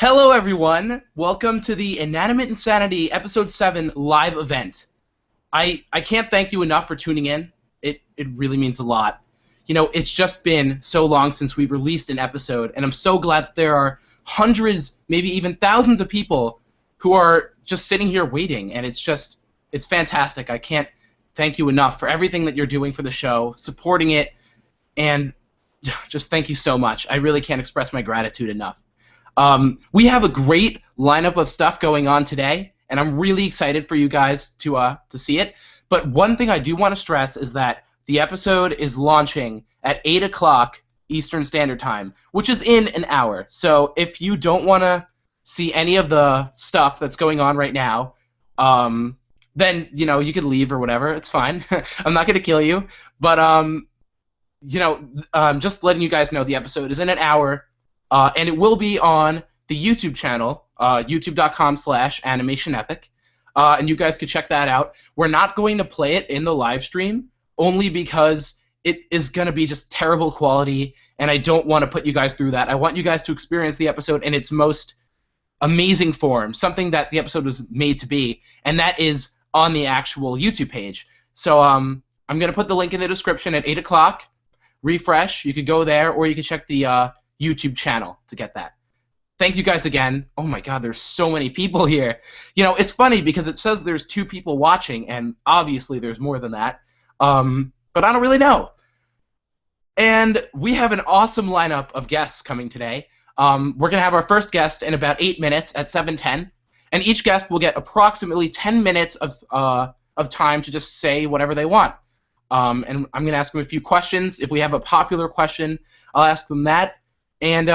Hello, everyone. Welcome to the Inanimate Insanity Episode 7 live event. I can't thank you enough for tuning in. It really means a lot. You know, it's just been so long since we released an episode, and I'm so glad that there are hundreds, maybe even thousands of people who are just sitting here waiting, and it's fantastic. I can't thank you enough for everything that you're doing for the show, supporting it, and just thank you so much. I really can't express my gratitude enough. We have a great lineup of stuff going on today, and I'm really excited for you guys to see it. But one thing I do want to stress is that the episode is launching at 8 o'clock Eastern Standard Time, which is in an hour. So if you don't want to see any of the stuff that's going on right now, then, you know, you could leave or whatever. It's fine. I'm not going to kill you. But, just letting you guys know the episode is in an hour. And it will be on the YouTube channel, youtube.com/animationepic, and you guys could check that out. We're not going to play it in the live stream, only because it is going to be just terrible quality, and I don't want to put you guys through that. I want you guys to experience the episode in its most amazing form, something that the episode was made to be, and that is on the actual YouTube page. So I'm going to put the link in the description at 8 o'clock. Refresh. You could go there, or you could check the YouTube channel to get that. Thank you guys again. Oh my god, there's so many people here. You know, it's funny because it says there's 2 people watching, and obviously there's more than that. But I don't really know. And we have an awesome lineup of guests coming today. We're going to have our first guest in about 8 minutes at 7:10, and each guest will get approximately 10 minutes of time to just say whatever they want. And I'm going to ask them a few questions. If we have a popular question, I'll ask them that. And,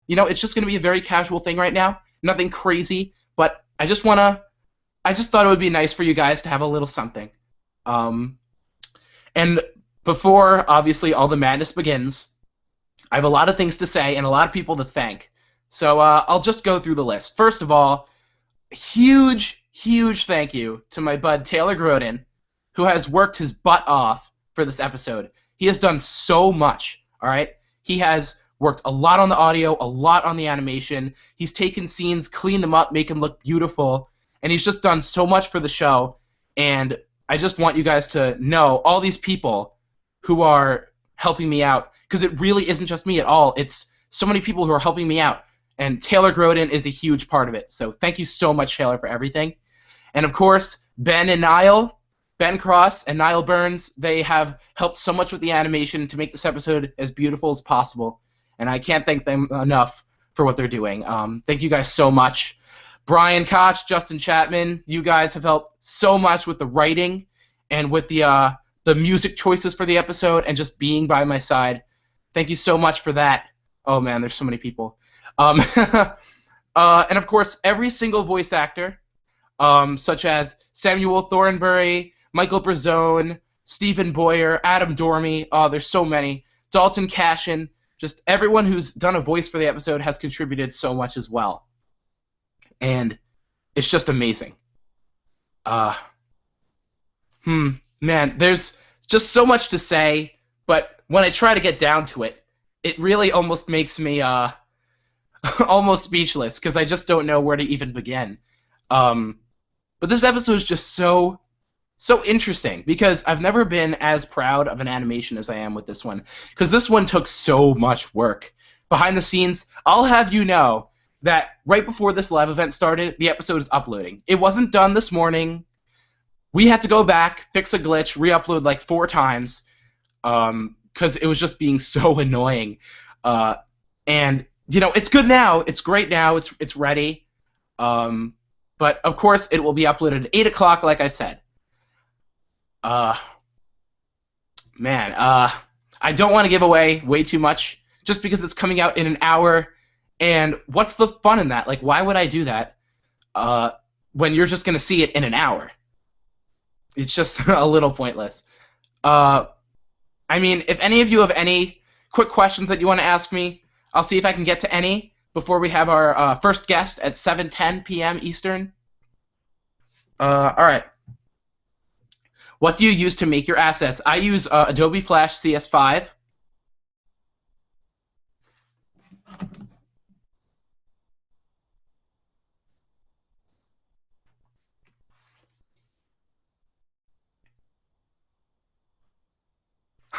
it's just going to be a very casual thing right now. Nothing crazy, but I just thought it would be nice for you guys to have a little something. And before, obviously, all the madness begins, I have a lot of things to say and a lot of people to thank. So I'll just go through the list. First of all, huge thank you to my bud Taylor Grodin, who has worked his butt off for this episode. He has done so much, all right? He has worked a lot on the audio, a lot on the animation. He's taken scenes, cleaned them up, make them look beautiful, and he's just done so much for the show. And I just want you guys to know all these people who are helping me out, because it really isn't just me at all. It's so many people who are helping me out, and Taylor Grodin is a huge part of it. So thank you so much, Taylor, for everything. And, of course, Ben and Niall, Ben Cross and Niall Burns, they have helped so much with the animation to make this episode as beautiful as possible. And I can't thank them enough for what they're doing. Thank you guys so much. Brian Koch, Justin Chapman, you guys have helped so much with the writing and with the music choices for the episode and just being by my side. Thank you so much for that. Oh, man, there's so many people. And, of course, every single voice actor, such as Samuel Thornbury, Michael Brazzone, Stephen Boyer, Adam Dormy. Oh, there's so many. Dalton Cashin. Just everyone who's done a voice for the episode has contributed so much as well. And it's just amazing. Man, there's just so much to say, but when I try to get down to it, it really almost makes me almost speechless, because I just don't know where to even begin. But this episode is just so interesting, because I've never been as proud of an animation as I am with this one, because this one took so much work. Behind the scenes, I'll have you know that right before this live event started, the episode is uploading. It wasn't done this morning. We had to go back, fix a glitch, re-upload like 4 times, because it was just being so annoying. And, it's good now. It's great now. It's ready. But, of course, it will be uploaded at 8 o'clock, like I said. I don't want to give away way too much just because it's coming out in an hour, and what's the fun in that? Like, why would I do that when you're just going to see it in an hour? It's just a little pointless. I mean, if any of you have any quick questions that you want to ask me, I'll see if I can get to any before we have our first guest at 7:10 p.m. Eastern. All right. What do you use to make your assets? I use Adobe Flash CS5.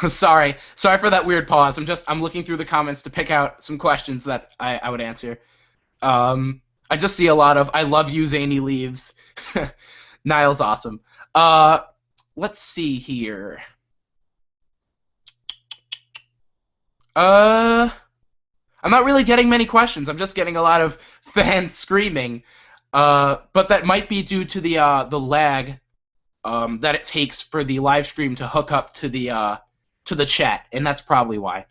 Sorry for that weird pause. I'm looking through the comments to pick out some questions that I would answer. I just see a lot of "I love you, Zany leaves." Niall's awesome. Let's see here. I'm not really getting many questions. I'm just getting a lot of fans screaming. But that might be due to the lag that it takes for the live stream to hook up to the chat, and that's probably why.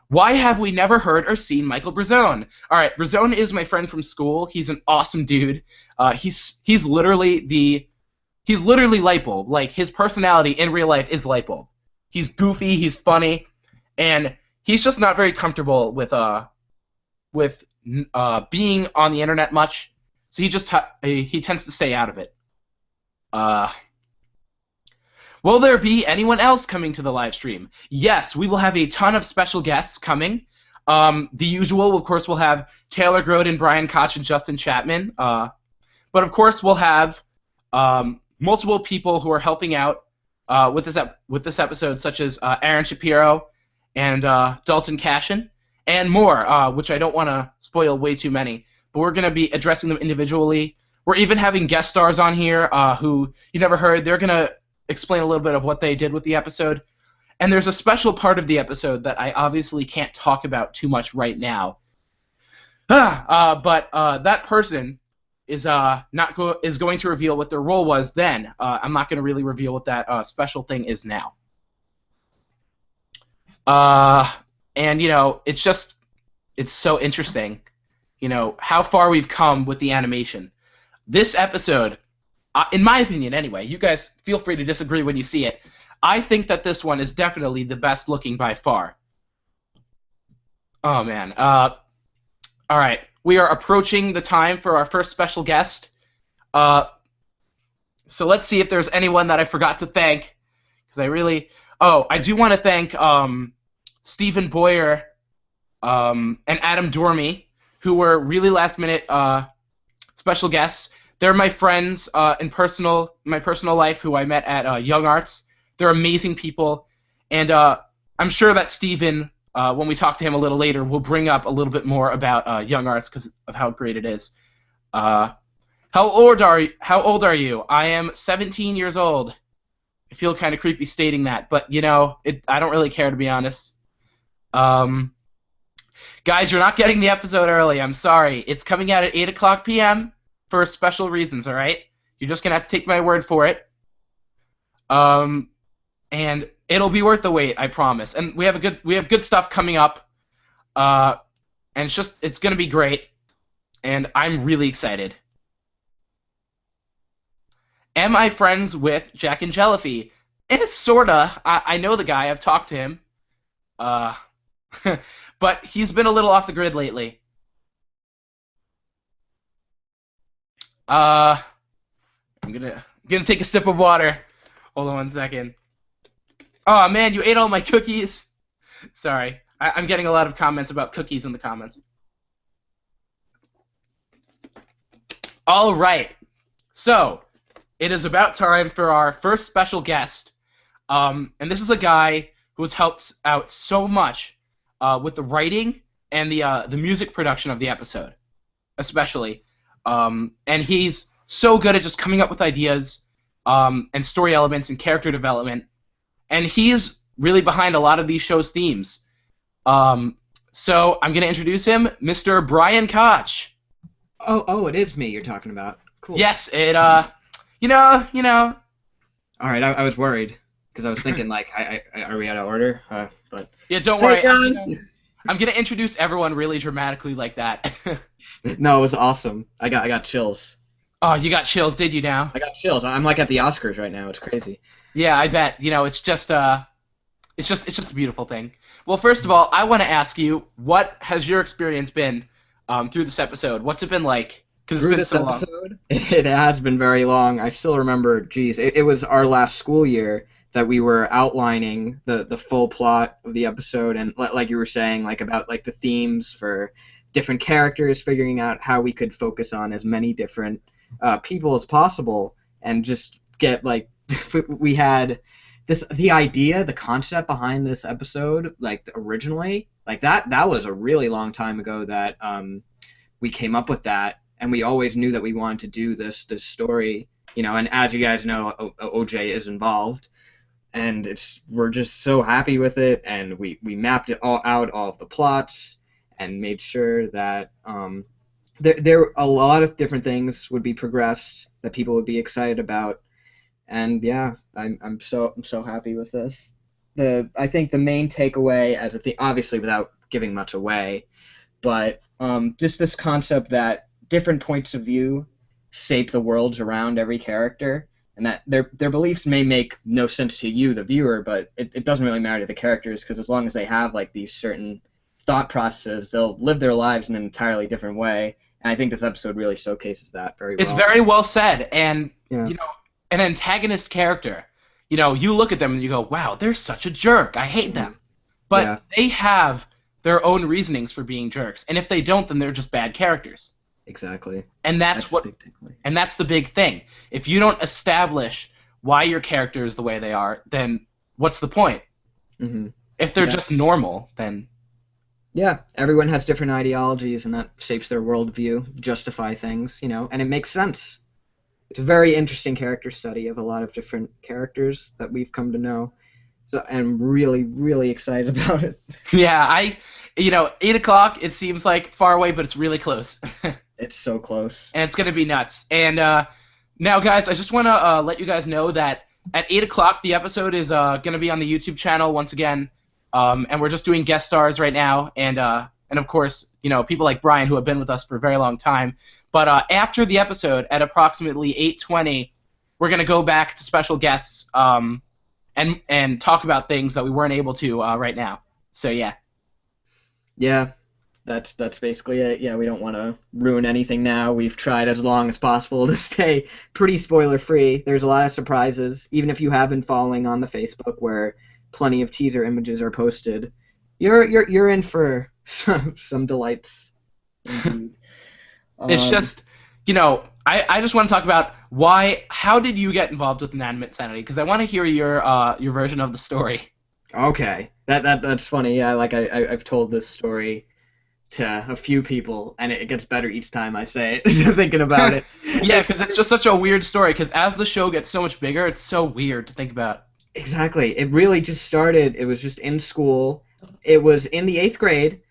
Why have we never heard or seen Michael Brazone? All right, Brazone is my friend from school. He's an awesome dude. He's literally Lightbulb. Like, his personality in real life is Lightbulb. He's goofy. He's funny, and he's just not very comfortable with being on the internet much. So he tends to stay out of it. Will there be anyone else coming to the live stream? Yes, we will have a ton of special guests coming. The usual, of course, we'll have Taylor Grodin, Brian Koch, and Justin Chapman. But of course, we'll have multiple people who are helping out with this episode, such as Aaron Shapiro and Dalton Cashin, and more, which I don't want to spoil way too many. But we're going to be addressing them individually. We're even having guest stars on here who you never heard. They're going to explain a little bit of what they did with the episode. And there's a special part of the episode that I obviously can't talk about too much right now. But that person is going to reveal what their role was then. I'm not going to really reveal what that special thing is now. And, it's so interesting, how far we've come with the animation. This episode, in my opinion anyway, you guys feel free to disagree when you see it, I think that this one is definitely the best looking by far. Oh, man. All right. We are approaching the time for our first special guest. So let's see if there's anyone that I forgot to thank. I do want to thank Stephen Boyer and Adam Dormy, who were really last-minute special guests. They're my friends in my personal life who I met at Young Arts. They're amazing people, and I'm sure that Stephen, when we talk to him a little later, will bring up a little bit more about Young Arts because of how great it is. How old are you? I am 17 years old. I feel kind of creepy stating that, but I don't really care, to be honest. Guys, you're not getting the episode early. I'm sorry. It's coming out at 8 p.m. for special reasons, all right? You're just going to have to take my word for it. And it'll be worth the wait, I promise. And we have good stuff coming up. And it's going to be great. And I'm really excited. Am I friends with Jack and Jellify? Sorta. I know the guy. I've talked to him. But he's been a little off the grid lately. I'm gonna take a sip of water. Hold on one second. Oh man, you ate all my cookies. Sorry, I'm getting a lot of comments about cookies in the comments. All right, so it is about time for our first special guest, and this is a guy who has helped out so much with the writing and the music production of the episode, especially. And he's so good at just coming up with ideas and story elements and character development. And he's really behind a lot of these shows' themes. So I'm going to introduce him, Mr. Brian Koch. Oh, it is me you're talking about. Cool. Yes, you know. All right, I was worried because I was thinking, like, are we out of order? But yeah, don't worry. I'm going to introduce everyone really dramatically like that. No, it was awesome. I got chills. Oh, you got chills, did you now? I got chills. I'm like at the Oscars right now. It's crazy. Yeah, I bet. It's just a beautiful thing. Well, first of all, I want to ask you, what has your experience been through this episode? What's it been like? Because it's been so long. It has been very long. I still remember, geez, it was our last school year that we were outlining the full plot of the episode, and like you were saying, like about like the themes for different characters, figuring out how we could focus on as many different people as possible, and just get like we had the idea, the concept behind this episode, like originally, like that was a really long time ago that we came up with that, and we always knew that we wanted to do this story, and as you guys know, OJ is involved, and we're just so happy with it, and we mapped it all out, all of the plots, and made sure that there a lot of different things would be progressed that people would be excited about. And yeah, I'm so happy with this. I think the main takeaway, as a thing, obviously without giving much away, but just this concept that different points of view shape the worlds around every character, and that their beliefs may make no sense to you, the viewer, but it doesn't really matter to the characters, because as long as they have like these certain thought processes, they'll live their lives in an entirely different way. And I think this episode really showcases that very well. It's very well said, and Yeah. an antagonist character, you look at them and you go, wow, they're such a jerk. I hate them. But Yeah. they have their own reasonings for being jerks, and if they don't, then they're just bad characters. Exactly. And that's a big takeaway. and that's the big thing. If you don't establish why your character is the way they are, then what's the point? Mm-hmm. If they're Yeah. just normal, then Yeah, everyone has different ideologies, and that shapes their worldview, justify things, and it makes sense. It's a very interesting character study of a lot of different characters that we've come to know. So I'm really, really excited about it. yeah, 8 o'clock. It seems like far away, but it's really close, and It's so close. it's gonna be nuts. And now, guys, I just want to let you guys know that at 8 o'clock, the episode is gonna be on the YouTube channel once again. And we're just doing guest stars right now, and of course, people like Brian, who have been with us for a very long time. But after the episode, at approximately 8:20, we're gonna go back to special guests and talk about things that we weren't able to right now. So yeah. Yeah, that's basically it. Yeah, we don't want to ruin anything now. We've tried as long as possible to stay pretty spoiler free. There's a lot of surprises, even if you have been following on the Facebook, where plenty of teaser images are posted. You're in for some delights. Indeed. It's just, I just want to talk about how did you get involved with Inanimate Sanity? Because I want to hear your version of the story. Okay, that's funny. Yeah, like I've told this story to a few people, and it gets better each time I say it. Thinking about it. Yeah, because it's just such a weird story. Because as the show gets so much bigger, it's so weird to think about. Exactly. It really just started. It was just in school. It was in the 8th grade.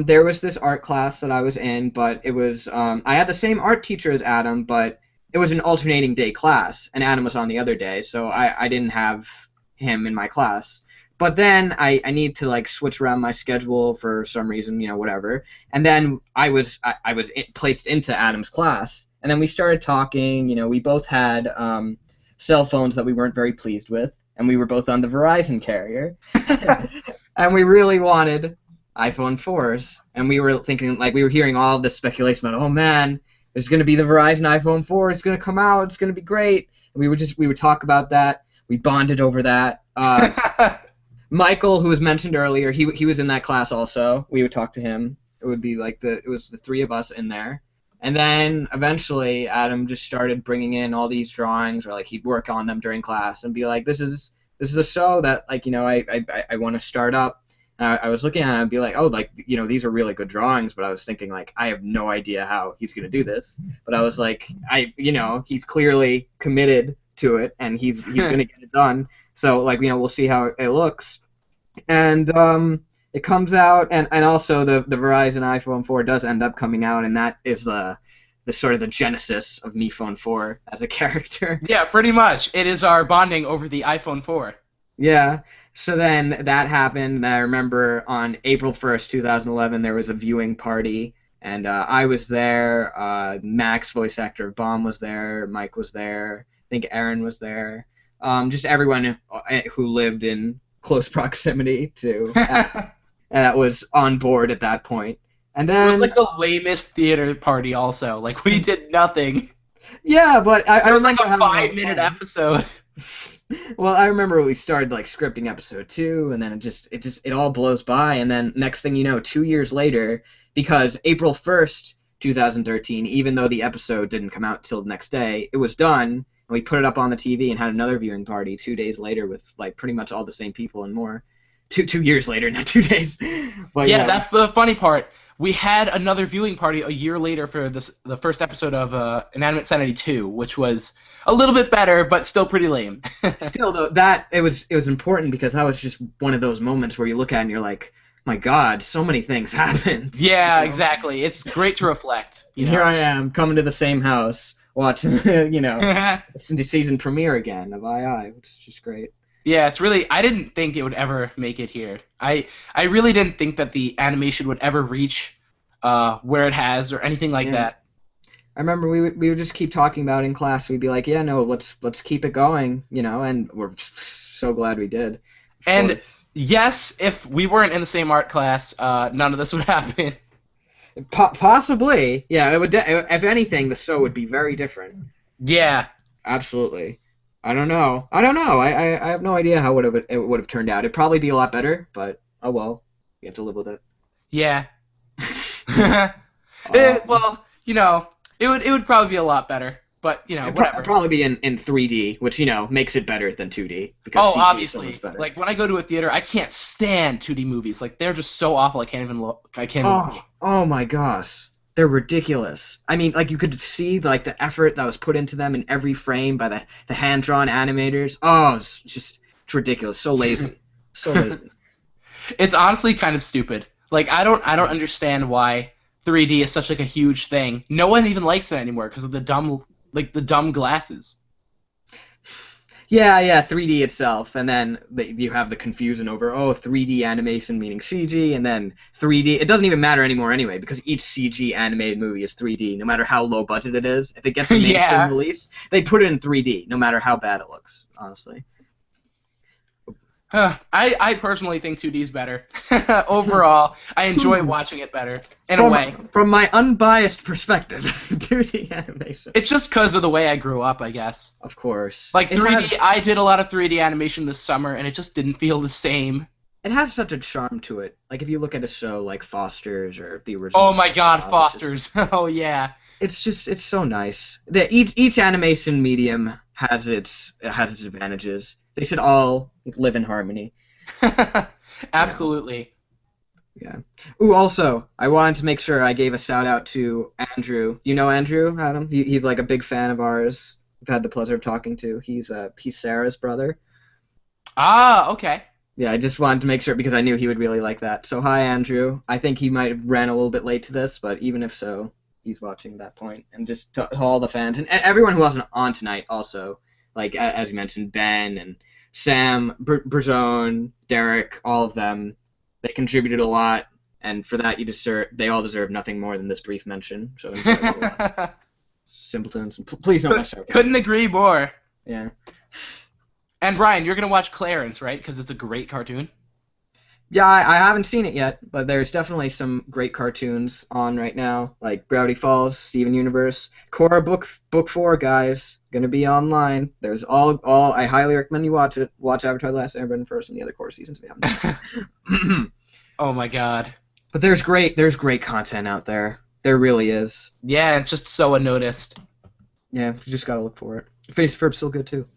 There was this art class that I was in, but it was I had the same art teacher as Adam, but it was an alternating day class, and Adam was on the other day, so I didn't have him in my class. But then I need to like switch around my schedule for some reason, whatever. And then I was placed into Adam's class, and then we started talking. We both had cell phones that we weren't very pleased with, and we were both on the Verizon carrier, and we really wanted iPhone 4s, and we were thinking, like, we were hearing all this speculation about, oh man, there's going to be the Verizon iPhone 4, it's going to come out, it's going to be great. And we would talk about that. We bonded over that. Michael, who was mentioned earlier, he was in that class also. We would talk to him. It would be like it was the three of us in there. And then eventually Adam just started bringing in all these drawings, or like he'd work on them during class and be like, this is a show that like I want to start up. And I was looking at it and be like, oh, like these are really good drawings, but I was thinking like I have no idea how he's gonna do this. But I was like, he's clearly committed to it and he's gonna get it done. So like we'll see how it looks. And it comes out, and also the Verizon iPhone 4 does end up coming out, and that is the sort of the genesis of Me Phone 4 as a character. Yeah, pretty much. It is our bonding over the iPhone 4. Yeah. So then that happened, and I remember on April 1st, 2011, there was a viewing party, and I was there. Max, voice actor of Bomb, was there. Mike was there. I think Aaron was there. Just everyone who lived in close proximity to that was on board at that point. And then It was like the lamest theater party also. Like, we did nothing. Yeah, but I It was like remember a having 5-minute fun. episode. Well, I remember we started like scripting episode 2, and then it all blows by, and then next thing you know, 2 years later, because April 1st, 2013, even though the episode didn't come out till the next day, it was done, And we put it up on the TV and had another viewing party 2 days later with like pretty much all the same people and more. 2 years later, not 2 days. But Yeah, that's the funny part. We had another viewing party a year later for the first episode of Inanimate Sanity 2, which was a little bit better, but still pretty lame. still though that it was important because that was just one of those moments where you look at it and you're like, my God, so many things happened. Yeah, exactly. It's great to reflect. And here I am coming to the same house watching the season premiere again of II, which is just great. Yeah, it's really. I didn't think it would ever make it here. I really didn't think that the animation would ever reach where it has or anything like that. I remember we would just keep talking about it in class. We'd be like, yeah, no, let's keep it going, and we're so glad we did. And yes, if we weren't in the same art class, none of this would happen. Possibly, yeah. It would. If anything, the show would be very different. Yeah, absolutely. I don't know. I have no idea how it would have turned out. It'd probably be a lot better, but oh well. You have to live with it. Yeah. Well, it would probably be a lot better, but whatever. It'd probably be in 3D, which makes it better than 2D because CG obviously. is so much better. Like when I go to a theater, I can't stand 2D movies. Like they're just so awful. I can't even look. I can't. Oh my gosh. They're ridiculous. I mean, like, you could see, like, the effort that was put into them in every frame by the hand-drawn animators. Oh, it's ridiculous. So lazy. So lazy. It's honestly kind of stupid. Like, I don't understand why 3D is such, like, a huge thing. No one even likes it anymore because of the dumb glasses. Yeah, 3D itself, and then you have the confusion over 3D animation meaning CG, and then 3D. It doesn't even matter anymore anyway because each CG animated movie is 3D, no matter how low budget it is. If it gets a mainstream release, they put it in 3D, no matter how bad it looks. Honestly. I personally think 2D is better. Overall, I enjoy watching it better, in a way. From my unbiased perspective, 2D animation. It's just because of the way I grew up, I guess. Of course. Like 3D, I did a lot of 3D animation this summer, and it just didn't feel the same. It has such a charm to it. Like, if you look at a show like Foster's or the original... Oh my god, Foster's. Oh, yeah. It's so nice. Each animation medium has its advantages. They should all live in harmony. Absolutely. Yeah. Ooh, also, I wanted to make sure I gave a shout out to Andrew. You know Andrew, Adam? He's like a big fan of ours. We've had the pleasure of talking to. He's Sarah's brother. Ah, okay. Yeah, I just wanted to make sure because I knew he would really like that. So hi, Andrew. I think he might have ran a little bit late to this, but even if so, he's watching at that point. And just to all the fans and everyone who wasn't on tonight also. Like, as you mentioned, Ben and Sam, Brazone, Derek, all of them, they contributed a lot, and for that they all deserve nothing more than this brief mention. So enjoy it a lot. Simpletons, please don't mess up. Couldn't agree more. Yeah. And Brian, you're gonna watch Clarence, right? Because it's a great cartoon. Yeah, I haven't seen it yet, but there's definitely some great cartoons on right now, like Gravity Falls, Steven Universe, Korra book 4, guys, gonna be online. There's all. I highly recommend you watch it. Watch Avatar: The Last Airbender first, and the other Korra seasons we haven't. Oh my god. But there's great content out there. There really is. Yeah, it's just so unnoticed. Yeah, you just gotta look for it. Phineas Ferb's still good too.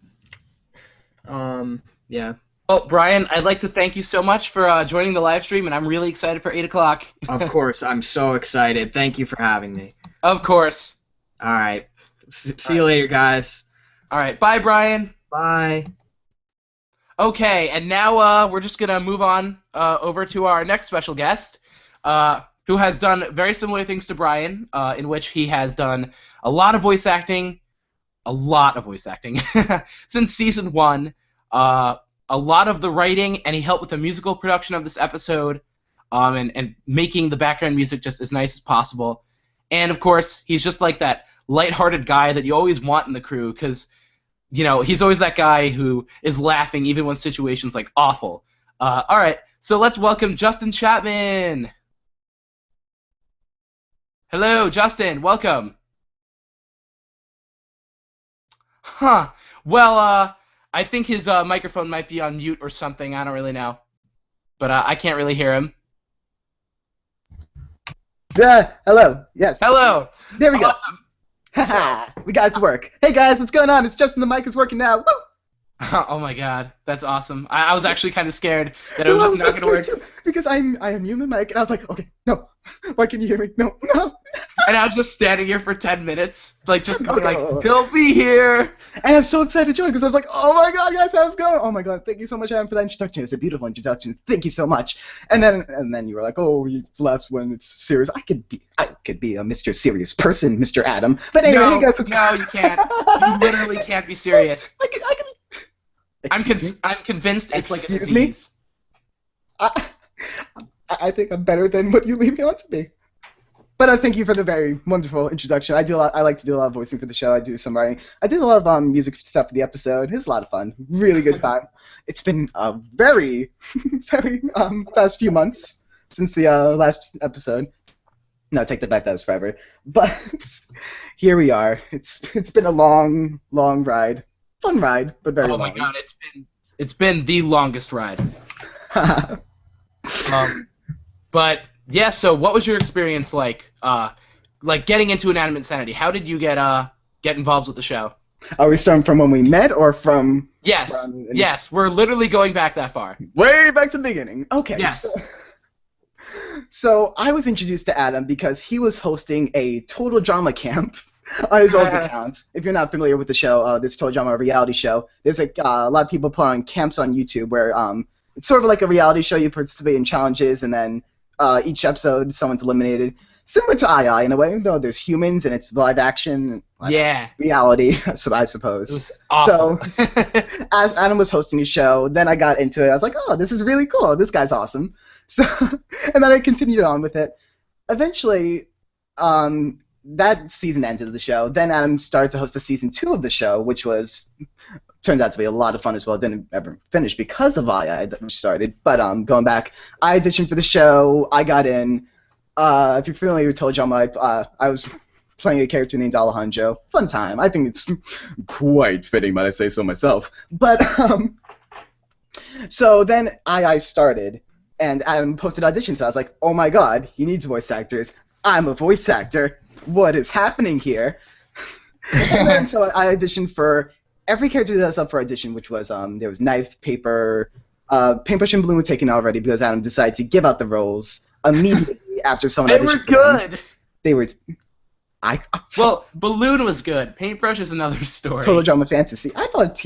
Yeah. Well, Brian, I'd like to thank you so much for joining the live stream, and I'm really excited for 8 o'clock. Of course, I'm so excited. Thank you for having me. Of course. All right. See you later, guys. All right. Bye, Brian. Bye. Okay, and now we're just going to move on over to our next special guest, who has done very similar things to Brian, in which he has done a lot of voice acting, since Season 1. A lot of the writing, and he helped with the musical production of this episode, and making the background music just as nice as possible. And, of course, he's just like that lighthearted guy that you always want in the crew, because, he's always that guy who is laughing even when situations, like, awful. All right, so let's welcome Justin Chapman. Hello, Justin. Welcome. Huh. Well, I think his microphone might be on mute or something. I don't really know. But I can't really hear him. Hello. Yes. Hello. There we go. Awesome. So, Haha, we got it to work. Hey guys, what's going on? It's Justin. The mic is working now. Woo! oh my god, that's awesome. I was actually kind of scared that it No, was I just was not so going to scared work. too because I am human mic, and I was like, okay, no, why can you hear me? No, no. And I was just standing here for 10 minutes, like just going like, No. he'll be here. And I'm so excited to join because I was like, oh my god, guys, how's it going? Oh my god, thank you so much, Adam, for that introduction. It's a beautiful introduction. Thank you so much. And then you were like, oh, you laugh when it's serious. I could be a Mr. Serious person, Mr. Adam. But anyway, No, hey guys, what's no, you can't. You literally can't be serious. I could be. I'm Excuse me? I'm convinced it's like a Excuse me? disease. I, I think I'm better than what you leave me on to be. But thank you for the very wonderful introduction. I like to do a lot of voicing for the show. I do some writing. I did a lot of music stuff for the episode. It was a lot of fun. Really good time. It's been a very, very past few months since the last episode. No, take that back. That was forever. But here we are. It's been a long, long ride. Fun ride, but very Oh long. my god, it's been the longest ride. But yeah, so what was your experience like getting into Inanimate Insanity? How did you get involved with the show? Are we starting from when we met or from Yes, from yes, we're literally going back that far. way back to the beginning? Okay. Yes. So I was introduced to Adam because he was hosting a total drama camp on his old account. If you're not familiar with the show, this total drama reality show, there's a lot of people put on camps on YouTube where it's sort of like a reality show. You participate in challenges, and then each episode someone's eliminated. Similar to II in a way, though there's humans and it's live action. Yeah, Reality, so I suppose. it was awful. So, as Adam was hosting his show, then I got into it. I was like, oh, this is really cool. This guy's awesome. So, and then I continued on with it. Eventually, that season ended of the show. Then Adam started to host a season 2 of the show, which turned out to be a lot of fun as well. It didn't ever finish because of II that we started. But going back, I auditioned for the show. I got in. If you're familiar with Total Drama, I was playing a character named Alejandro. Fun time. I think it's quite fitting, might I say so myself. But so then II started, and Adam posted auditions. So I was like, oh my god, he needs voice actors. I'm a voice actor. What is happening here? And then so I auditioned for every character that was up for audition, which was there was knife, paper, paintbrush and balloon were taken already because Adam decided to give out the roles immediately after someone They auditioned were for them. good. They were. Well, Balloon was good. Paintbrush is another story. Total Drama Fantasy. I thought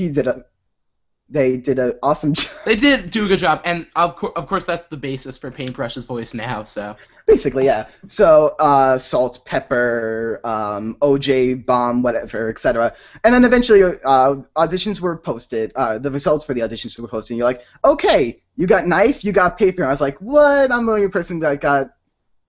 they did an awesome job. They did do a good job, and of course that's the basis for Paintbrush's voice now. So Basically, yeah. So salt, pepper, OJ, bomb, whatever, etc. And then eventually auditions were posted. The results for the auditions were posted. And you're like, okay, you got knife, you got paper. And I was like, what? I'm the only person that got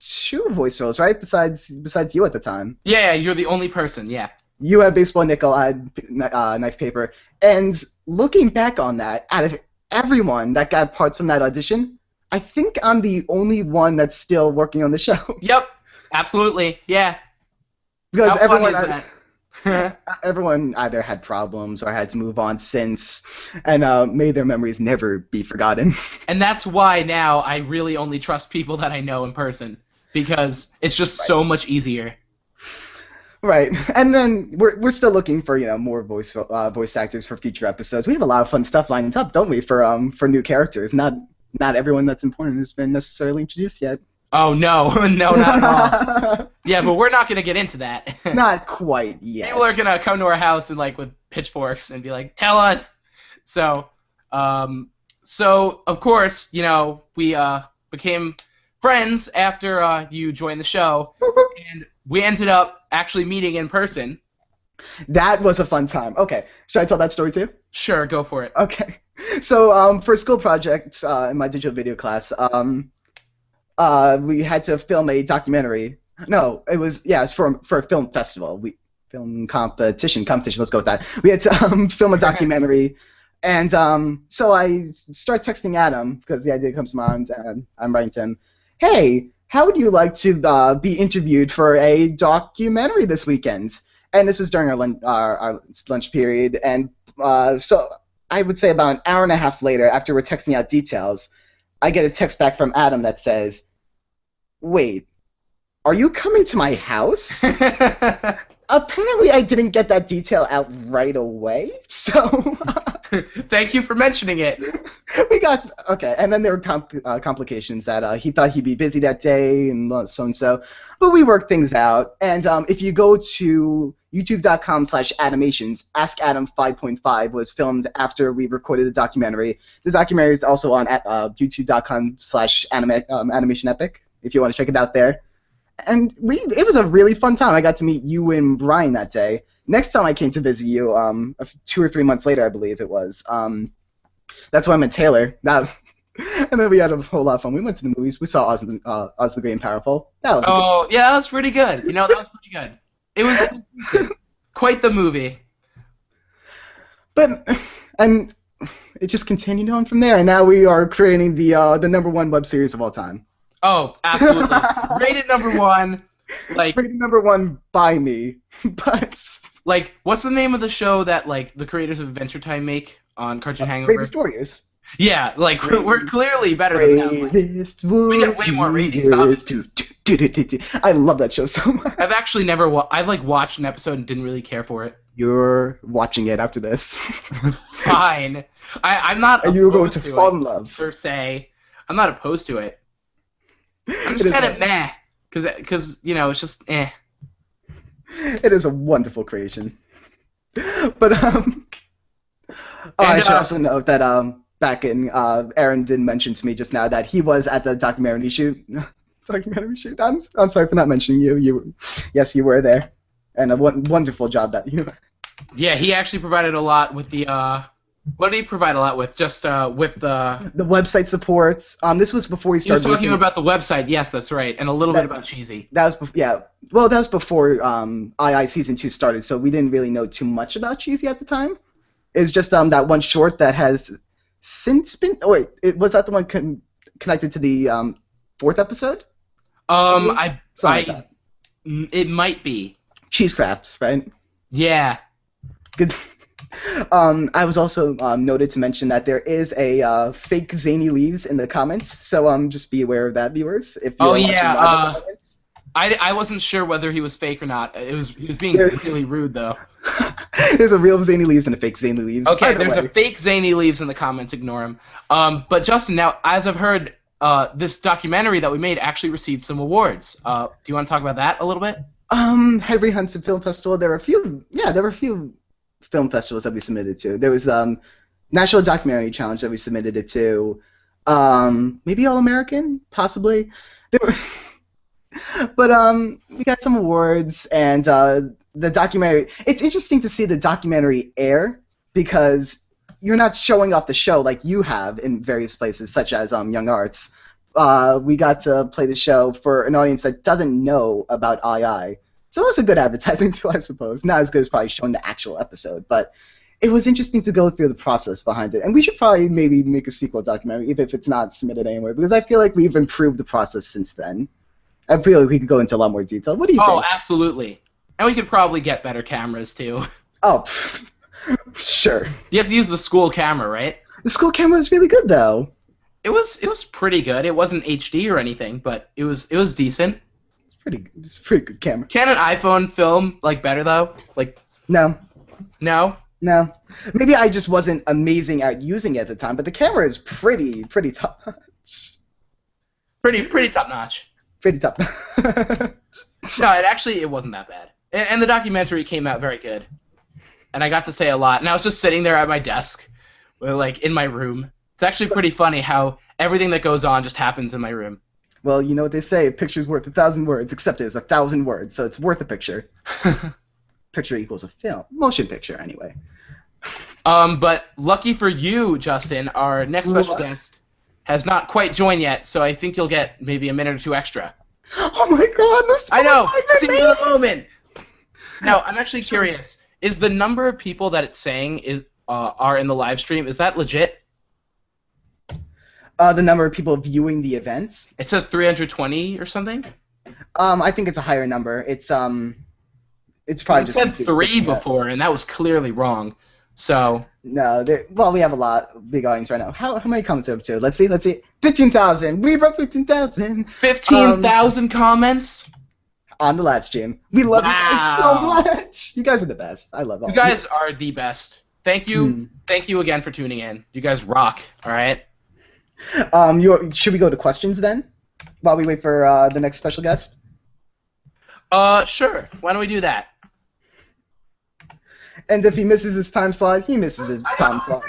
2 voice roles, right? Besides you at the time. yeah, you're the only person. Yeah. You had baseball nickel, I had knife paper. And looking back on that, out of everyone that got parts from that audition, I think I'm the only one that's still working on the show. Yep. Absolutely. Yeah. Because How funny is that? everyone either had problems or had to move on since, and may their memories never be forgotten. And that's why now I really only trust people that I know in person because it's just so much easier. Right, and then we're still looking for more voice actors for future episodes. We have a lot of fun stuff lined up, don't we? For new characters. Not everyone that's important has been necessarily introduced yet. Oh no, no, not at all. Yeah, but we're not gonna get into that. Not quite yet. People are gonna come to our house and with pitchforks and be like, "Tell us." So of course, we became friends after you joined the show, and we ended up actually meeting in person. That was a fun time. Okay, should I tell that story too? Sure, go for it. Okay, so for a school project in my digital video class, we had to film a documentary. No, it was for a film festival. Film competition. Let's go with that. We had to film a documentary, and so I start texting Adam because the idea comes to mind, and I'm writing to him, "Hey, how would you like to be interviewed for a documentary this weekend?" And this was during our lunch period, and so I would say about an hour and a half later, after we're texting out details, I get a text back from Adam that says, "Wait, are you coming to my house?" Apparently, I didn't get that detail out right away, so Thank you for mentioning it. we got okay. And then there were complications that he thought he'd be busy that day and so and so, but we worked things out. And if you go to youtube.com/animations, Ask Adam 5.5 was filmed after we recorded the documentary. The documentary is also on at youtube.com/animation epic if you want to check it out there. And it was a really fun time. I got to meet you and Brian that day. Next time I came to visit you, 2 or 3 months later, I believe it was. That's when I met Taylor. And then we had a whole lot of fun. We went to the movies. We saw Oz the Great and Powerful. That was a good time. Yeah, that was pretty good. That was pretty good. It was quite the movie. And it just continued on from there. And now we are creating the #1 web series of all time. Oh, absolutely. Rated #1. Rated #1 by me, but what's the name of the show that the creators of Adventure Time make on Cartoon Hangover? Greatest Warriors. Yeah, we're clearly better than them. We get way more ratings, obviously. I love that show so much. I've actually never I've watched an episode and didn't really care for it. You're watching it after this. Fine. I'm not. And you're going to fall in love per se. I'm not opposed to it. I'm just kind of meh, because it's just eh. It is a wonderful creation. But I should also note that back in Aaron did mention to me just now that he was at the documentary shoot. I'm sorry for not mentioning you. Yes, you were there, and a wonderful job that you. Yeah, he actually provided a lot with the. What did he provide a lot with? Just with the website supports. This was before he started. He was talking about the website. Yes, that's right, and a little bit about Cheesy. That was Well, that was before II Season 2 started, so we didn't really know too much about Cheesy at the time. It was just that one short that has since been. Oh wait, was that the one connected to the 4th episode? It might be. Cheesecrafts, right? Yeah. Good. I was also noted to mention that there is a fake Zany Leaves in the comments, so just be aware of that, viewers. If you're watching live in the comments. I wasn't sure whether he was fake or not. He was being really rude though. There's a real Zany Leaves and a fake Zany Leaves. Okay, there's a fake Zany Leaves in the comments. Ignore him. But Justin, now as I've heard, this documentary that we made actually received some awards. Do you want to talk about that a little bit? Henry Hudson Film Festival. There were a few film festivals that we submitted to. There was National Documentary Challenge that we submitted it to. Maybe All American, possibly. But we got some awards, and the documentary. It's interesting to see the documentary air because you're not showing off the show like you have in various places, such as Young Arts. We got to play the show for an audience that doesn't know about II. So it was a good advertising too, I suppose. Not as good as probably showing the actual episode, but it was interesting to go through the process behind it. And we should probably maybe make a sequel documentary, even if it's not submitted anywhere, because I feel like we've improved the process since then. I feel like we could go into a lot more detail. What do you think? Oh, absolutely. And we could probably get better cameras too. Oh, sure. You have to use the school camera, right? The school camera was really good, though. It was pretty good. It wasn't HD or anything, but it was decent. It's a pretty good camera. Can an iPhone film better though? No. No? No. Maybe I just wasn't amazing at using it at the time, but the camera is pretty top notch. Pretty top notch. Pretty top. No, it wasn't that bad. And the documentary came out very good. And I got to say a lot. And I was just sitting there at my desk, in my room. It's actually pretty funny how everything that goes on just happens in my room. Well, you know what they say, a picture's worth 1,000 words, except it's 1,000 words, so it's worth a picture. Picture equals a film. Motion picture, anyway. But lucky for you, Justin, our next special guest has not quite joined yet, so I think you'll get maybe a minute or two extra. Oh my god, this I know! See you in a moment! Now, I'm actually curious, is the number of people that it's saying are in the live stream, is that legit? The number of people viewing the events? It says 320 or something? I think it's a higher number. It's probably it just... said 3 before, and that was clearly wrong. So... No, we have a lot big audience right now. How many comments are up to? Let's see. 15,000. We broke 15,000. 15,000 comments? on the live stream. We love you guys so Wow. much. You guys are the best. I love all You of you. guys are the best. Thank you. Thank you again for tuning in. You guys rock. All right. Should we go to questions then, while we wait for the next special guest? Sure. Why don't we do that? And if he misses his time slot, he misses his time slot.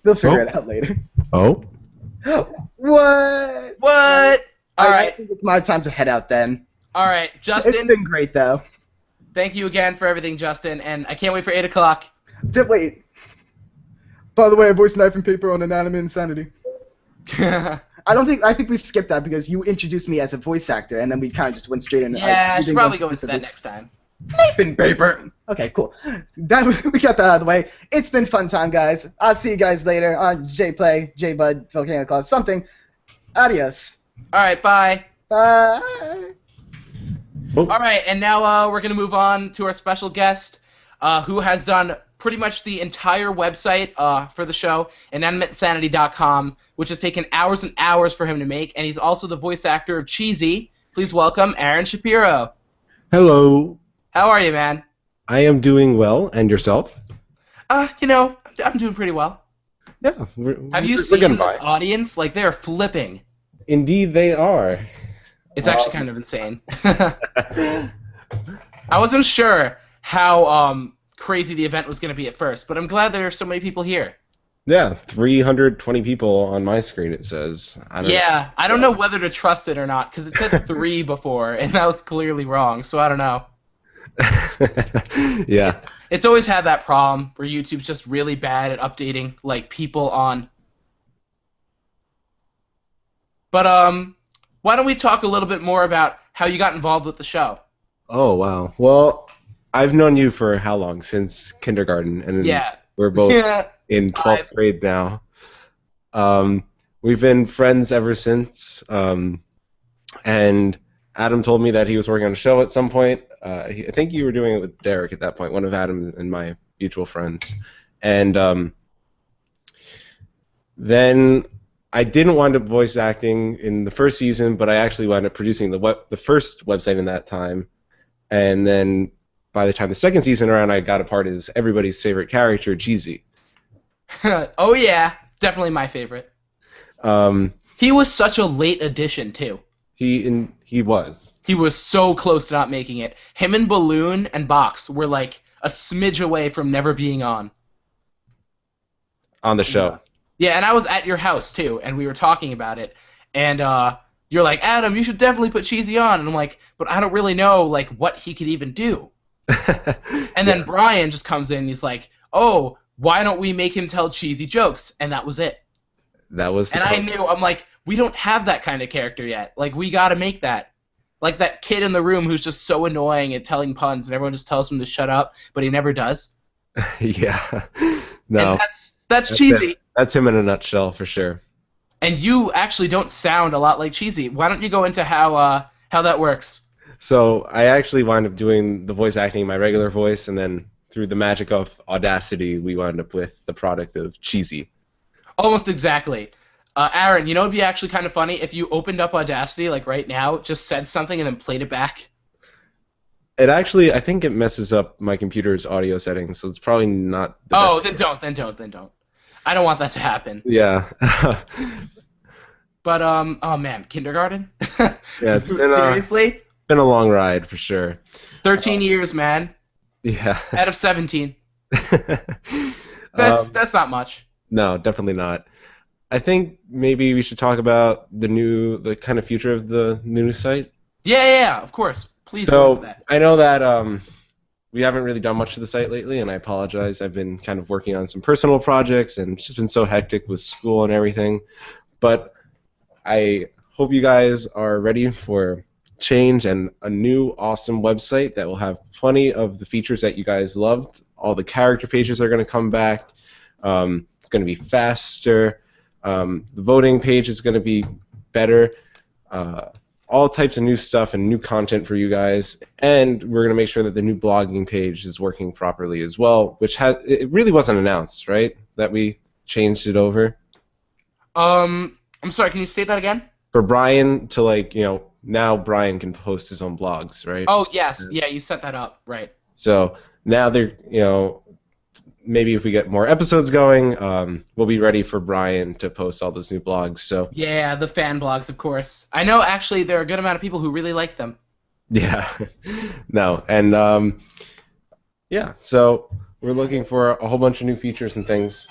We'll figure it out later. Oh? What? What? All I right. think it's my time to head out then. All right, It's Justin. been great though. Thank you again for everything, Justin, and I can't wait for 8 o'clock. Wait. By the way, I voiced Knife and Paper on Inanimate Insanity. I think we skipped that because you introduced me as a voice actor, and then we kind of just went straight in. Yeah, I we should didn't probably into go into that specifics. next time. Knife and Paper. Okay, cool. We got that out of the way. It's been fun time, guys. I'll see you guys later on J-Play, J-Bud, Volcano Claus, something. Adios. All right, bye. Bye. Oh. All right, and now we're going to move on to our special guest, who has done pretty much the entire website for the show, InanimateInsanity.com, which has taken hours and hours for him to make, and he's also the voice actor of Cheesy. Please welcome Aaron Shapiro. Hello. How are you, man? I am doing well, and yourself? You know, I'm doing pretty well. Yeah. Have you we're seen getting this by. audience? Like, they're flipping. Indeed, they are. It's actually kind of insane. I wasn't sure how crazy the event was going to be at first, but I'm glad there are so many people here. Yeah, 320 people on my screen, it says. I don't know whether to trust it or not, because it said 3 before, and that was clearly wrong, so I don't know. Yeah. It's always had that problem where YouTube's just really bad at updating, like, people on. But, why don't we talk a little bit more about how you got involved with the show? Oh, wow. Well, I've known you for how long? Since kindergarten, and Yeah. we're both Yeah. in 12th grade now. We've been friends ever since, and Adam told me that he was working on a show at some point. I think you were doing it with Derek at that point, one of Adam's and my mutual friends. And then I didn't wind up voice acting in the first season, but I actually wound up producing the first website in that time. And then by the time the second season around, I got a part as everybody's favorite character, Cheesy. Oh, yeah. Definitely my favorite. He was such a late addition, too. He was. He was so close to not making it. Him and Balloon and Box were like a smidge away from never being on. On the show. Yeah, and I was at your house, too, and we were talking about it. And you're like, Adam, you should definitely put Cheesy on. And I'm like, but I don't really know like what he could even do. And then Brian just comes in and he's like, oh, why don't we make him tell cheesy jokes? And that was it. That was. And I knew, I'm like, we don't have that kind of character yet. Like, we got to make that. Like that kid in the room who's just so annoying at telling puns, and everyone just tells him to shut up, but he never does. Yeah. No. And that's Cheesy. That's him in a nutshell, for sure. And you actually don't sound a lot like Cheesy. Why don't you go into how that works? So I actually wound up doing the voice acting in my regular voice, and then through the magic of Audacity, we wound up with the product of Cheesy. Almost exactly. Aaron, you know it'd be actually kind of funny if you opened up Audacity, like right now, just said something and then played it back? It actually, I think it messes up my computer's audio settings, so it's probably not the Oh, best. then don't. I don't want that to happen. Yeah. But, oh man, kindergarten? Yeah, it's been Seriously? been a long ride, for sure. 13 years, man. Yeah. Out of 17. That's not much. No, definitely not. I think maybe we should talk about the kind of future of the new site. Yeah, of course. Please go into So that. I know that we haven't really done much to the site lately, and I apologize. I've been kind of working on some personal projects, and it's just been so hectic with school and everything. But I hope you guys are ready for change and a new awesome website that will have plenty of the features that you guys loved. All the character pages are going to come back. It's going to be faster. The voting page is going to be better. All types of new stuff and new content for you guys. And we're going to make sure that the new blogging page is working properly as well, which it really wasn't announced, right? That we changed it over. I'm sorry, can you state that again? for Brian to now Brian can post his own blogs, right? Oh yes, yeah, you set that up, right? So now they're maybe if we get more episodes going, we'll be ready for Brian to post all those new blogs. So Yeah, the fan blogs, of course. I know actually there are a good amount of people who really like them. yeah, no, and yeah, so we're looking for a whole bunch of new features and things.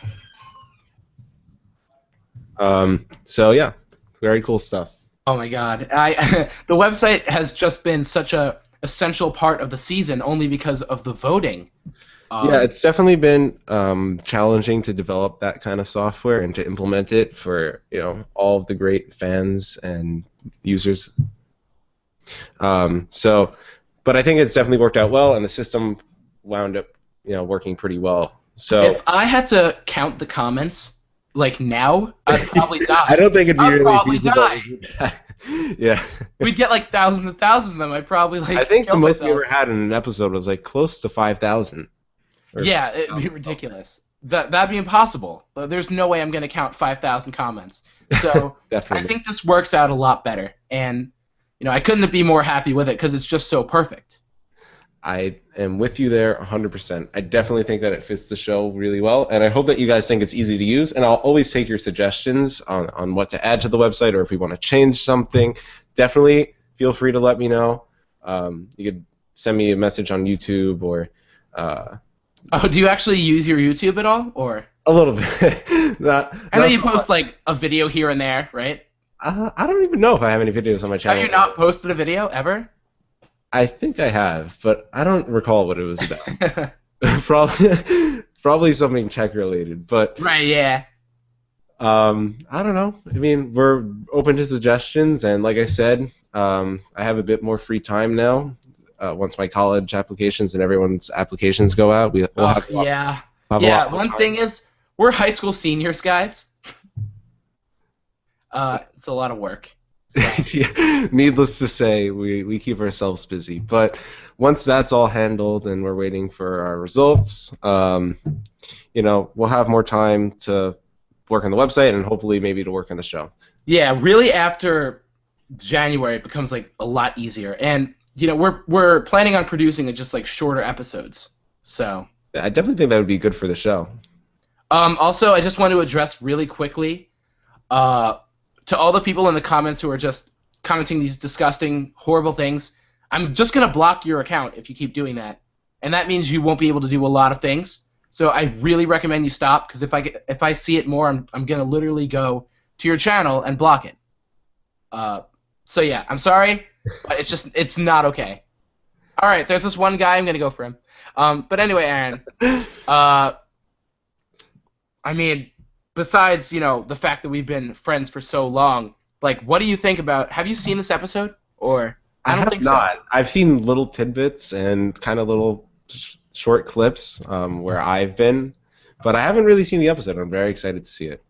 So yeah, very cool stuff. Oh my God, the website has just been such a essential part of the season only because of the voting. Yeah, it's definitely been challenging to develop that kind of software and to implement it for all of the great fans and users. But I think it's definitely worked out well, and the system wound up working pretty well. So if I had to count the comments like now, I'd probably die. I don't think it'd be I'd really probably feasible. die. Yeah. We'd get like thousands and thousands of them. I'd probably I think the kill most myself. we ever had in an episode was like close to 5,000. Yeah, it'd be ridiculous. That'd be impossible. There's no way I'm going to count 5,000 comments. So I think this works out a lot better, and I couldn't be more happy with it because it's just so perfect. I am with you there 100%. I definitely think that it fits the show really well, and I hope that you guys think it's easy to use, and I'll always take your suggestions on what to add to the website or if we want to change something. Definitely feel free to let me know. You could send me a message on YouTube or... Oh, do you actually use your YouTube at all, or? A little bit. I know you post like a video here and there, right? I don't even know if I have any videos on my channel. Have you not posted a video ever? I think I have, but I don't recall what it was about. Probably something tech related, but right, yeah. I don't know. I mean, we're open to suggestions, and like I said, I have a bit more free time now. Once my college applications and everyone's applications go out, we'll have One thing is, we're high school seniors, guys. It's a lot of work. So. Yeah, needless to say, we keep ourselves busy. But once that's all handled and we're waiting for our results, we'll have more time to work on the website and hopefully maybe to work on the show. Yeah, really after January it becomes like a lot easier, and we're planning on producing just like shorter episodes. So I definitely think that would be good for the show. Also, I just want to address really quickly to all the people in the comments who are just commenting these disgusting, horrible things. I'm just gonna block your account if you keep doing that, and that means you won't be able to do a lot of things. So I really recommend you stop, because if I see it more, I'm gonna literally go to your channel and block it. So yeah, I'm sorry, but it's not okay. All right, there's this one guy. I'm gonna go for him. But anyway, Aaron. I mean, besides the fact that we've been friends for so long, like, what do you think about? Have you seen this episode? Or I don't think not. so. I've seen little tidbits and kind of little short clips where I've been, but I haven't really seen the episode. I'm very excited to see it.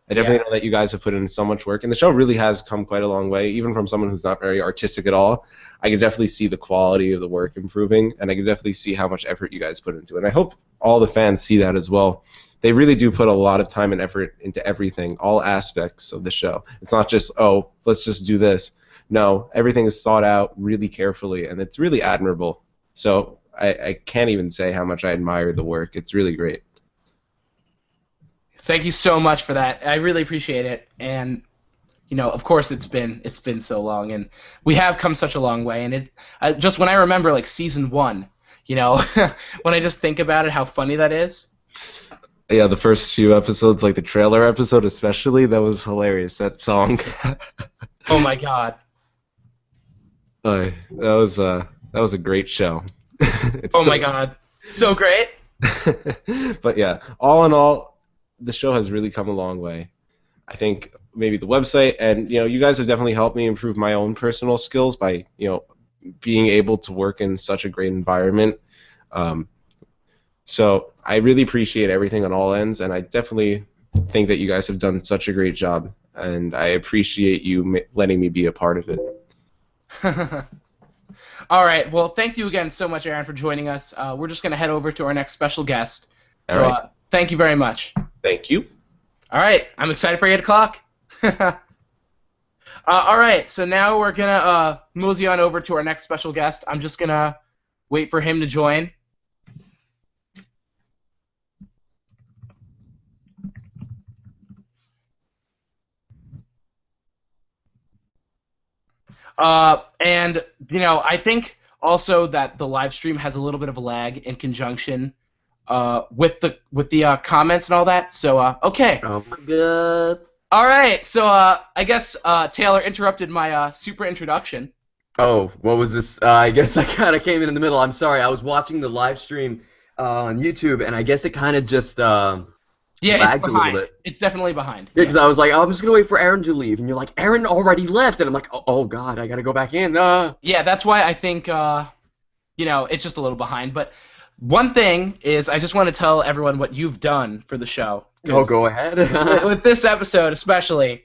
I definitely know that you guys have put in so much work, and the show really has come quite a long way, even from someone who's not very artistic at all. I can definitely see the quality of the work improving, and I can definitely see how much effort you guys put into it. And I hope all the fans see that as well. They really do put a lot of time and effort into everything, all aspects of the show. It's not just, oh, let's just do this. No, everything is thought out really carefully, and it's really admirable. So I can't even say how much I admire the work. It's really great. Thank you so much for that. I really appreciate it. And of course it's been so long, and we have come such a long way. And just when I remember like season 1, when I just think about it, how funny that is. Yeah, the first few episodes, like the trailer episode especially, that was hilarious. That song. Oh my God. That was a great show. My God, so great. But yeah, all in all, the show has really come a long way. I think maybe the website, and you guys have definitely helped me improve my own personal skills by being able to work in such a great environment. So I really appreciate everything on all ends, and I definitely think that you guys have done such a great job, and I appreciate you letting me be a part of it. All right. Well, thank you again so much, Aaron, for joining us. We're just going to head over to our next special guest. All so right. Thank you very much. Thank you. All right. I'm excited for 8 o'clock. All right, so now we're gonna mosey on over to our next special guest. I'm just gonna wait for him to join. And I think also that the live stream has a little bit of a lag in conjunction with the comments and all that. So okay. Oh my god. All right. So I guess Taylor interrupted my super introduction. Oh, what was this? I guess I kind of came in the middle. I'm sorry. I was watching the live stream on YouTube, and I guess it kind of just Yeah, it's lagged a little behind. bit. It's definitely behind. Yeah, because I was like, I'm just gonna wait for Aaron to leave, and you're like, Aaron already left, and I'm like, oh god, I gotta go back in. Yeah, that's why I think it's just a little behind. But one thing is, I just want to tell everyone what you've done for the show. Oh, go ahead. With this episode especially,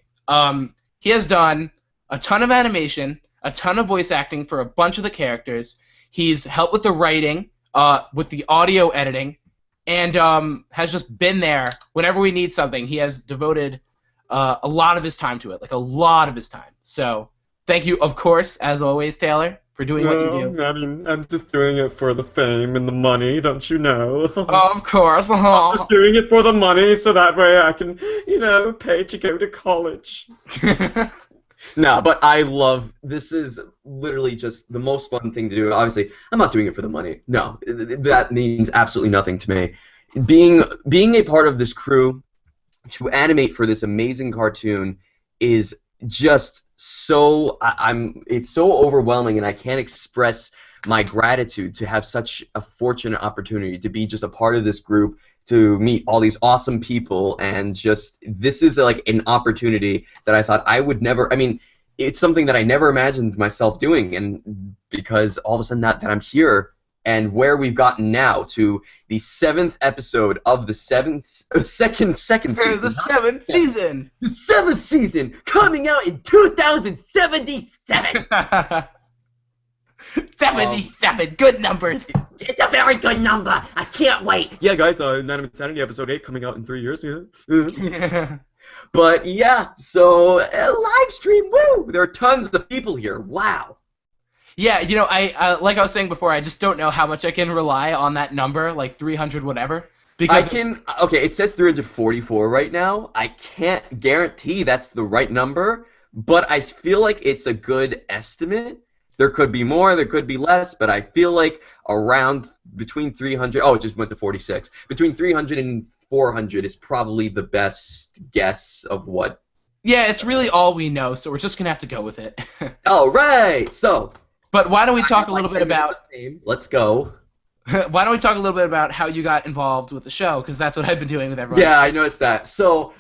he has done a ton of animation, a ton of voice acting for a bunch of the characters. He's helped with the writing, with the audio editing, and has just been there whenever we need something. He has devoted a lot of his time to it, like a lot of his time. So thank you, of course, as always, Taylor, for doing what you do. I mean, I'm just doing it for the fame and the money, don't you know? Of course. I'm just doing it for the money so that way I can, pay to go to college. No, but I love, this is literally just the most fun thing to do. Obviously, I'm not doing it for the money. No, that means absolutely nothing to me. Being a part of this crew to animate for this amazing cartoon is just so, it's so overwhelming, and I can't express my gratitude to have such a fortunate opportunity to be just a part of this group, to meet all these awesome people, and just, this is like an opportunity that I thought I would never, I mean, it's something that I never imagined myself doing, and because all of a sudden that I'm here, and where we've gotten now to the 7th episode of the second season. The 7th season! The 7th season, coming out in 2077! 77, good numbers! It's a very good number. I can't wait. Yeah, guys, Inanimate Sanity episode 8 coming out in 3 years. Yeah. But yeah, so live stream, woo! There are tons of people here. Wow. Yeah, I like I was saying before, I just don't know how much I can rely on that number, like 300 whatever. Because okay, it says 344 right now. I can't guarantee that's the right number, but I feel like it's a good estimate. There could be more, there could be less, but I feel like around between 300, oh, it just went to 46. Between 300 and 400 is probably the best guess of what. Yeah, it's really all we know, so we're just going to have to go with it. All right, so. But why don't we talk a little bit about. Let's go. Why don't we talk a little bit about how you got involved with the show, because that's what I've been doing with everyone. Yeah, I noticed that. So.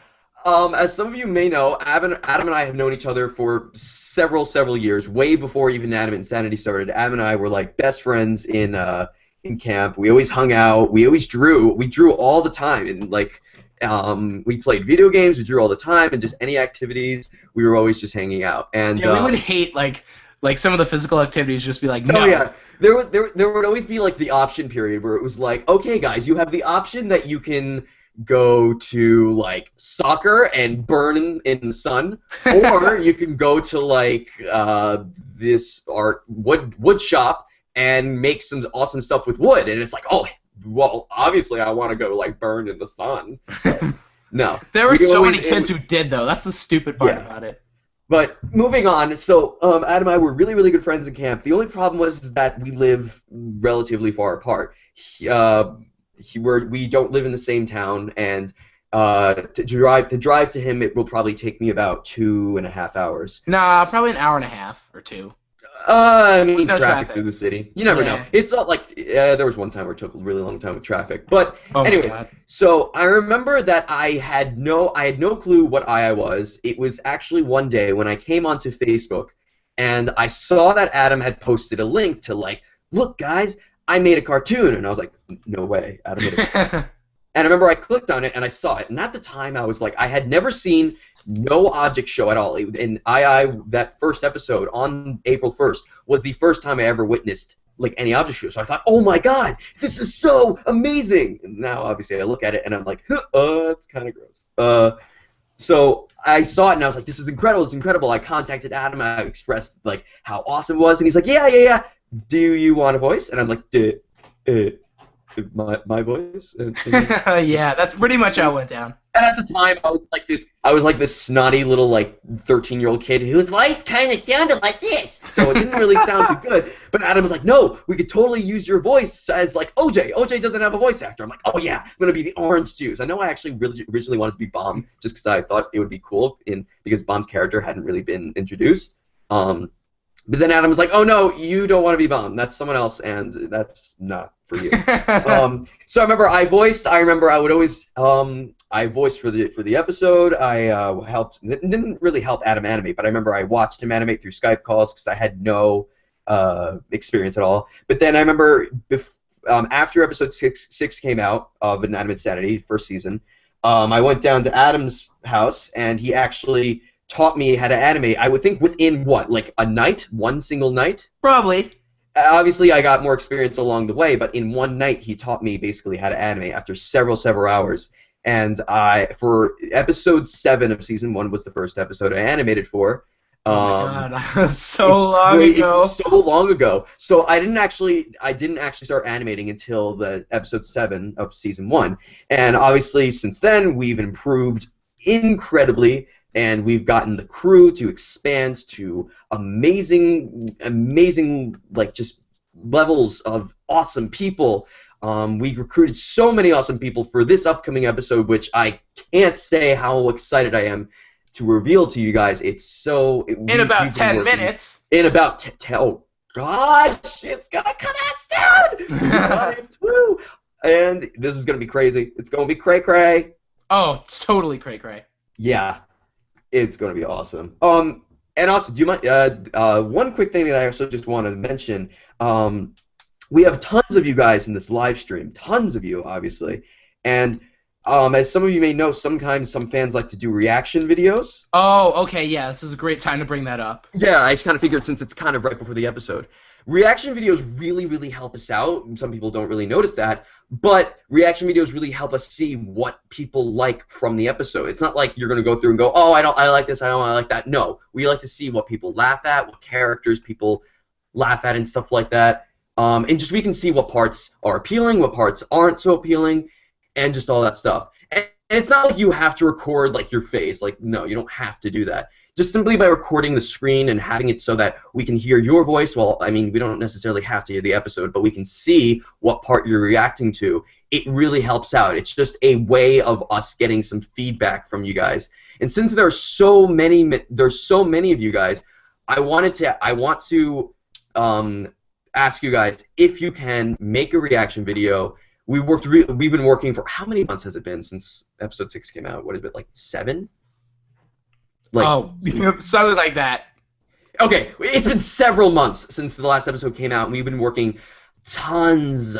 As some of you may know, Adam and I have known each other for several years, way before even Inanimate Insanity started. Adam and I were like best friends in camp. We always hung out. We always drew. We drew all the time, and like we played video games. We drew all the time, and just any activities. We were always just hanging out. And yeah, we would hate like some of the physical activities. Just be like, no. Oh yeah, there would always be like the option period where it was like, okay, guys, you have the option that you can go to like soccer and burn in the sun, or you can go to like this wood shop and make some awesome stuff with wood. And it's like, oh, well, obviously I want to go like burn in the sun. But no, there were so many kids who did though. That's the stupid part about it. But moving on, so Adam and I were really good friends in camp. The only problem was that we live relatively far apart. We don't live in the same town, and to drive to him, it will probably take me about 2.5 hours. Nah, probably an hour and a half or 2. I mean, no traffic through the city. You never know. It's not like there was one time where it took a really long time with traffic. But anyways, so I remember that I had no clue what I was. It was actually one day when I came onto Facebook, and I saw that Adam had posted a link to like, look, guys, I made a cartoon, and I was like, no way, Adam made a cartoon. And I remember I clicked on it, and I saw it, and at the time I was like, I had never seen no object show at all. And that first episode on April 1st was the first time I ever witnessed like any object show. So I thought, oh my god, this is so amazing! And now obviously I look at it, and I'm like, it's kind of gross. So I saw it and I was like, this is incredible, it's incredible. I contacted Adam, I expressed like how awesome it was, and he's like, yeah. Do you want a voice? And I'm like, my voice? Yeah, that's pretty much how it went down. And at the time, I was like this snotty little like 13-year-old kid whose voice kind of sounded like this. So it didn't really sound too good. But Adam was like, no, we could totally use your voice as like OJ. OJ doesn't have a voice actor. I'm like, oh yeah, I'm gonna be the orange juice. I know I actually really originally wanted to be Bomb just because I thought it would be cool because Bomb's character hadn't really been introduced. But then Adam was like, oh no, you don't want to be Bomb. That's someone else, and that's not for you. So I remember I would always I voiced for the episode. I helped. Didn't really help Adam animate, but I remember I watched him animate through Skype calls because I had no experience at all. But then I remember after episode six came out of Inanimate Sanity, first season, I went down to Adam's house and he actually taught me how to animate. I would think within like a night, one single night. Probably. Obviously, I got more experience along the way, but in one night, he taught me basically how to animate after several hours. And for episode 7 of season 1 was the first episode I animated for. Oh my god, so long ago. It's so long ago. So I didn't actually start animating until the episode 7 of season 1. And obviously, since then, we've improved incredibly. And we've gotten the crew to expand to amazing, like just levels of awesome people. We recruited so many awesome people for this upcoming episode, which I can't say how excited I am to reveal to you guys. It's so... In about 10 minutes. In about 10... Oh, gosh! It's gonna come out soon! Woo! And this is gonna be crazy. It's gonna be cray-cray. Oh, totally cray-cray. Yeah. It's going to be awesome. And also, do you mind? One quick thing that I also just want to mention. We have tons of you guys in this live stream. Tons of you, obviously. And as some of you may know, sometimes some fans like to do reaction videos. Oh, okay, yeah. This is a great time to bring that up. Yeah, I just kind of figured since it's kind of right before the episode. Reaction videos really, really help us out. Some people don't really notice that, but reaction videos really help us see what people like from the episode. It's not like you're going to go through and go, oh, I like this, I like that. No, we like to see what people laugh at, what characters people laugh at, and stuff like that. And just we can see what parts are appealing, what parts aren't so appealing, and just all that stuff. And it's not like you have to record like your face. Like, no, you don't have to do that. Just simply by recording the screen and having it so that we can hear your voice. Well, I mean, we don't necessarily have to hear the episode, but we can see what part you're reacting to. It really helps out. It's just a way of us getting some feedback from you guys. And since there's so many of you guys, I want to ask you guys if you can make a reaction video. We've been working for how many months has it been since episode 6 came out? What is it, like 7? Something like that. Okay, it's been several months since the last episode came out, and we've been working tons,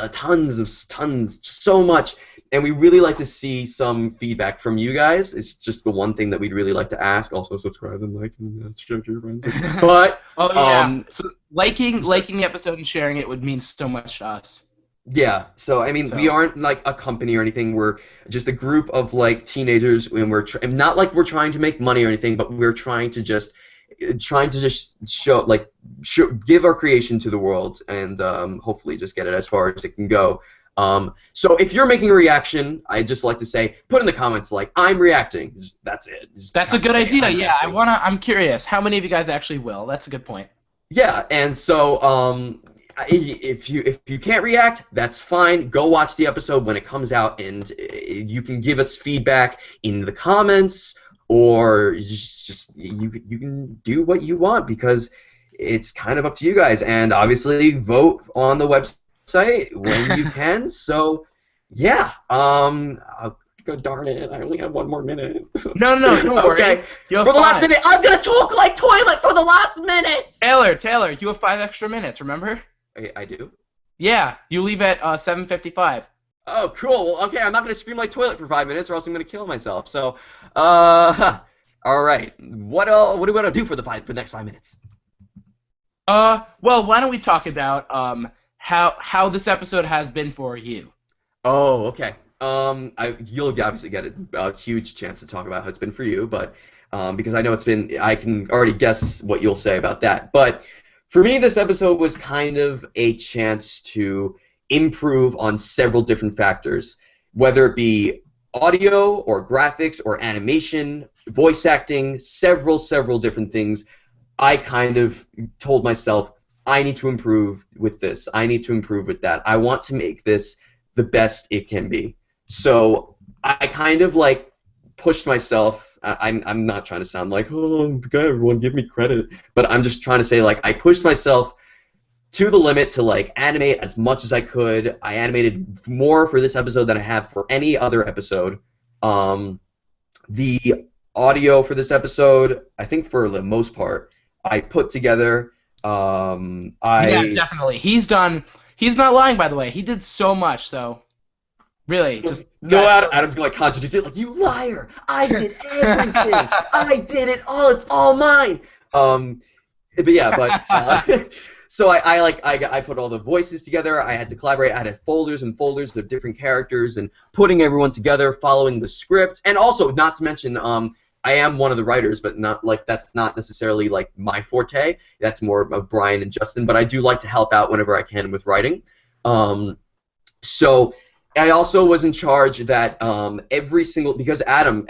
so much, and we really like to see some feedback from you guys. It's just the one thing that we'd really like to ask. Also, subscribe and like and share to your friends. But so liking the episode and sharing it would mean so much to us. Yeah, so I mean, we aren't like a company or anything. We're just a group of like teenagers, and we're not like we're trying to make money or anything, but we're trying to just give our creation to the world, and hopefully just get it as far as it can go. So if you're making a reaction, I'd just like to say, put in the comments like I'm reacting. That's it. That's a good idea. Yeah, I'm curious. How many of you guys actually will? That's a good point. Yeah, and so if you can't react, that's fine. Go watch the episode when it comes out, and you can give us feedback in the comments, or just you can do what you want because it's kind of up to you guys. And obviously, vote on the website when you can. So yeah, God darn it! I only have 1 more minute. No, don't worry. Okay, for the last minute, I'm gonna talk like toilet for the last minute. Taylor, you have 5 extra minutes. Remember? I do? Yeah, you leave at 7:55. Oh, cool. Well, okay, I'm not going to scream like toilet for 5 minutes or else I'm going to kill myself. So, all right. What do we want to do for the next 5 minutes? Well, why don't we talk about how this episode has been for you? Oh, okay. You'll obviously get a huge chance to talk about how it's been for you, but because I know it's been, I can already guess what you'll say about that. But for me, this episode was kind of a chance to improve on several different factors, whether it be audio or graphics or animation, voice acting, several different things. I kind of told myself, I need to improve with this. I need to improve with that. I want to make this the best it can be. So I kind of like pushed myself. I'm not trying to sound like, oh, God, everyone give me credit, but I'm just trying to say like I pushed myself to the limit to like animate as much as I could. I animated more for this episode than I have for any other episode. The audio for this episode, I think for the most part, I put together. Yeah, definitely. He's not lying, by the way. He did so much, so really, just no. Adam's going to contradict it, like, you liar! I did everything. I did it all. It's all mine. But yeah, but so I put all the voices together. I had to collaborate. I had folders and folders of different characters and putting everyone together, following the script, and also not to mention I am one of the writers, but not like that's not necessarily like my forte. That's more of Brian and Justin, but I do like to help out whenever I can with writing. So I also was in charge that every single because Adam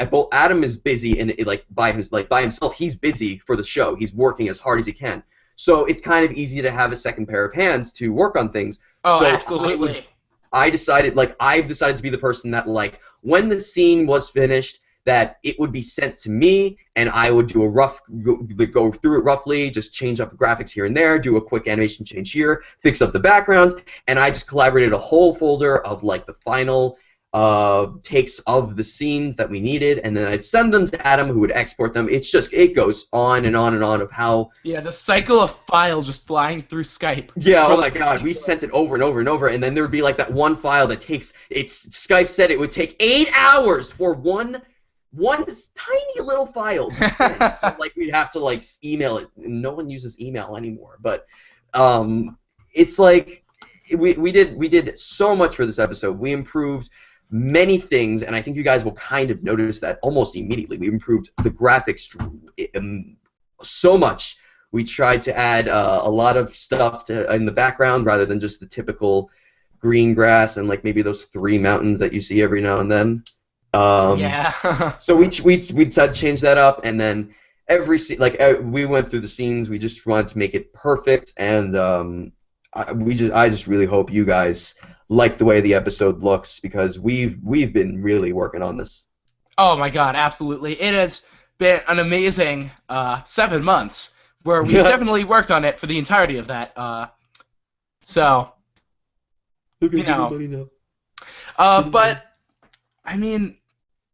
is busy and like by himself. He's busy for the show. He's working as hard as he can. So it's kind of easy to have a second pair of hands to work on things. Oh, so absolutely. I've decided to be the person that like when the scene was finished, that it would be sent to me, and I would do a go through it roughly, just change up graphics here and there, do a quick animation change here, fix up the background, and I just collaborated a whole folder of like the final takes of the scenes that we needed, and then I'd send them to Adam, who would export them. It's just it goes on and on and on of how the cycle of files just flying through Skype. Yeah, oh my God, we sent it over and over and over, and then there would be like that one file that takes Skype said it would take 8 hours for one tiny little file. So like we'd have to like email it. No one uses email anymore, but it's like we did so much for this episode. We improved many things, and I think you guys will kind of notice that almost immediately. We improved the graphics so much. We tried to add a lot of stuff in the background rather than just the typical green grass and like maybe those 3 mountains that you see every now and then. So we'd change that up, and then we went through the scenes. We just wanted to make it perfect, and I just really hope you guys like the way the episode looks because we've been really working on this. Oh my God, absolutely! It has been an amazing 7 months where we definitely worked on it for the entirety of that. So you know, but I mean,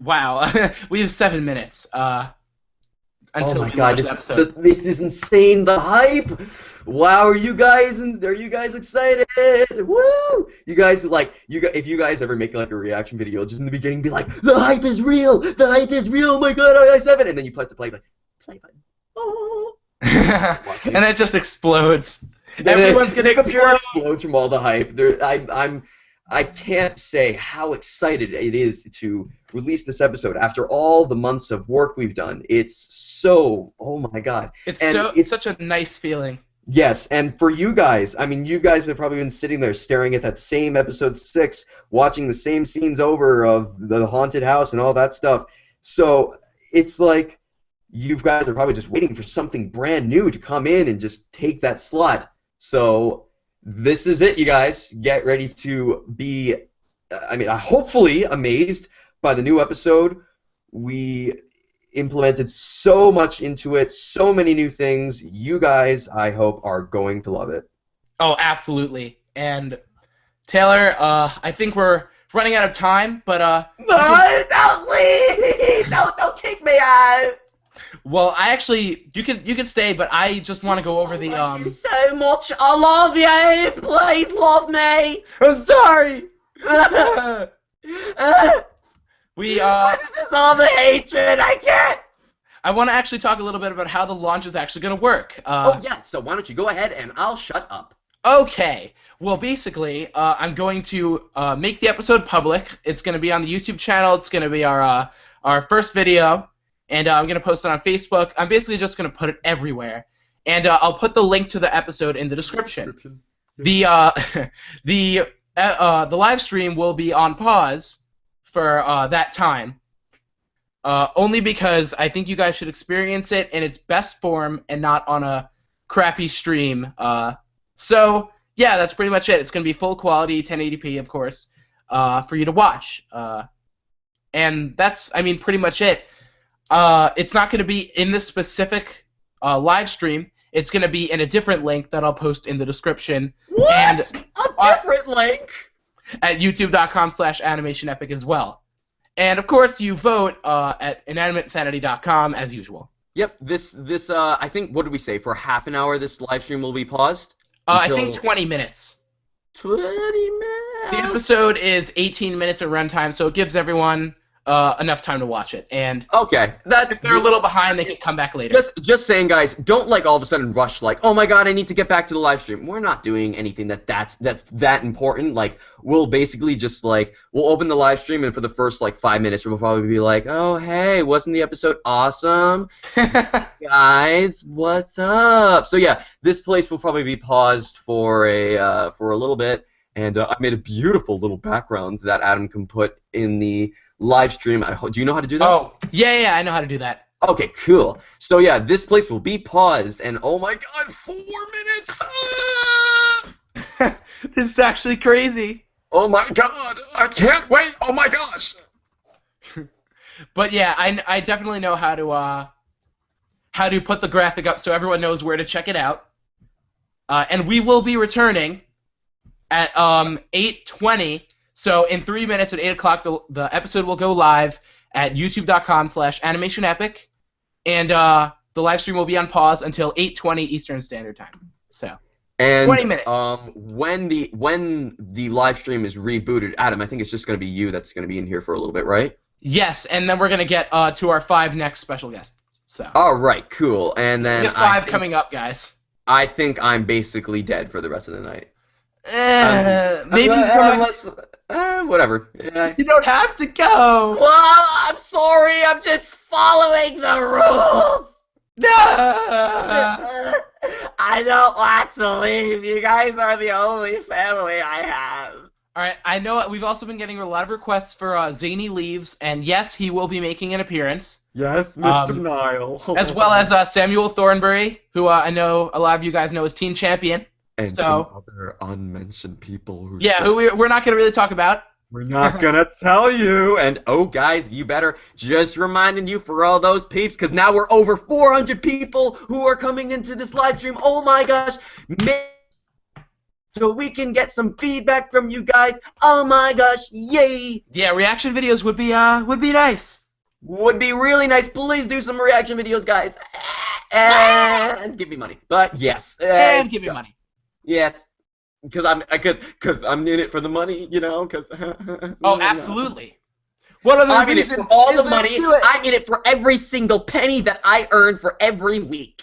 wow, we have 7 minutes until oh my we God, launch the episode. this is insane. The hype! Wow, are you guys excited? Woo! You guys if you guys ever make like a reaction video, just in the beginning, be like, the hype is real. The hype is real. Oh my God, I7, and then you press the play button. Oh. And it just explodes. And Everyone's gonna explode. Explodes from all the hype. I can't say how excited it is to release this episode after all the months of work we've done. It's so, oh my God. It's such a nice feeling. Yes, and for you guys, I mean, you guys have probably been sitting there staring at that same episode 6, watching the same scenes over of the haunted house and all that stuff. So it's like you guys are probably just waiting for something brand new to come in and just take that slot. So this is it, you guys. Get ready to be, hopefully amazed by the new episode. We implemented so much into it, so many new things. You guys, I hope, are going to love it. Oh, absolutely. And Taylor, I think we're running out of time, but don't leave! Don't kick me out! Well, you can stay, but I just want to go over the I love you so much. I love you. Please love me. I'm sorry. What is this all the hatred? I can't. I want to actually talk a little bit about how the launch is actually going to work. Oh yeah. So why don't you go ahead and I'll shut up. Okay. Well, basically, I'm going to make the episode public. It's going to be on the YouTube channel. It's going to be our first video, and I'm going to post it on Facebook. I'm basically just going to put it everywhere, and I'll put the link to the episode in the description. The the live stream will be on pause for that time, only because I think you guys should experience it in its best form and not on a crappy stream. So yeah, that's pretty much it. It's gonna be full quality, 1080p, of course, for you to watch. And that's, I mean, pretty much it. It's not gonna be in this specific live stream. It's gonna be in a different link that I'll post in the description. What? And A different link? at youtube.com/animationepic as well. And of course, you vote at inanimateinsanity.com as usual. Yep. This I think, what did we say? For half an hour, this live stream will be paused. I Until- think 20 minutes. 20 The minutes. episode is 18 minutes of runtime, so it gives everyone enough time to watch it. And Okay, that's if they're a little behind, they can come back later. just saying, guys. Don't like all of a sudden rush like, oh my god, I need to get back to the live stream. We're not doing anything that's that important. Like, we'll basically just like we'll open the live stream, and for the first like 5 minutes, we'll probably be like, oh hey, wasn't the episode awesome, guys? What's up? So yeah, this place will probably be paused for a little bit. And I made a beautiful little background that Adam can put in the live stream. Do you know how to do that? Oh, yeah, I know how to do that. Okay, cool. So yeah, this place will be paused, and oh my god, 4 minutes! Ah! This is actually crazy. Oh my god, I can't wait! Oh my gosh! But yeah, I definitely know how to put the graphic up so everyone knows where to check it out. And we will be returning at 8:20. So in 3 minutes at 8 o'clock, the episode will go live at youtube.com/animationepic, and the live stream will be on pause until 8:20 Eastern Standard Time. So And 20 minutes. when the live stream is rebooted, Adam, I think it's just gonna be you that's gonna be in here for a little bit, right? yes, and then we're gonna get to our 5 next special guests. So All right, cool. And then we have 5 coming up, guys. I think I'm basically dead for the rest of the night. Maybe unless whatever. Yeah. you don't have to go. Well, I'm sorry. I'm just following the rules. No. I don't want to leave. You guys are the only family I have. All right, I know we've also been getting a lot of requests for Zany Leaves, and yes, he will be making an appearance, Yes, Mr. Um, Nile. as well as Samuel Thornbury, who I know a lot of you guys know as Teen Champion. and so- some other unmentioned people who Yeah, who we're not going to really talk about. we're not gonna tell you. And oh, guys, you better just reminding you for all those peeps, because now we're over 400 people who are coming into this live stream. Oh my gosh, so we can get some feedback from you guys. Oh my gosh, yay! Yeah, reaction videos would be nice. Would be really nice. Please do some reaction videos, guys, and give me money. But yes, And give me money. Yes, because I'm in it for the money, you know. Because Oh, absolutely. What other I'm in it reason for all is the there money. to it? I'm in it for every single penny that I earn for every week.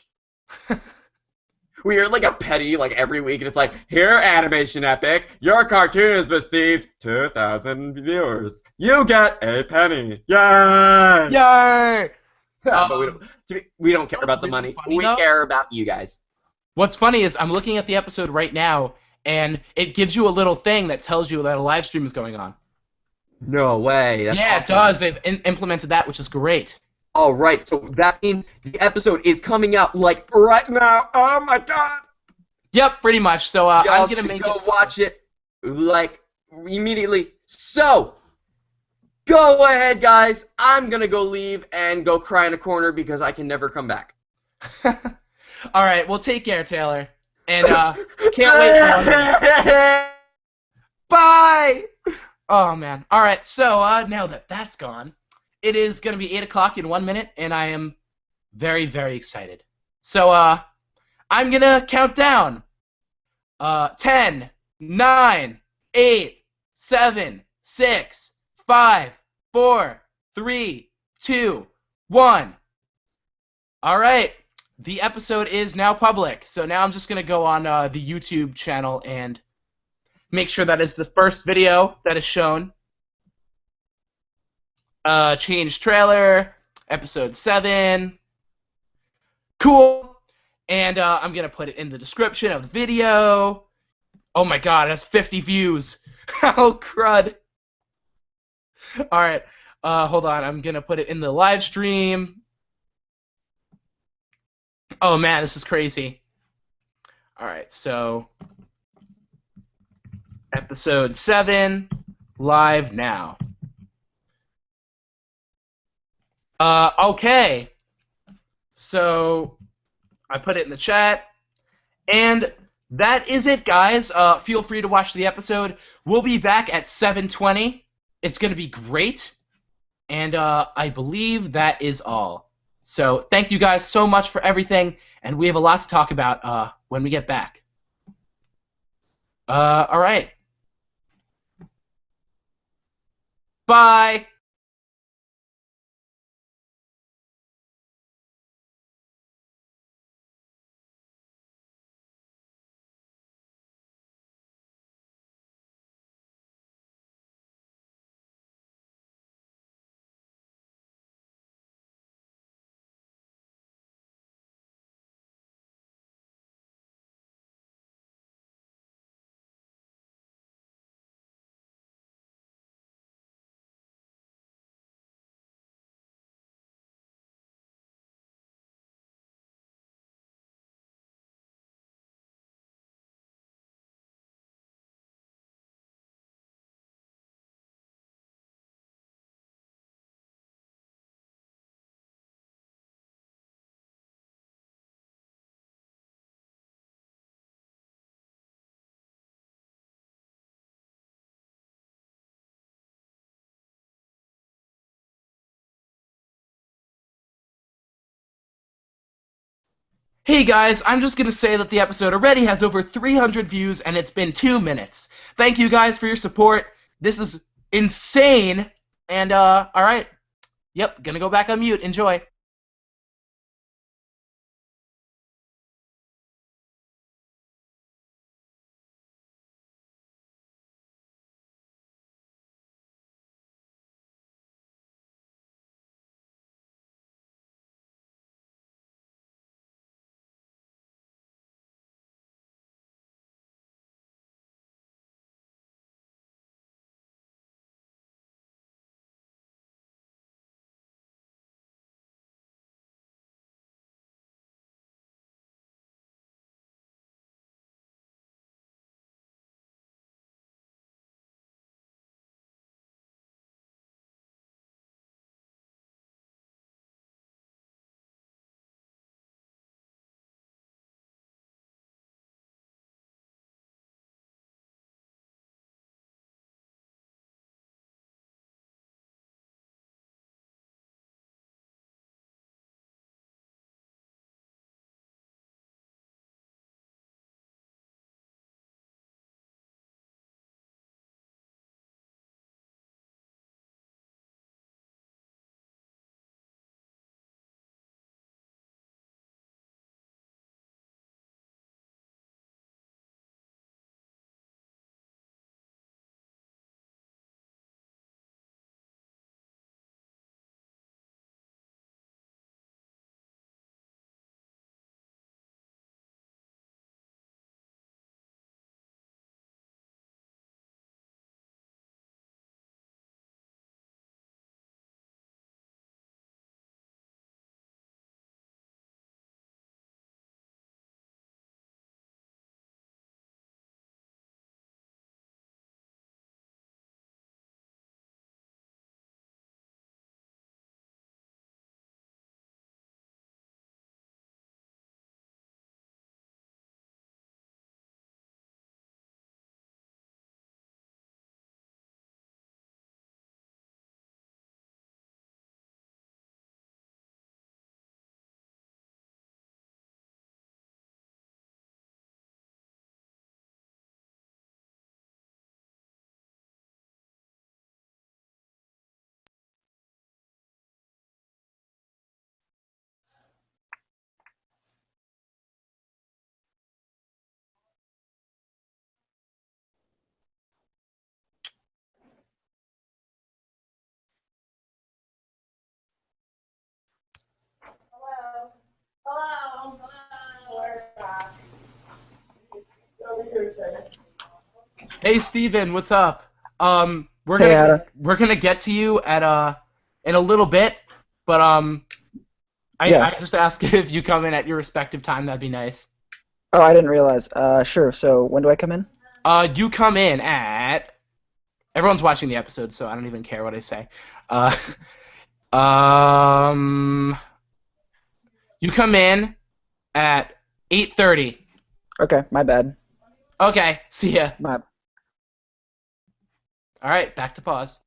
We earn like a penny like every week, and it's like, here, Animation Epic, your cartoon has received 2,000 viewers. You get a penny. Yay! Yay! But we don't care What's about the really money. funny, We though? care about you guys. What's funny is I'm looking at the episode right now, and it gives you a little thing that tells you that a live stream is going on. No way. That's yeah, awesome. it does. They've implemented that, which is great. All right, so that means the episode is coming out like right now. Oh my god! Yep, pretty much. So Y'all I'm gonna should make go it. watch it like immediately. So go ahead, guys. I'm gonna go leave and go cry in a corner because I can never come back. All right, well, take care, Taylor, and can't wait for one. Bye. Oh man. All right, so now that that's gone, it is gonna be 8 o'clock in 1 minute, and I am very, very excited. So I'm gonna count down. 10, 9, 8, 7, 6, 5, 4, 3, 2, 1. All right. the episode is now public. So now I'm just going to go on the YouTube channel and make sure that is the first video that is shown. Change trailer, episode 7. Cool. And I'm going to put it in the description of the video. Oh my god, it has 50 views. Oh, crud. Alright, hold on. I'm going to put it in the live stream. Oh man, this is crazy. Alright, so episode 7, live now. Okay. So I put it in the chat. And that is it, guys. Feel free to watch the episode. We'll be back at 7:20. It's going to be great. And I believe that is all. So thank you guys so much for everything. And we have a lot to talk about when we get back. All right. Bye. Hey guys, I'm just gonna say that the episode already has over 300 views and it's been 2 minutes. Thank you guys for your support. This is insane. And alright. Yep, gonna go back on mute. Enjoy. Hey Steven, what's up? We're Hey, gonna Adam. we're gonna get to you at in a little bit, but Yeah. I just ask if you come in at your respective time, that'd be nice. Oh, I didn't realize. Sure. So when do I come in? You come in at everyone's watching the episode, so I don't even care what I say. Uh, um, you come in at 8:30. Okay, my bad. Okay, see ya. My All right, back to pause.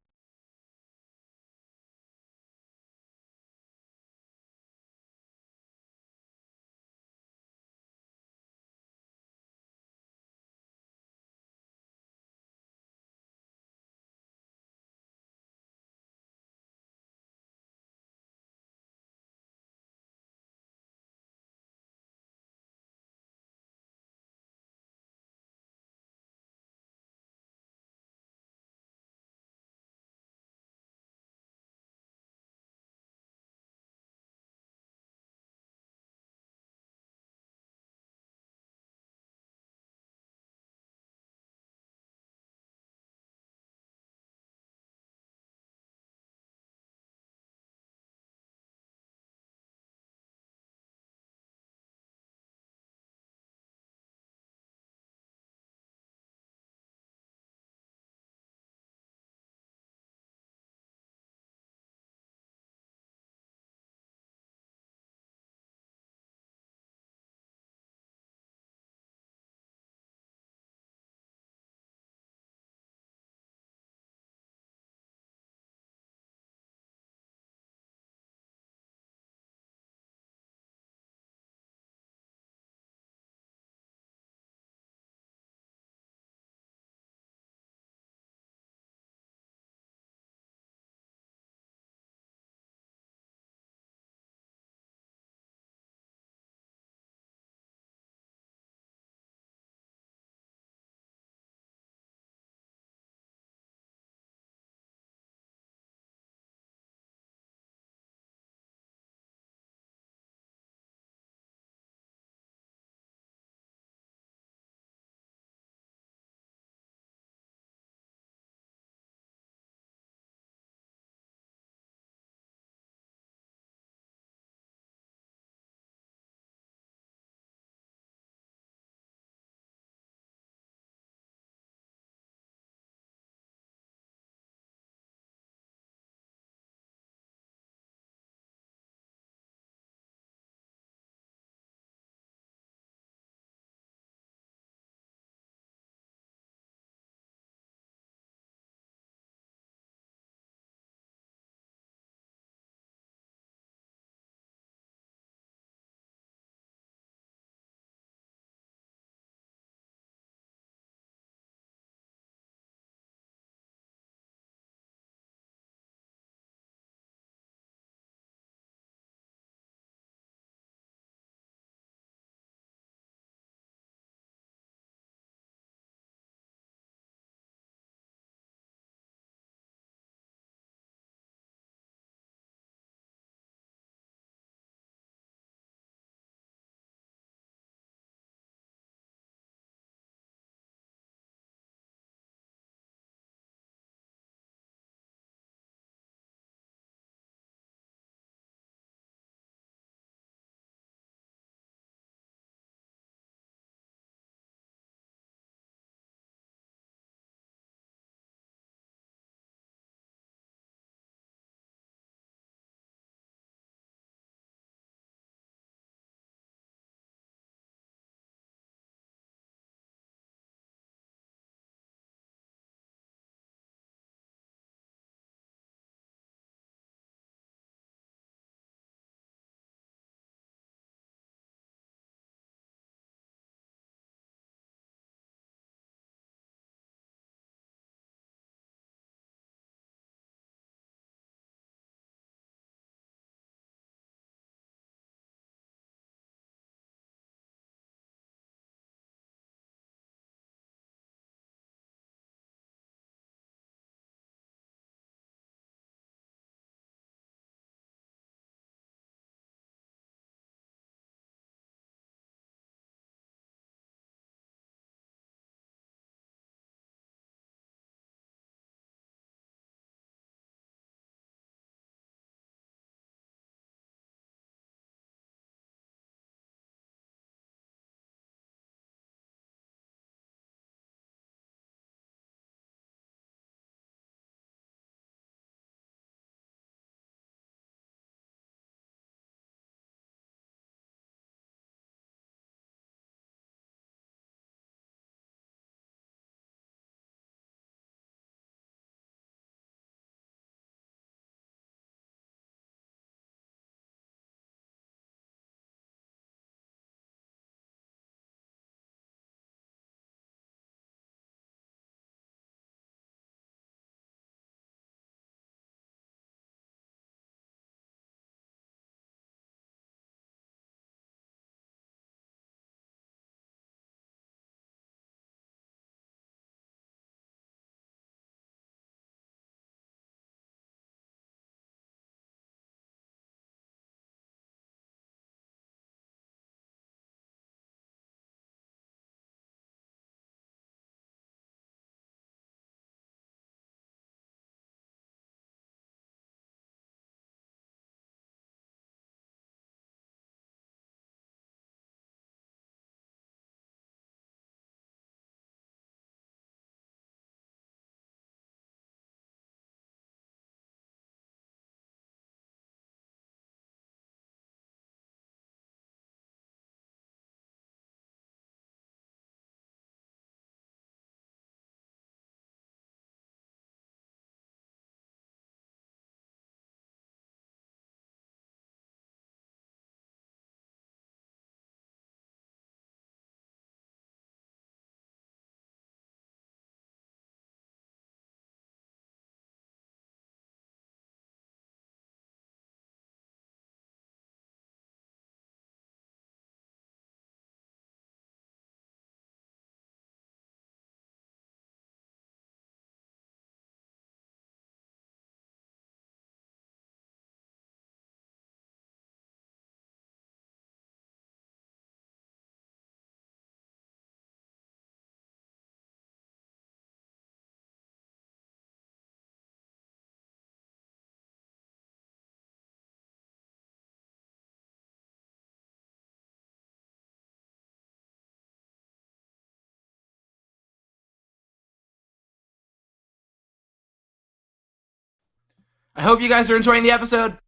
I hope you guys are enjoying the episode.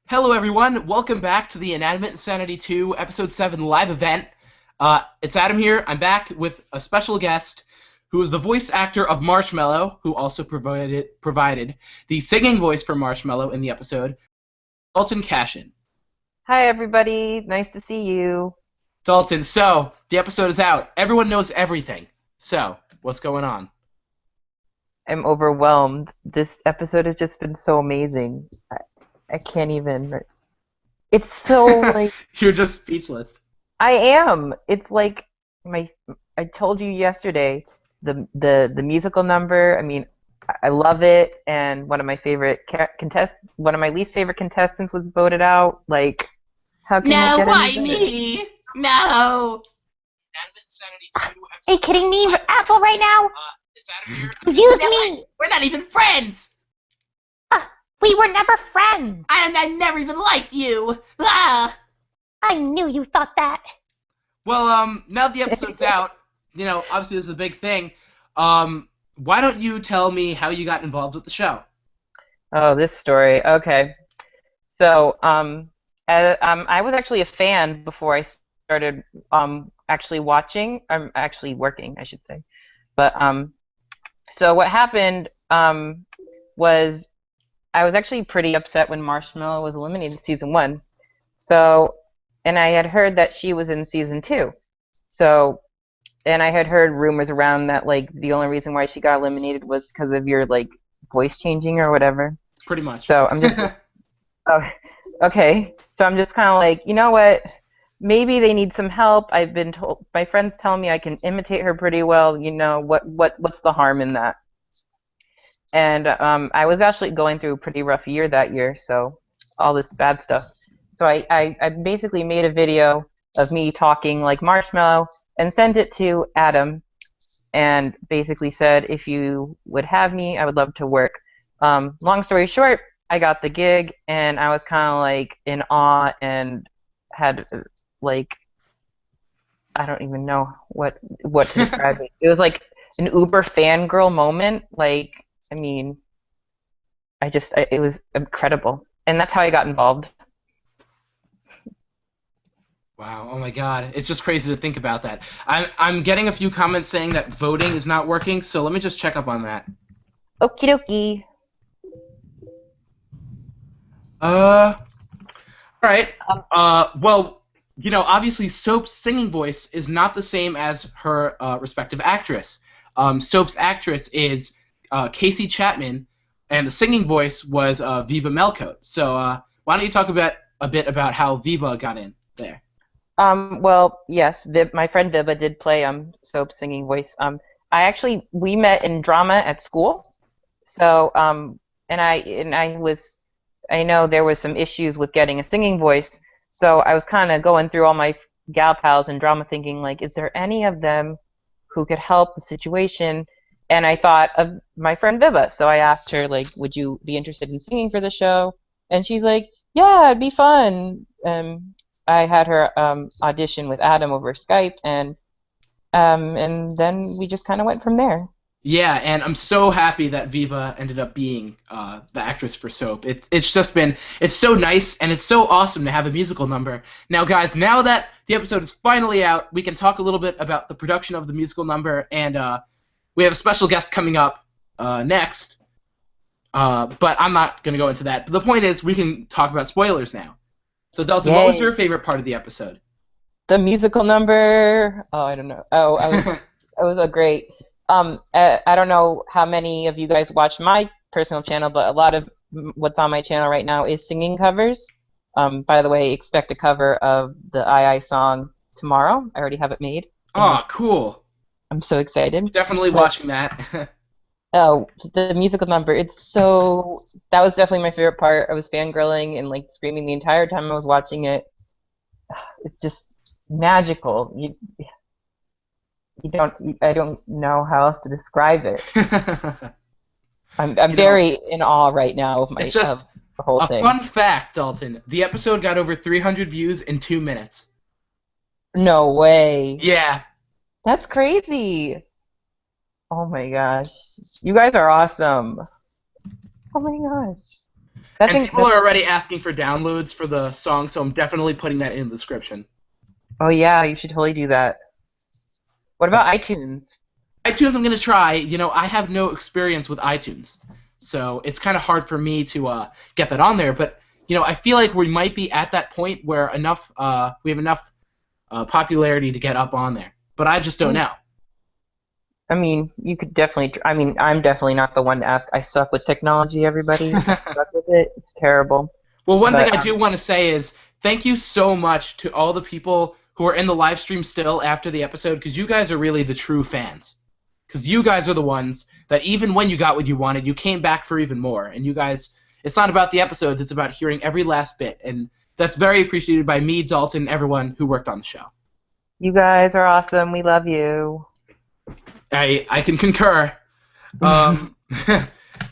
Hello, everyone. Welcome back to the Inanimate Insanity 2 Episode 7 live event. It's Adam here. I'm back with a special guest who is the voice actor of Marshmallow, who also provided the singing voice for Marshmallow in the episode, Dalton Cashin. Hi, everybody. Nice to see you. Dalton, so, the episode is out. Everyone knows everything. So, what's going on? I'm overwhelmed. This episode has just been so amazing. I can't even. It's so like You're just speechless. I am. It's like I told you yesterday. The musical number. I mean, I love it. And one of my favorite one of my least favorite contestants was voted out. Like, how can you get any better? me? No! Inanimate Insanity 2 Are you kidding me, Apple, right now? It's Adam here. Use me! We're not even friends! We were never friends! I never even liked you! Ah! I knew you thought that. Well, now the episode's out, obviously this is a big thing. Why don't you tell me how you got involved with the show? Oh, this story. Okay. So, I was actually a fan before I started actually watching. I'm actually working, I should say. But so what happened was I was actually pretty upset when Marshmallow was eliminated in season 1. So, and I had heard that she was in season 2. So, and I had heard rumors around that like the only reason why she got eliminated was because of your like voice changing or whatever. Pretty much. So I'm just oh, okay. So I'm just kind of like, you know what? Maybe they need some help. I've been told, my friends tell me I can imitate her pretty well. What's the harm in that? And I was actually going through a pretty rough year that year, so all this bad stuff. So I basically made a video of me talking like Marshmallow and sent it to Adam and basically said, if you would have me, I would love to work. Long story short, I got the gig, and I was kind of like in awe and had like, I don't even know what to describe it. It was like an uber fangirl moment. Like, I mean, it was incredible. And that's how I got involved. Wow, oh my god, it's just crazy to think about that. I'm getting a few comments saying that voting is not working, so let me just check up on that. Okie dokie. Alright, well, obviously Soap's singing voice is not the same as her respective actress. Soap's actress is Casey Chapman, and the singing voice was Viva Melcote. So why don't you talk a bit about how Viva got in there? Well, yes, my friend Viva did play Soap's singing voice. We met in drama at school. So I know there was some issues with getting a singing voice. So I was kind of going through all my gal pals in drama, thinking like, is there any of them who could help the situation? And I thought of my friend Viva. So I asked her like, would you be interested in singing for the show? And she's like, yeah, it'd be fun. I had her audition with Adam over Skype, and then we just kind of went from there. Yeah, and I'm so happy that Viva ended up being the actress for Soap. It's so nice, and it's so awesome to have a musical number. Now, guys, now that the episode is finally out, we can talk a little bit about the production of the musical number, and we have a special guest coming up next. But I'm not going to go into that. But the point is, we can talk about spoilers now. So, Dalton, Yay. what was your favorite part of the episode? The musical number. Oh, I don't know. Oh, it was a great. I don't know how many of you guys watch my personal channel, but a lot of what's on my channel right now is singing covers. By the way, expect a cover of the II song tomorrow. I already have it made. Oh, cool. I'm so excited. Definitely watching that. Oh, the musical number, that was definitely my favorite part. I was fangirling and like screaming the entire time I was watching it. It's just magical. I don't know how else to describe it. I'm very in awe right now of it's just of the whole thing. A fun fact, Dalton. The episode got over 300 views in 2 minutes. No way. Yeah. That's crazy. Oh my gosh. You guys are awesome. Oh my gosh. And people are already asking for downloads for the song, so I'm definitely putting that in the description. Oh yeah, you should totally do that. What about iTunes? iTunes, I'm going to try. You know, I have no experience with iTunes, so it's kind of hard for me to get that on there. But you know, I feel like we might be at that point where we have enough popularity to get up on there. But I just don't know. I mean, you could definitely. I mean, I'm definitely not the one to ask. I suck with technology, everybody. I suck with it. It's terrible. Well, one thing I do want to say is thank you so much to all the people who are in the live stream still after the episode, because you guys are really the true fans. Because you guys are the ones that even when you got what you wanted, you came back for even more. And you guys, it's not about the episodes, it's about hearing every last bit. And that's very appreciated by me, Dalton, and everyone who worked on the show. You guys are awesome. We love you. I can concur.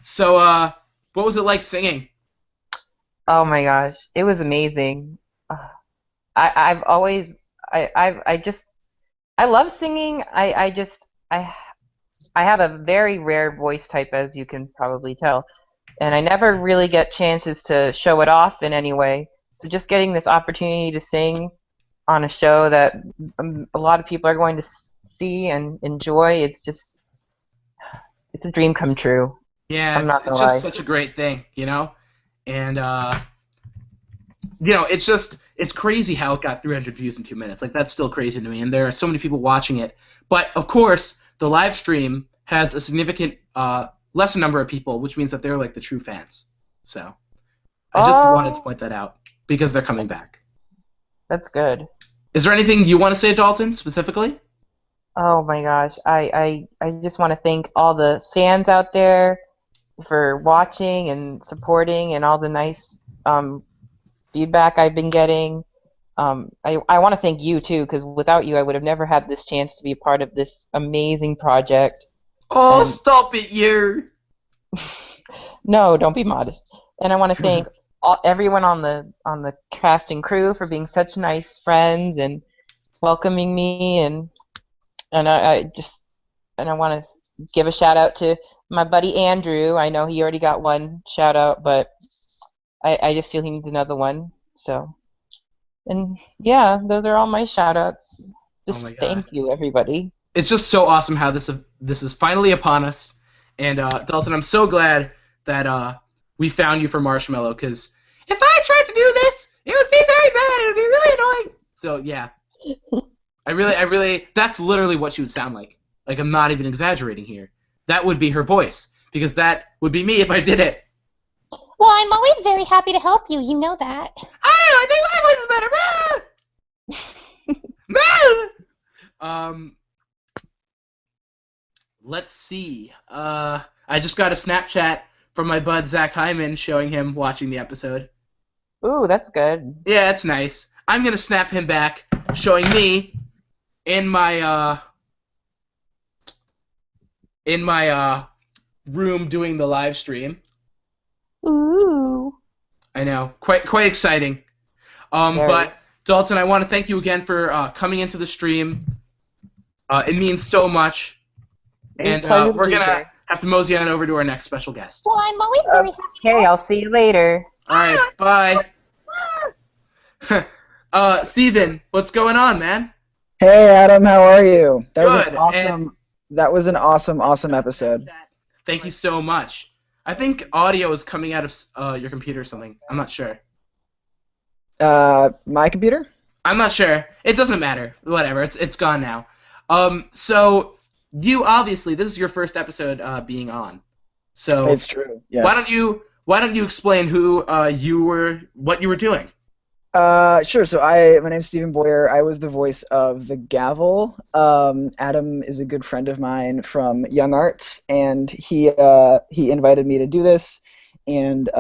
So, what was it like singing? Oh my gosh, it was amazing. I love singing. I have a very rare voice type, as you can probably tell, and I never really get chances to show it off in any way. So just getting this opportunity to sing on a show that a lot of people are going to see and enjoy, it's a dream come true. Yeah, it's just such a great thing, you know? And, you know, it's crazy how it got 300 views in 2 minutes. Like, that's still crazy to me, and there are so many people watching it. But, of course, the live stream has a significant lesser number of people, which means that they're, like, the true fans. So, I just wanted to point that out, because they're coming back. That's good. Is there anything you want to say, Dalton, specifically? Oh my gosh, I just want to thank all the fans out there for watching and supporting and all the nice feedback I've been getting. I want to thank you too, because without you I would have never had this chance to be a part of this amazing project. Oh, stop it, you! No, don't be modest. And I want to thank everyone on the cast and crew for being such nice friends and welcoming me, and I want to give a shout out to my buddy Andrew. I know he already got one shout out, but I just feel he needs another one. So, and yeah, those are all my shout outs. Just thank you, everybody. It's just so awesome how this is finally upon us. And Dalton, I'm so glad that we found you for Marshmallow, because if I tried to do this, it would be very bad. It would be really annoying. So yeah, I really, that's literally what she would sound like. Like, I'm not even exaggerating here. That would be her voice, because that would be me if I did it. Well, I'm always very happy to help you. You know that. I think my voice is better. Let's see. I just got a Snapchat from my bud Zach Hyman showing him watching the episode. Ooh, that's good. Yeah, it's nice. I'm gonna snap him back, showing me in my room doing the live stream. Ooh. I know, quite exciting. But Dalton, I want to thank you again for coming into the stream. It means so much, and we're gonna have to mosey on over to our next special guest. Well, I'm always very happy. Okay, I'll see you later. All right, bye. Steven, what's going on, man? Hey, Adam, how are you? That was Good, an awesome. That was an awesome episode. Thank you so much. I think audio is coming out of your computer or something. I'm not sure. My computer? I'm not sure. It doesn't matter. Whatever. It's gone now. So you obviously, this is your first episode being on. So it's true. Yes. Why don't you explain who you were, what you were doing? Sure. So my name's Stephen Boyer. I was the voice of the Gavel. Adam is a good friend of mine from Young Arts, and he invited me to do this, and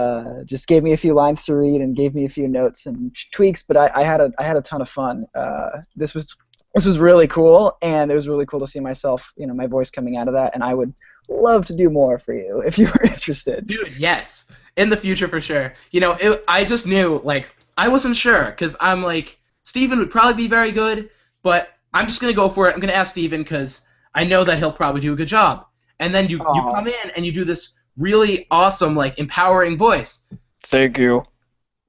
just gave me a few lines to read and gave me a few notes and tweaks. But I had a ton of fun. This was really cool, and it was really cool to see myself, my voice coming out of that. And I would love to do more for you if you were interested. Dude, yes, in the future for sure. I just knew, like, I wasn't sure, because I'm like, Steven would probably be very good, but I'm just going to go for it. I'm going to ask Steven because I know that he'll probably do a good job. And then you come in and you do this really awesome, like, empowering voice. Thank you.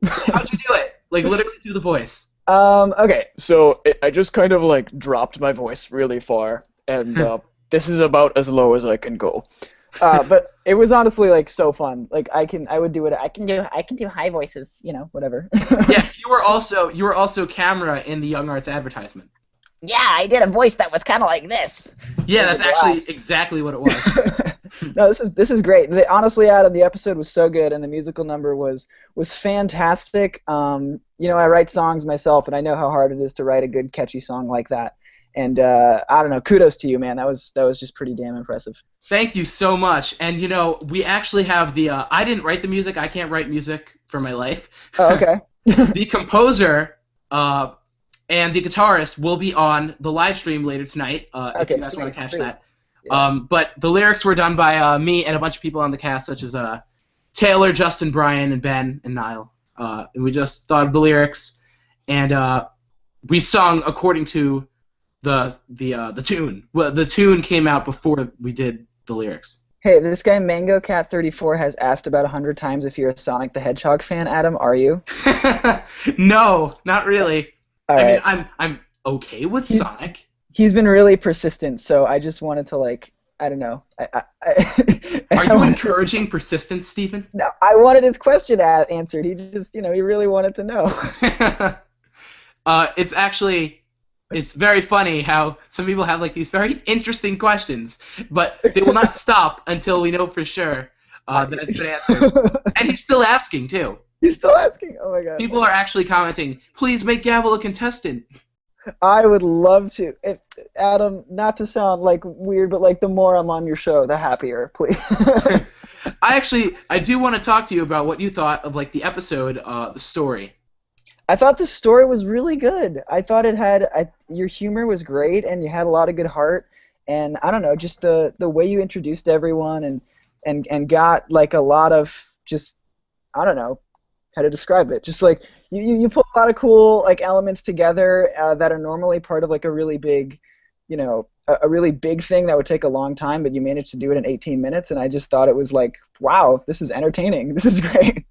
How'd you do it? Like literally do the voice. Okay, so I just kind of like dropped my voice really far, and this is about as low as I can go. But it was honestly like so fun. Like I would do it. I can do high voices, whatever. Yeah, you were also camera in the Young Arts advertisement. Yeah, I did a voice that was kind of like this. Yeah, It that's was a actually blast. exactly what it was. No, this is great. Honestly, Adam, the episode was so good, and the musical number was fantastic. I write songs myself, and I know how hard it is to write a good, catchy song like that. And I don't know, kudos to you, man. That was just pretty damn impressive. Thank you so much. And we actually have the. I didn't write the music. I can't write music for my life. Oh, okay. The composer and the guitarist will be on the live stream later tonight. If Okay, you guys want to sweet, catch sweet. that. Yeah. But the lyrics were done by me and a bunch of people on the cast, such as Taylor, Justin, Brian, and Ben, and Niall. And we just thought of the lyrics, and we sung according to the tune. Well, the tune came out before we did the lyrics. Hey, this guy Mango Cat 34 has asked about 100 times if you're a Sonic the Hedgehog fan. Adam, are you? No, not really. All I right. mean, I'm okay with Sonic. He's been really persistent, so I just wanted to I don't know. Are you encouraging persistence, Stephen? No, I wanted his question answered. He just, he really wanted to know. It's very funny how some people have these very interesting questions, but they will not stop until we know for sure that it's been answered. And he's still asking too. He's still asking. Oh my god. People are actually commenting, please make Gavel a contestant. I would love to. Adam, not to sound weird, but the more I'm on your show, the happier, please. I do want to talk to you about what you thought of the episode, the story. I thought the story was really good. I thought it had your humor was great, and you had a lot of good heart. And I don't know, just the way you introduced everyone and got a lot of just, I don't know how to describe it. Just you put a lot of cool elements together that are normally part of a really big, a really big thing that would take a long time, but you managed to do it in 18 minutes. And I just thought it was wow, this is entertaining. This is great.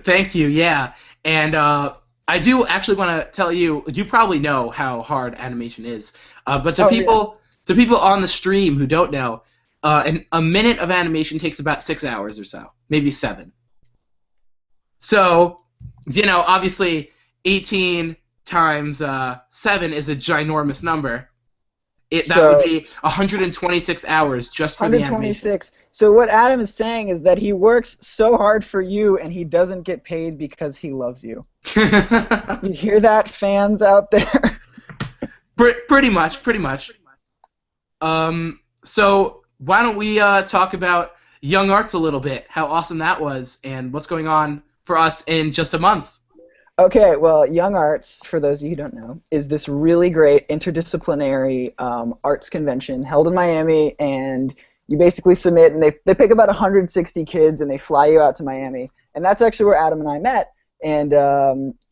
Thank you. Yeah. And I do actually want to tell you, you probably know how hard animation is, but to people on the stream who don't know, a minute of animation takes about 6 hours or so, maybe 7. So, obviously 18 times 7 is a ginormous number. That would be 126 hours just for the animation. 126. So what Adam is saying is that he works so hard for you and he doesn't get paid because he loves you. You hear that, fans out there? Pretty much. So why don't we talk about Young Arts a little bit, how awesome that was, and what's going on for us in just a month. Okay, well, Young Arts, for those of you who don't know, is this really great interdisciplinary arts convention held in Miami, and you basically submit, and they pick about 160 kids, and they fly you out to Miami. And that's actually where Adam and I met, and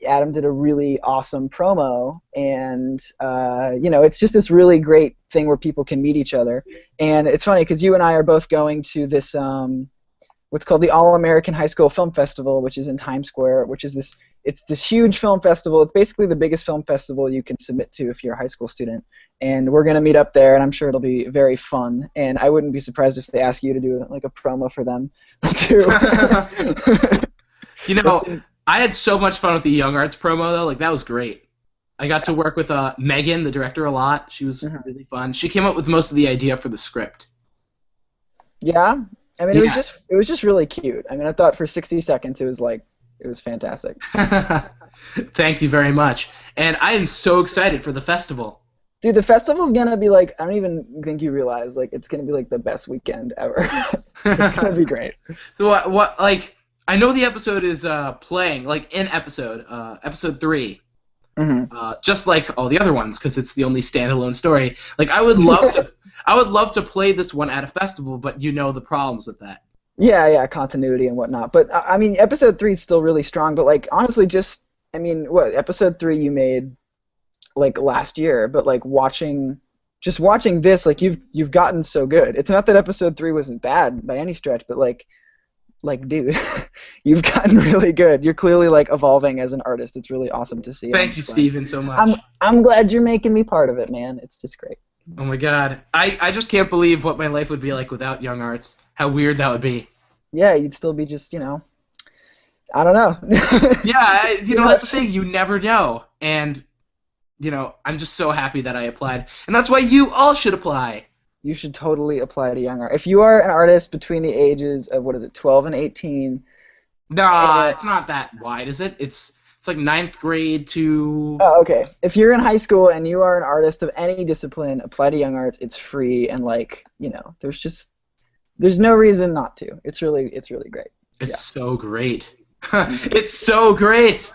Adam did a really awesome promo, and, it's just this really great thing where people can meet each other. And it's funny, because you and I are both going to this, what's called the All-American High School Film Festival, which is in Times Square, which is it's this huge film festival. It's basically the biggest film festival you can submit to if you're a high school student. And we're going to meet up there, and I'm sure it'll be very fun. And I wouldn't be surprised if they ask you to do a promo for them, too. I had so much fun with the Young Arts promo, though. That was great. I got to work with Megan, the director, a lot. She was really fun. She came up with most of the idea for the script. Yeah? I mean, it was just really cute. I mean, I thought for 60 seconds it was fantastic. Thank you very much. And I am so excited for the festival. Dude, the festival's gonna be I don't even think you realize, it's gonna be the best weekend ever. It's gonna be great. So I know the episode is playing, in episode 3. Mm-hmm. Just like all the other ones, because it's the only standalone story. I would love to play this one at a festival, but the problems with that. Yeah, continuity and whatnot. But I mean, episode 3 is still really strong. But honestly, episode 3 you made last year, but watching this, you've gotten so good. It's not that episode 3 wasn't bad by any stretch, but like, dude, you've gotten really good. You're clearly like evolving as an artist. It's really awesome to see. And I'm Thank you, just glad- Steven, so much. I'm glad you're making me part of it, man. It's just great. Oh my god. I just can't believe what my life would be like without Young Arts. How weird that would be. Yeah, you'd still be just, I don't know. Yeah, that's the thing. You never know. And, I'm just so happy that I applied. And that's why you all should apply. You should totally apply to Young Art. If you are an artist between the ages of 12 and 18. Nah, it's not that wide, is it? It's like 9th grade to... Oh, okay. If you're in high school and you are an artist of any discipline, apply to Young Arts. It's free and there's no reason not to. It's really great. It's so great. It's so great.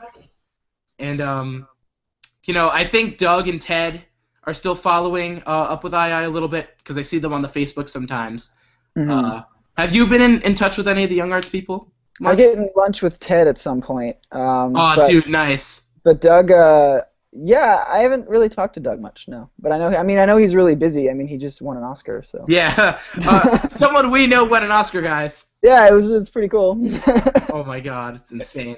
And I think Doug and Ted are still following up with II a little bit because I see them on the Facebook sometimes. Mm-hmm. Have you been in touch with any of the Young Arts people? I get in lunch with Ted at some point. Dude, nice. But Doug, I haven't really talked to Doug much, no. But I know he's really busy. I mean, he just won an Oscar, so. Yeah, someone we know won an Oscar, guys. Yeah, it's pretty cool. Oh my god, it's insane.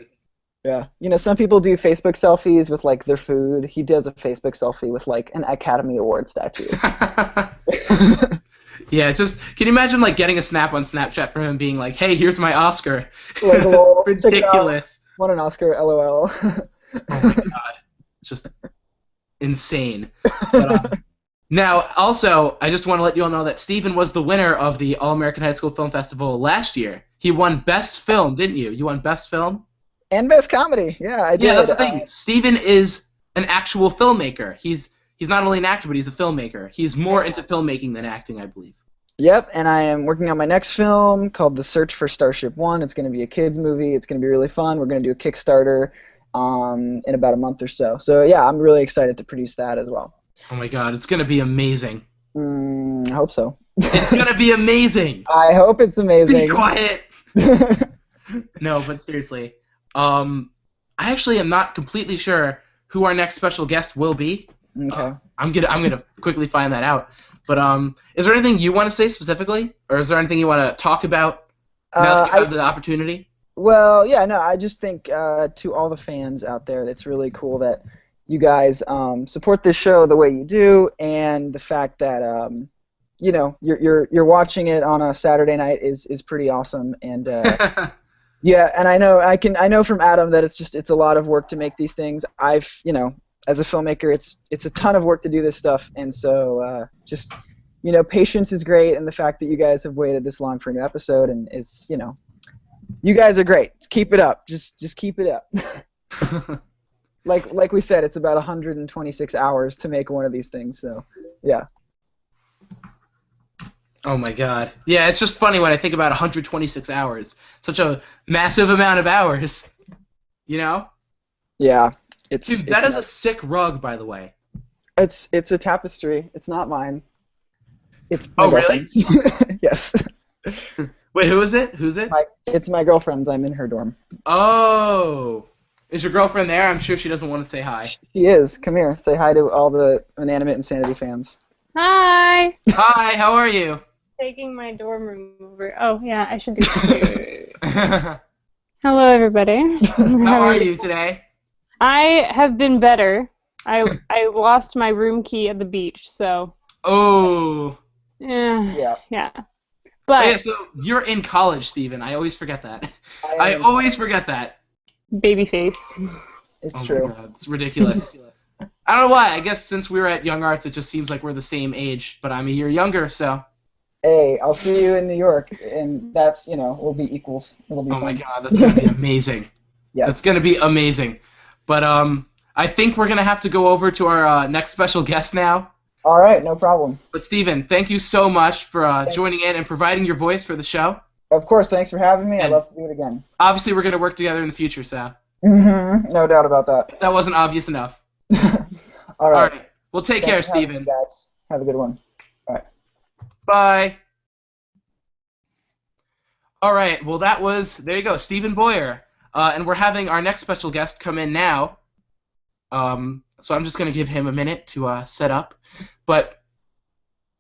Yeah, some people do Facebook selfies with like their food. He does a Facebook selfie with like an Academy Award statue. Yeah, can you imagine like getting a snap on Snapchat from him being like, "Hey, here's my Oscar." Like, lol, ridiculous. Won an Oscar, LOL. Oh my god, just insane. But, now, also, I just want to let you all know that Steven was the winner of the All-American High School Film Festival last year. He won Best Film, didn't you? You won Best Film? And Best Comedy. Yeah, I did. Yeah, that's the thing. Steven is an actual filmmaker. He's not only an actor, but he's a filmmaker. He's more into filmmaking than acting, I believe. Yep, and I am working on my next film called The Search for Starship One. It's going to be a kids movie. It's going to be really fun. We're going to do a Kickstarter in about a month or so. So yeah, I'm really excited to produce that as well. Oh my god, it's going to be amazing. I hope so. It's going to be amazing. I hope it's amazing. Be quiet. No, but seriously. I actually am not completely sure who our next special guest will be. Okay. I'm gonna quickly find that out. But is there anything you want to say specifically, or is there anything you want to talk about now that you have the opportunity? Well, yeah, no, I just think to all the fans out there, it's really cool that you guys support this show the way you do, and the fact that you're watching it on a Saturday night is pretty awesome. And yeah, and I know from Adam that it's a lot of work to make these things. As a filmmaker, it's a ton of work to do this stuff, and so patience is great, and the fact that you guys have waited this long for a new episode, and you guys are great. Keep it up. Just keep it up. Like we said, it's about 126 hours to make one of these things, so yeah. Oh my god. Yeah, it's just funny when I think about 126 hours. Such a massive amount of hours. Yeah. Dude, that is a sick rug, by the way. It's a tapestry. It's not mine. It's my girlfriend's. Really? Yes. Wait, who is it? Who's it? It's my girlfriend's. I'm in her dorm. Oh. Is your girlfriend there? I'm sure she doesn't want to say hi. She is. Come here. Say hi to all the Inanimate Insanity fans. Hi. Hi, how are you? Taking my dorm room over. Oh, yeah, I should do that. Hello, everybody. How are you today? I have been better. I lost my room key at the beach, so. Oh. Yeah. But yeah, so you're in college, Steven. I always forget that. I always forget that. Baby face. It's true. My God, it's ridiculous. I don't know why. I guess since we were at Young Arts, it just seems like we're the same age, but I'm a year younger, so. Hey, I'll see you in New York, and that's, we'll be equals. It'll be fun. My God, that's going to be amazing. Yes. That's going to be amazing. But I think we're going to have to go over to our next special guest now. All right, no problem. But Steven, thank you so much for joining in and providing your voice for the show. Of course, thanks for having me. I'd love to do it again. Obviously, we're going to work together in the future, so. Mm-hmm. No doubt about that. That wasn't obvious enough. All right. Well, take care, Steven. Guys. Have a good one. All right. Bye. All right. Well, there you go, Steven Boyer. And we're having our next special guest come in now. So I'm just going to give him a minute to set up. But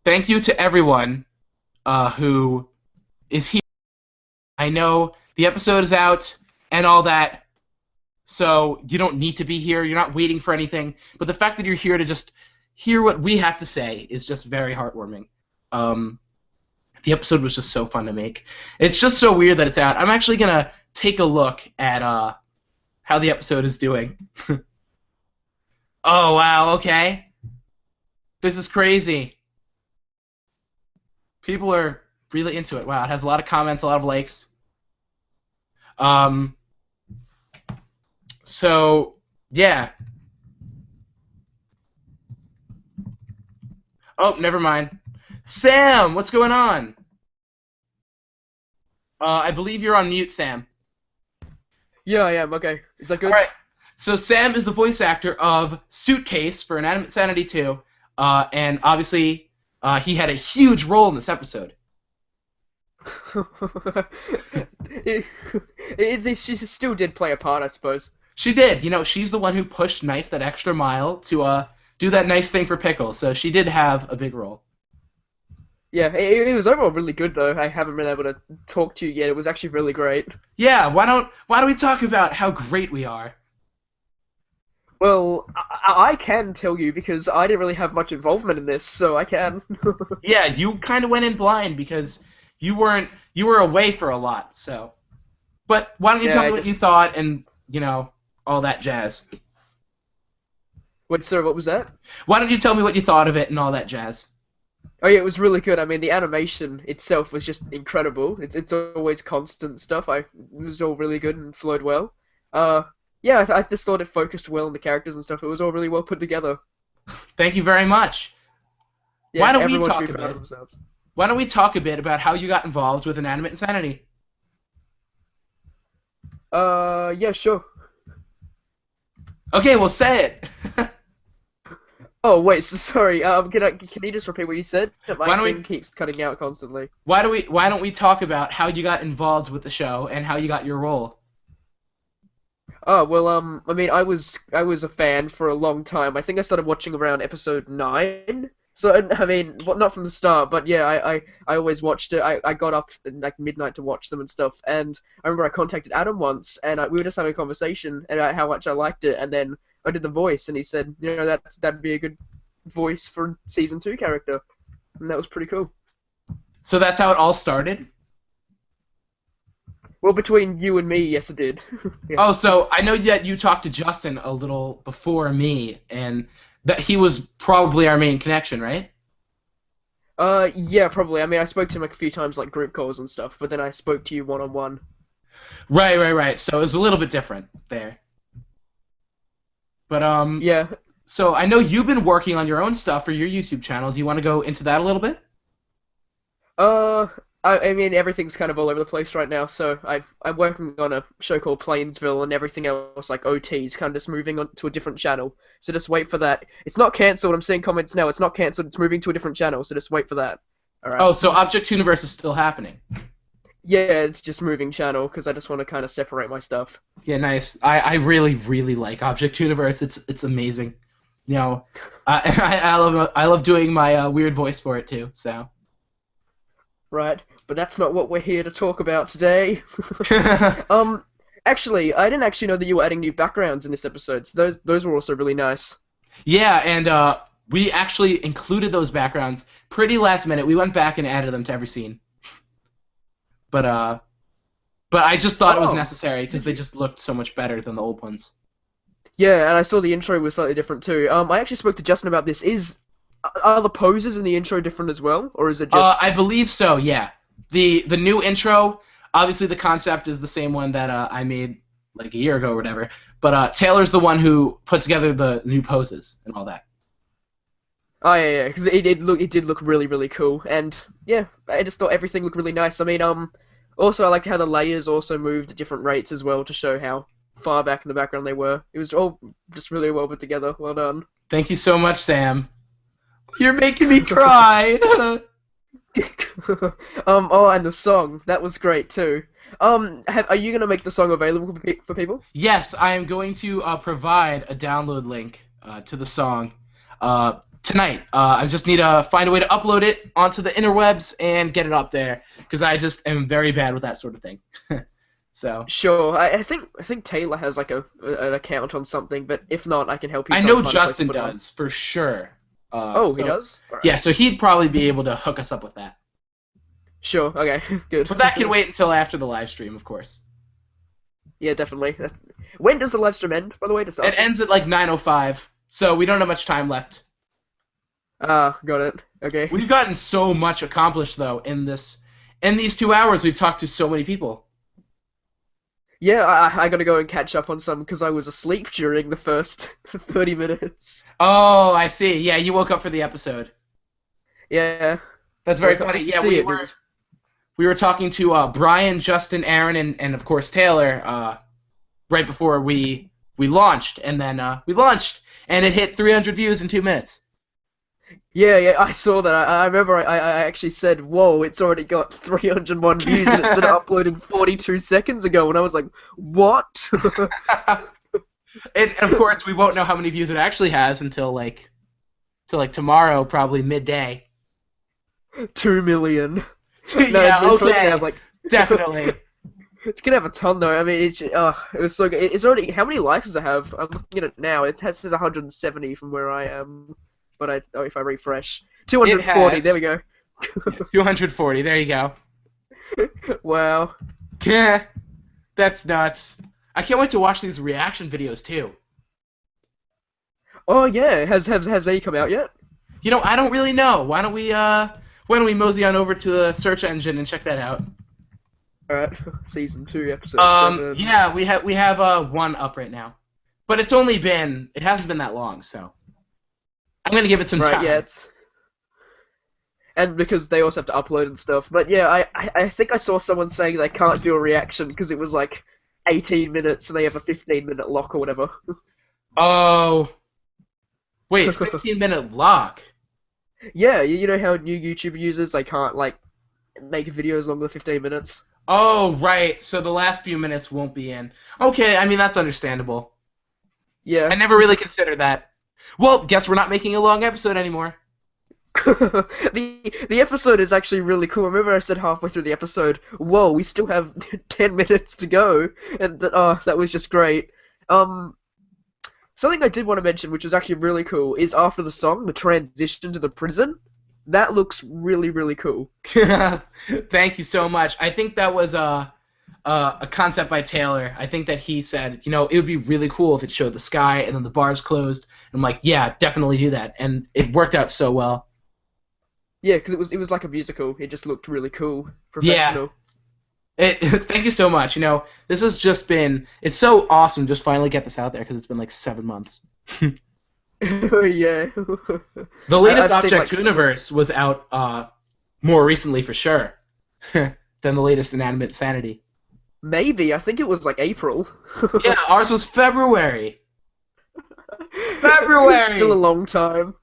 thank you to everyone who is here. I know the episode is out and all that, so you don't need to be here. You're not waiting for anything. But the fact that you're here to just hear what we have to say is just very heartwarming. The episode was just so fun to make. It's just so weird that it's out. I'm actually going to take a look at how the episode is doing. Oh, wow, okay. This is crazy. People are really into it. Wow, it has a lot of comments, a lot of likes. So, yeah. Oh, never mind. Sam, what's going on? I believe you're on mute, Sam. Yeah, I am. Okay. Is that good? All right. So Sam is the voice actor of Suitcase for Inanimate Sanity 2, and obviously he had a huge role in this episode. She still did play a part, I suppose. She did. You know, she's the one who pushed Knife that extra mile to do that nice thing for Pickle, so she did have a big role. Yeah, it was overall really good though. I haven't been able to talk to you yet. It was actually really great. Yeah, why don't we talk about how great we are? Well, I can tell you because I didn't really have much involvement in this, so I can. Yeah, you kind of went in blind because you were away for a lot, so. But why don't you tell me what you thought and, you know, all that jazz. Wait, sir, what was that? Why don't you tell me what you thought of it and all that jazz? Oh yeah, it was really good. I mean, the animation itself was just incredible. It's always constant stuff. It was all really good and flowed well. Yeah, I just thought it focused well on the characters and stuff. It was all really well put together. Thank you very much. Yeah, Why don't we everyone talk should be a proud of bit? themselves. Why don't we talk a bit about how you got involved with Inanimate Insanity? Yeah, sure. Okay, well, say it. Oh wait, sorry. Can you just repeat what you said? Why don't we- thing keeps cutting out constantly. Why don't we talk about how you got involved with the show and how you got your role? Oh well, I mean, I was a fan for a long time. I think I started watching around episode 9. So I mean, well, not from the start, but yeah, I always watched it. I got up at like midnight to watch them and stuff. And I remember I contacted Adam once, and we were just having a conversation about how much I liked it. And then I did the voice, and he said, you know, that'd be a good voice for season 2 character, and that was pretty cool. So that's how it all started? Well, between you and me, yes, it did. Yes. Oh, so I know that you talked to Justin a little before me, and that he was probably our main connection, right? Yeah, probably. I mean, I spoke to him like a few times, like group calls and stuff, but then I spoke to you one-on-one. Right. So it was a little bit different there. But, Yeah. So I know you've been working on your own stuff for your YouTube channel. Do you want to go into that a little bit? I mean, everything's kind of all over the place right now, so I'm working on a show called Plainsville, and everything else, like OT's, kind of just moving on to a different channel. So just wait for that. It's not cancelled. I'm seeing comments now. It's not cancelled. It's moving to a different channel, so just wait for that. All right. Oh, so Object Universe is still happening. Yeah, it's just moving channel, because I just want to kind of separate my stuff. Yeah, nice. I really, really like Object Universe. It's amazing. You know, I love doing my weird voice for it too. So. Right, but that's not what we're here to talk about today. Actually, I didn't actually know that you were adding new backgrounds in this episode, so those were also really nice. Yeah, and we actually included those backgrounds pretty last minute. We went back and added them to every scene. But I just thought it was necessary because they just looked so much better than the old ones. Yeah, and I saw the intro was slightly different too. I actually spoke to Justin about this. Are the poses in the intro different as well, or is it just? I believe so. Yeah. The new intro, obviously the concept is the same one that I made like a year ago or whatever. But Taylor's the one who put together the new poses and all that. Oh yeah, because it did look really really cool, and yeah, I just thought everything looked really nice. I mean, also I liked how the layers also moved at different rates as well to show how far back in the background they were. It was all just really well put together. Well done. Thank you so much, Sam. You're making me cry. Oh, and the song, that was great too. Are you gonna make the song available for people? Yes, I am going to provide a download link to the song. tonight. I just need to find a way to upload it onto the interwebs and get it up there, because I just am very bad with that sort of thing. So Sure. I think Taylor has like an account on something, but if not, I can help you. I try to know find a place to Justin put it on. does for sure. Oh, he so- does? Alright. Yeah, so he'd probably be able to hook us up with that. Sure, okay, good. But that can wait until after the live stream, of course. Yeah, definitely. When does the live stream end, by the way? Just It asking. ends at like 9:05, so we don't have much time left. Ah, got it. Okay. We've gotten so much accomplished though in these 2 hours. We've talked to so many people. Yeah, I gotta go and catch up on some because I was asleep during the first 30 minutes. Oh, I see. Yeah, you woke up for the episode. Yeah. That's very Woke up funny. to Yeah, see we it. were talking to Brian, Justin, Aaron, and of course Taylor right before we launched, and then we launched, and it hit 300 views in 2 minutes. Yeah, I saw that. I remember I actually said, whoa, it's already got 301 views and it said uploaded 42 seconds ago, and I was like, what? And of course, we won't know how many views it actually has until like tomorrow, probably midday. 2 million. No, Yeah, it's probably okay. gonna have, like, Definitely. It's gonna have a ton though. I mean, it was so good. It's already. How many likes does it have? I'm looking at it now. It says 170 from where I am, but if I refresh, 240. has- There we go. 240. There you go. Wow. Yeah, that's nuts. I can't wait to watch these reaction videos too. Oh yeah. Has they come out yet? You know, I don't really know. Why don't we mosey on over to the search engine and check that out? All right. Season 2, episode 7. Yeah, we have one up right now, but it hasn't been that long, so I'm gonna give it some Right. time. Yeah. And because they also have to upload and stuff. But yeah, I think I saw someone saying they can't do a reaction because it was like 18 minutes and they have a 15-minute lock or whatever. Oh, wait, 15-minute lock. Yeah, you know how new YouTube users, they can't like make videos longer than 15 minutes. Oh, right. So the last few minutes won't be in. Okay, I mean that's understandable. Yeah. I never really considered that. Well, guess we're not making a long episode anymore. The episode is actually really cool. Remember I said halfway through the episode, whoa, we still have 10 minutes to go, and that was just great. Something I did want to mention, which was actually really cool, is after the song, the transition to the prison. That looks really, really cool. Thank you so much. I think that was a concept by Taylor. I think that he said, you know, it would be really cool if it showed the sky and then the bars closed. I'm like, yeah, definitely do that, and it worked out so well. Yeah, because it was like a musical. It just looked really cool, professional. Thank you so much. You know, this has just been, it's so awesome to just finally get this out there because it's been like 7 months. Yeah. The latest I've seen, Object like, Universe was out more recently for sure than the latest Inanimate Sanity. Maybe. I think it was like April. Yeah, ours was February. February! Still a long time.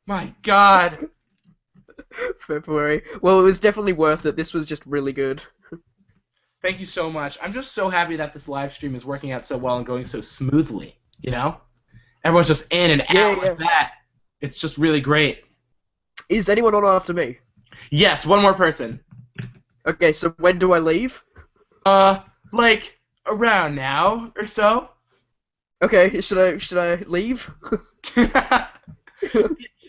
My God. February. Well, it was definitely worth it. This was just really good. Thank you so much. I'm just so happy that this live stream is working out so well and going so smoothly, you know? Everyone's just in and out like that. It's just really great. Is anyone on after me? Yes, one more person. Okay, so when do I leave? Like around now or so. Okay, should I leave?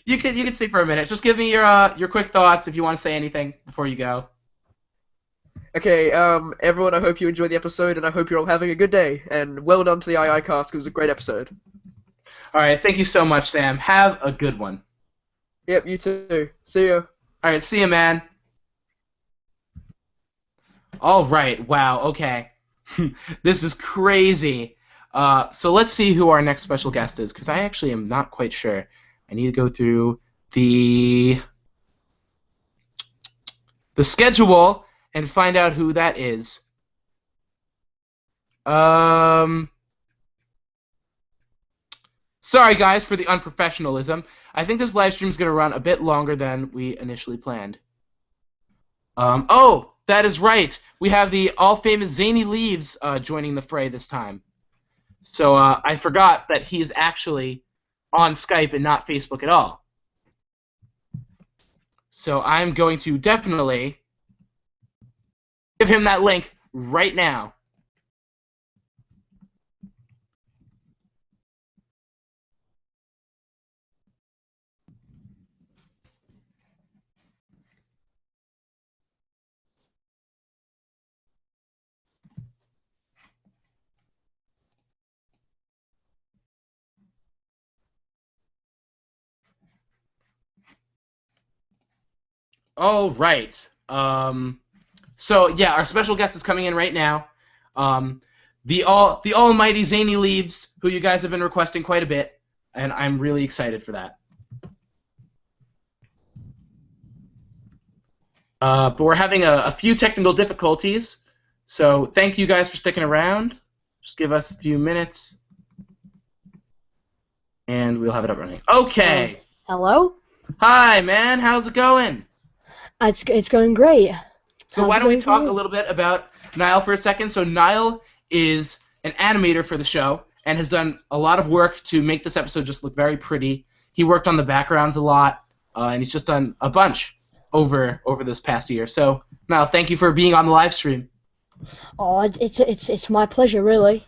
You can stay for a minute. Just give me your quick thoughts if you want to say anything before you go. Okay, everyone, I hope you enjoyed the episode, and I hope you're all having a good day. And well done to the II cast. It was a great episode. All right, thank you so much, Sam. Have a good one. Yep, you too. See ya. All right, see you, man. All right, wow, okay. This is crazy. So let's see who our next special guest is, because I actually am not quite sure. I need to go through the schedule and find out who that is. Sorry, guys, for the unprofessionalism. I think this live stream is going to run a bit longer than we initially planned. Oh, that is right. We have the all-famous Zany Leaves joining the fray this time. So I forgot that he is actually on Skype and not Facebook at all. So I'm going to definitely give him that link right now. All right. So yeah, our special guest is coming in right now. The almighty Zany Leaves, who you guys have been requesting quite a bit, and I'm really excited for that. But we're having a few technical difficulties, so thank you guys for sticking around. Just give us a few minutes, and we'll have it up running. Okay. Hello? Hi, man. How's it going? It's going great. So How's why it don't we going for talk you? a little bit about Niall for a second? So Niall is an animator for the show and has done a lot of work to make this episode just look very pretty. He worked on the backgrounds a lot, and he's just done a bunch over this past year. So Niall, thank you for being on the live stream. Oh, it's my pleasure, really.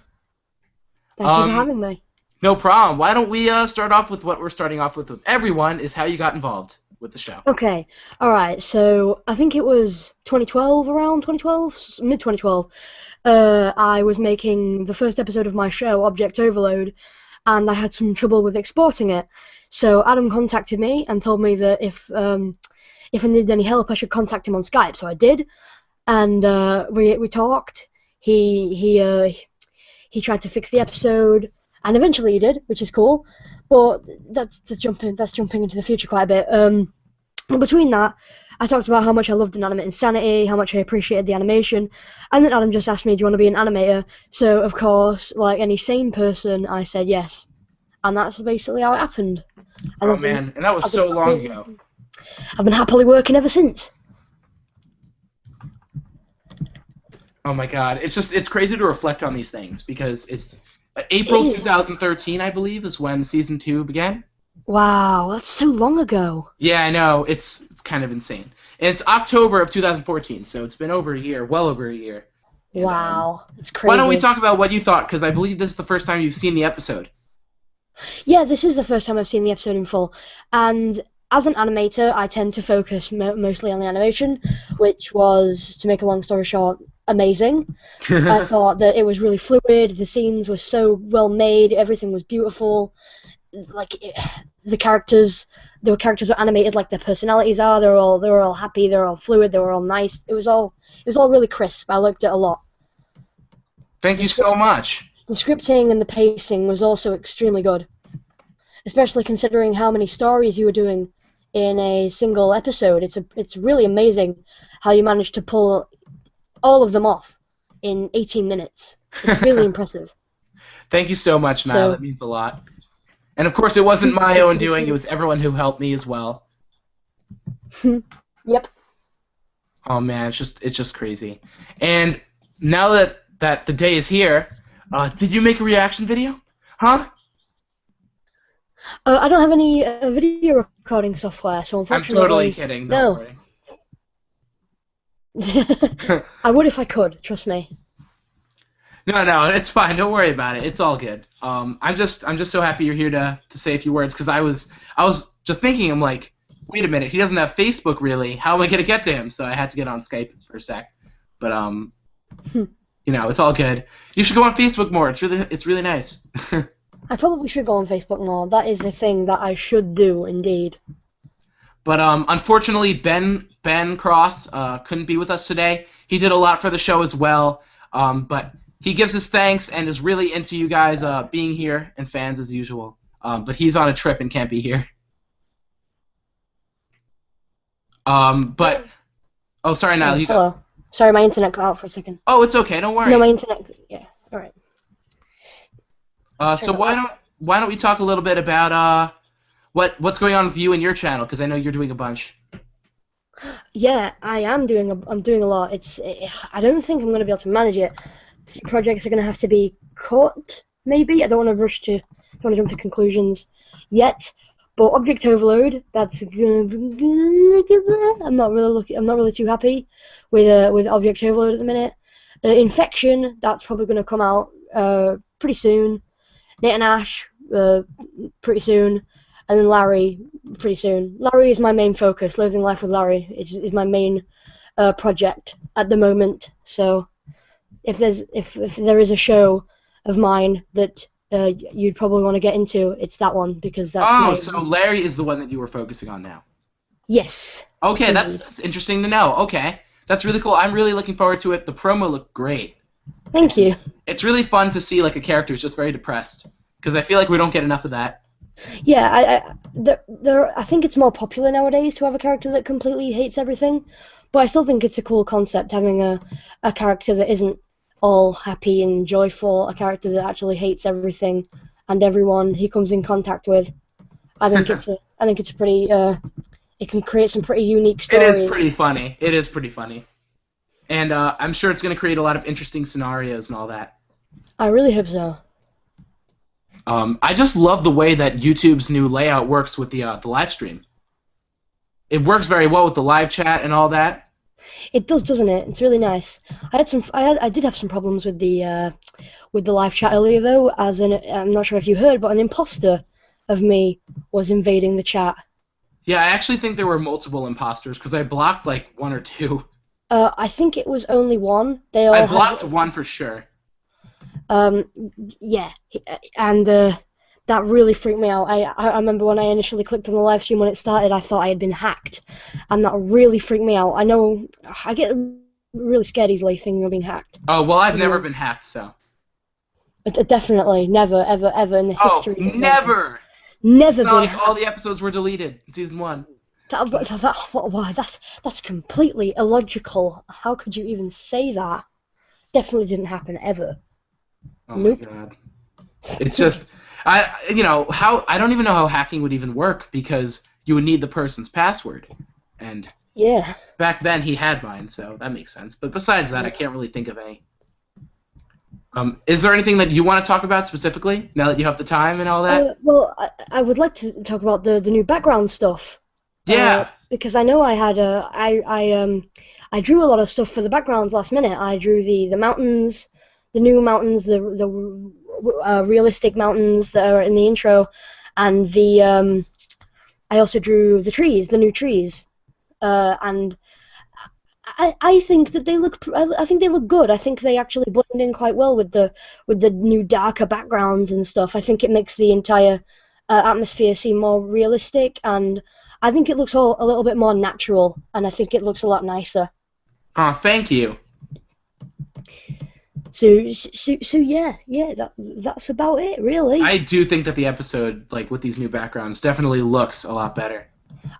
Thank you for having me. No problem. Why don't we start off with what we're starting off with everyone, is how you got involved with the show. Okay, alright, so I think it was 2012, around 2012, mid-2012, I was making the first episode of my show, Object Overload, and I had some trouble with exporting it. So Adam contacted me and told me that if I needed any help, I should contact him on Skype. So I did, and we talked. He tried to fix the episode, and eventually he did, which is cool. But that's jumping into the future quite a bit. But between that, I talked about how much I loved Inanimate Insanity, how much I appreciated the animation, and then Adam just asked me, "Do you want to be an animator?" So of course, like any sane person, I said yes, and that's basically how it happened. And Oh man, and that was so long ago. I've been happily working ever since. Oh my god, it's crazy to reflect on these things because it's April 2013, I believe, is when season 2 began. Wow, that's so long ago. Yeah, I know. It's kind of insane. And it's October of 2014, so it's been over a year, well over a year. And, Wow, it's crazy. why don't we talk about what you thought? Because I believe this is the first time you've seen the episode. Yeah, this is the first time I've seen the episode in full, and as an animator, I tend to focus mostly on the animation, which was, to make a long story short, amazing. I thought that it was really fluid, the scenes were so well made, everything was beautiful. Like the characters were animated like their personalities are. They were all happy. They were all fluid. They were all nice. It was all really crisp. I liked it a lot. Thank you so much. The scripting and the pacing was also extremely good, especially considering how many stories you were doing in a single episode. It's really amazing how you managed to pull all of them off in 18 minutes. It's really impressive. Thank you so much, Niall. That means a lot. And of course, it wasn't my own doing. It was everyone who helped me as well. Yep. Oh man, it's just crazy. And now that the day is here, did you make a reaction video? Huh? I don't have any video recording software, so unfortunately. I'm totally kidding. Don't worry. I would if I could. Trust me. No, it's fine. Don't worry about it. It's all good. I'm just so happy you're here to say a few words because I was just thinking. I'm like, wait a minute. He doesn't have Facebook really. How am I gonna get to him? So I had to get on Skype for a sec. But it's all good. You should go on Facebook more. It's really nice. I probably should go on Facebook more. That is a thing that I should do, indeed. But unfortunately, Ben Cross couldn't be with us today. He did a lot for the show as well. But he gives his thanks and is really into you guys being here and fans as usual. But he's on a trip and can't be here. Oh, sorry, Niall. You Hello. go. Sorry, my internet cut out for a second. Oh, it's okay. Don't worry. No, my internet. Yeah. All right. So why don't we talk a little bit about what's going on with you and your channel? Because I know you're doing a bunch. Yeah, I'm doing a lot. I don't think I'm going to be able to manage it. A few projects are going to have to be cut, maybe. I don't want to jump to conclusions. yet. But Object Overload, that's gonna. I'm not really too happy with Object Overload at the minute. Infection, that's probably gonna come out pretty soon. Nate and Ash, pretty soon, and then Larry, pretty soon. Larry is my main focus. Loathing Life with Larry is my main project at the moment. So if there is a show of mine that you'd probably want to get into, it's that one, because that's Oh, so Larry is the one that you were focusing on now. Yes. Okay, that's interesting to know. Okay, that's really cool. I'm really looking forward to it. The promo looked great. Thank you. It's really fun to see like a character who's just very depressed, because I feel like we don't get enough of that. Yeah, I think it's more popular nowadays to have a character that completely hates everything, but I still think it's a cool concept having a character that isn't all happy and joyful, a character that actually hates everything and everyone he comes in contact with. I think it's a pretty it can create some pretty unique stories. It is pretty funny. It is pretty funny. And I'm sure it's going to create a lot of interesting scenarios and all that. I really hope so. I just love the way that YouTube's new layout works with the live stream. It works very well with the live chat and all that. It does, doesn't it? It's really nice. I did have some problems with the live chat earlier though, I'm not sure if you heard, but an imposter of me was invading the chat. Yeah, I actually think there were multiple imposters because I blocked like one or two. I think it was only one. I blocked one for sure. Yeah, and that really freaked me out. I remember when I initially clicked on the live stream when it started, I thought I had been hacked, and that really freaked me out. I know I get really scared easily thinking of being hacked. Oh, well, I've never been hacked, so. Definitely, never, ever, ever in the history. Oh, never! Never it's not been like hacked. all the episodes were deleted in season 1. That's completely illogical. How could you even say that? Definitely didn't happen ever. Oh Nope. my god. It's just I don't even know how hacking would even work because you would need the person's password. And yeah. Back then he had mine, so that makes sense. But besides that, I can't really think of any. Is there anything that you want to talk about specifically now that you have the time and all that? Well, I would like to talk about the new background stuff. Yeah. Because I know I had I drew a lot of stuff for the backgrounds last minute. I drew the mountains, the new mountains, the realistic mountains that are in the intro, and I also drew the trees, the new trees, and I think that they look good. I think they actually blend in quite well with the new darker backgrounds and stuff. I think it makes the entire atmosphere seem more realistic, and I think it looks all a little bit more natural, and I think it looks a lot nicer. Oh, thank you. So yeah, that's about it, really. I do think that the episode, like with these new backgrounds, definitely looks a lot better.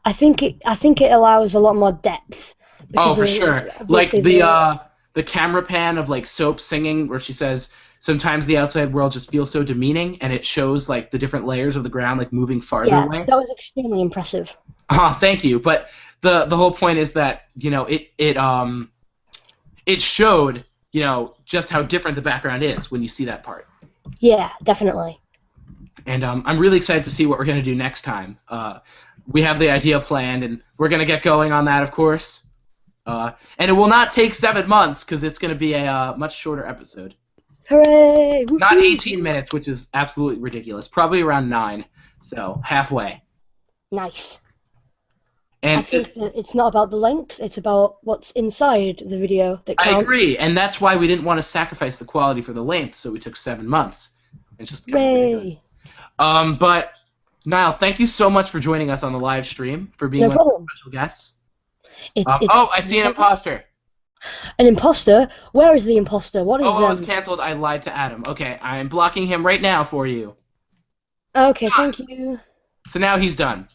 I think it allows a lot more depth. Oh, for sure. Like the camera pan of like Soap singing, where she says, "Sometimes the outside world just feels so demeaning," and it shows like the different layers of the ground like moving farther away. Yeah, that was extremely impressive. Oh, thank you. But the whole point is that it showed just how different the background is when you see that part. Yeah, definitely. And I'm really excited to see what we're gonna do next time. We have the idea planned, and we're gonna get going on that, of course. And it will not take 7 months because it's gonna be a much shorter episode. Hooray! Woo-hoo. Not 18 minutes, which is absolutely ridiculous. Probably around 9, so halfway. Nice. And I think that it's not about the length; it's about what's inside the video that counts. I agree, and that's why we didn't want to sacrifice the quality for the length, so we took 7 months. It's just kind of ridiculous. But Niall, thank you so much for joining us on the live stream, for being one of our special guests. I see an imposter. An imposter? Where is the imposter? What is Oh, it was canceled. I lied to Adam. Okay, I'm blocking him right now for you. Okay, thank you. So now he's done.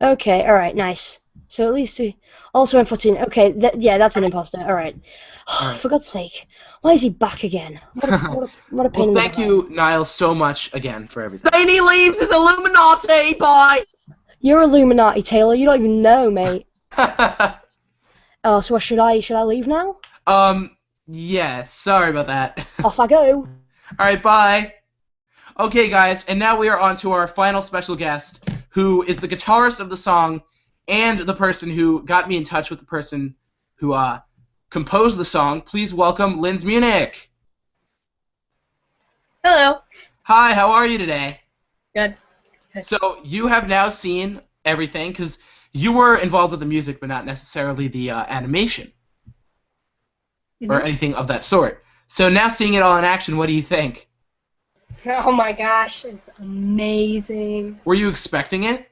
Okay, alright, nice. So at least we... Also M14. Okay, yeah, that's an imposter. Alright. Alright. For God's sake. Why is he back again? What a pain in the thank you, Niall, so much again for everything. Zany leaves his Illuminati, bye! You're Illuminati, Taylor. You don't even know, mate. Oh, so what, should I leave now? Yeah, sorry about that. Off I go. Alright, bye. Okay, guys, and now we are on to our final special guest, who is the guitarist of the song and the person who got me in touch with the person who composed the song. Please welcome Linz Munich. Hello. Hi, how are you today? Good. So you have now seen everything, because you were involved with the music, but not necessarily the animation or anything of that sort. So now seeing it all in action, what do you think? Oh my gosh, it's amazing. Were you expecting it?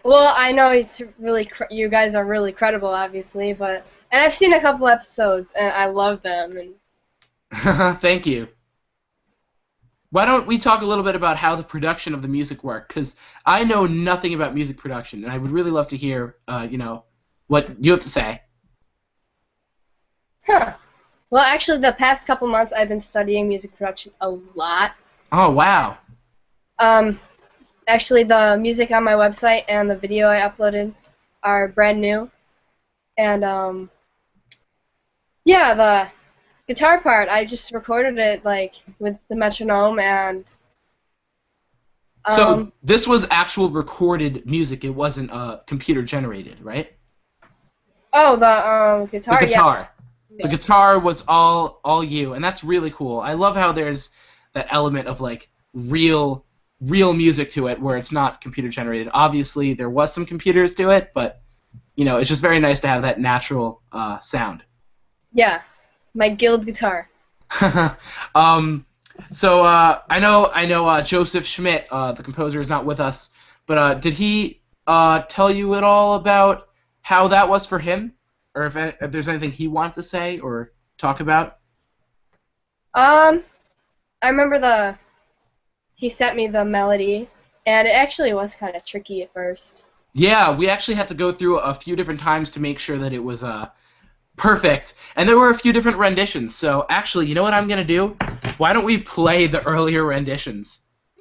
Well, I know it's really you guys are really credible, obviously, and I've seen a couple episodes and I love them. And Thank you. Why don't we talk a little bit about how the production of the music worked? Because I know nothing about music production, and I would really love to hear, what you have to say. Huh. Well, actually, the past couple months I've been studying music production a lot. Oh, wow. Actually, the music on my website and the video I uploaded are brand new. And, yeah, the guitar part, I just recorded it, like, with the metronome and... So this was actual recorded music. It wasn't computer-generated, right? Oh, the guitar, The guitar. yeah. The guitar was all you, and that's really cool. I love how there's that element of, like, real music to it where it's not computer-generated. Obviously, there was some computers to it, but, it's just very nice to have that natural sound. Yeah, my guild guitar. So I know Joseph Schmidt, the composer, is not with us, but did he tell you at all about how that was for him, or if there's anything he wants to say or talk about? I remember he sent me the melody, and it actually was kind of tricky at first. Yeah, we actually had to go through a few different times to make sure that it was perfect, and there were a few different renditions. So actually, you know what I'm gonna do? Why don't we play the earlier renditions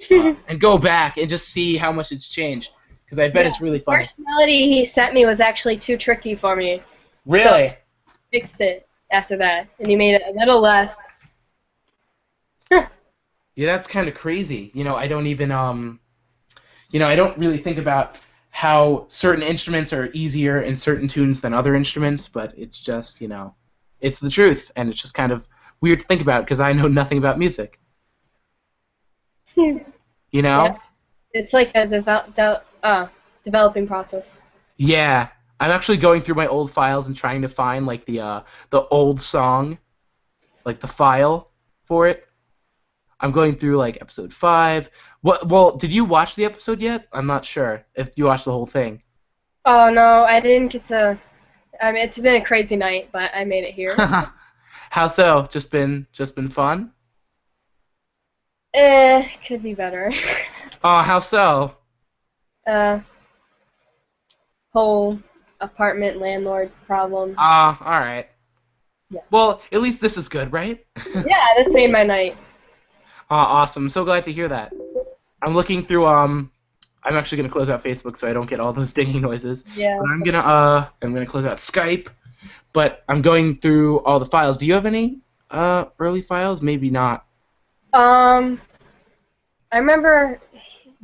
and go back and just see how much it's changed? Because I bet it's really fun. The first melody he sent me was actually too tricky for me. Really? So I fixed it after that, and he made it a little less. Yeah, that's kind of crazy. I don't even I don't really think about how certain instruments are easier in certain tunes than other instruments, but it's just, it's the truth, and it's just kind of weird to think about because I know nothing about music. Yeah. It's like a developing process. Yeah, I'm actually going through my old files and trying to find like the old song, like the file for it. I'm going through like episode 5. Well, did you watch the episode yet? I'm not sure if you watched the whole thing. Oh no, I didn't get to. I mean, it's been a crazy night, but I made it here. How so? Just been fun? Could be better. Oh, how so? Whole apartment landlord problem. Ah, all right. Yeah. Well, at least this is good, right? Yeah, this made my night. Awesome. I'm so glad to hear that. I'm looking through I'm actually gonna close out Facebook so I don't get all those dinging noises. Yeah. But I'm gonna close out Skype, but I'm going through all the files. Do you have any early files? Maybe not. I remember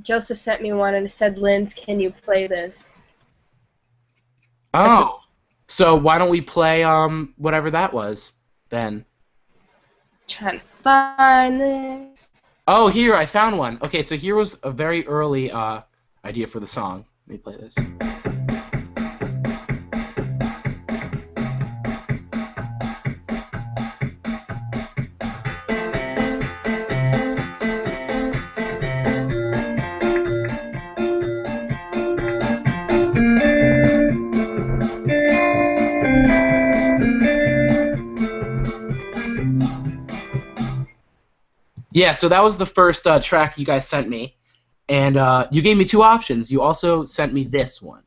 Joseph sent me one and it said, "Linz, can you play this?" Oh. So why don't we play whatever that was then? Trying to find this. Oh, here, I found one. Okay, so here was a very early idea for the song. Let me play this. Yeah, so that was the first track you guys sent me, and you gave me 2 options. You also sent me this one.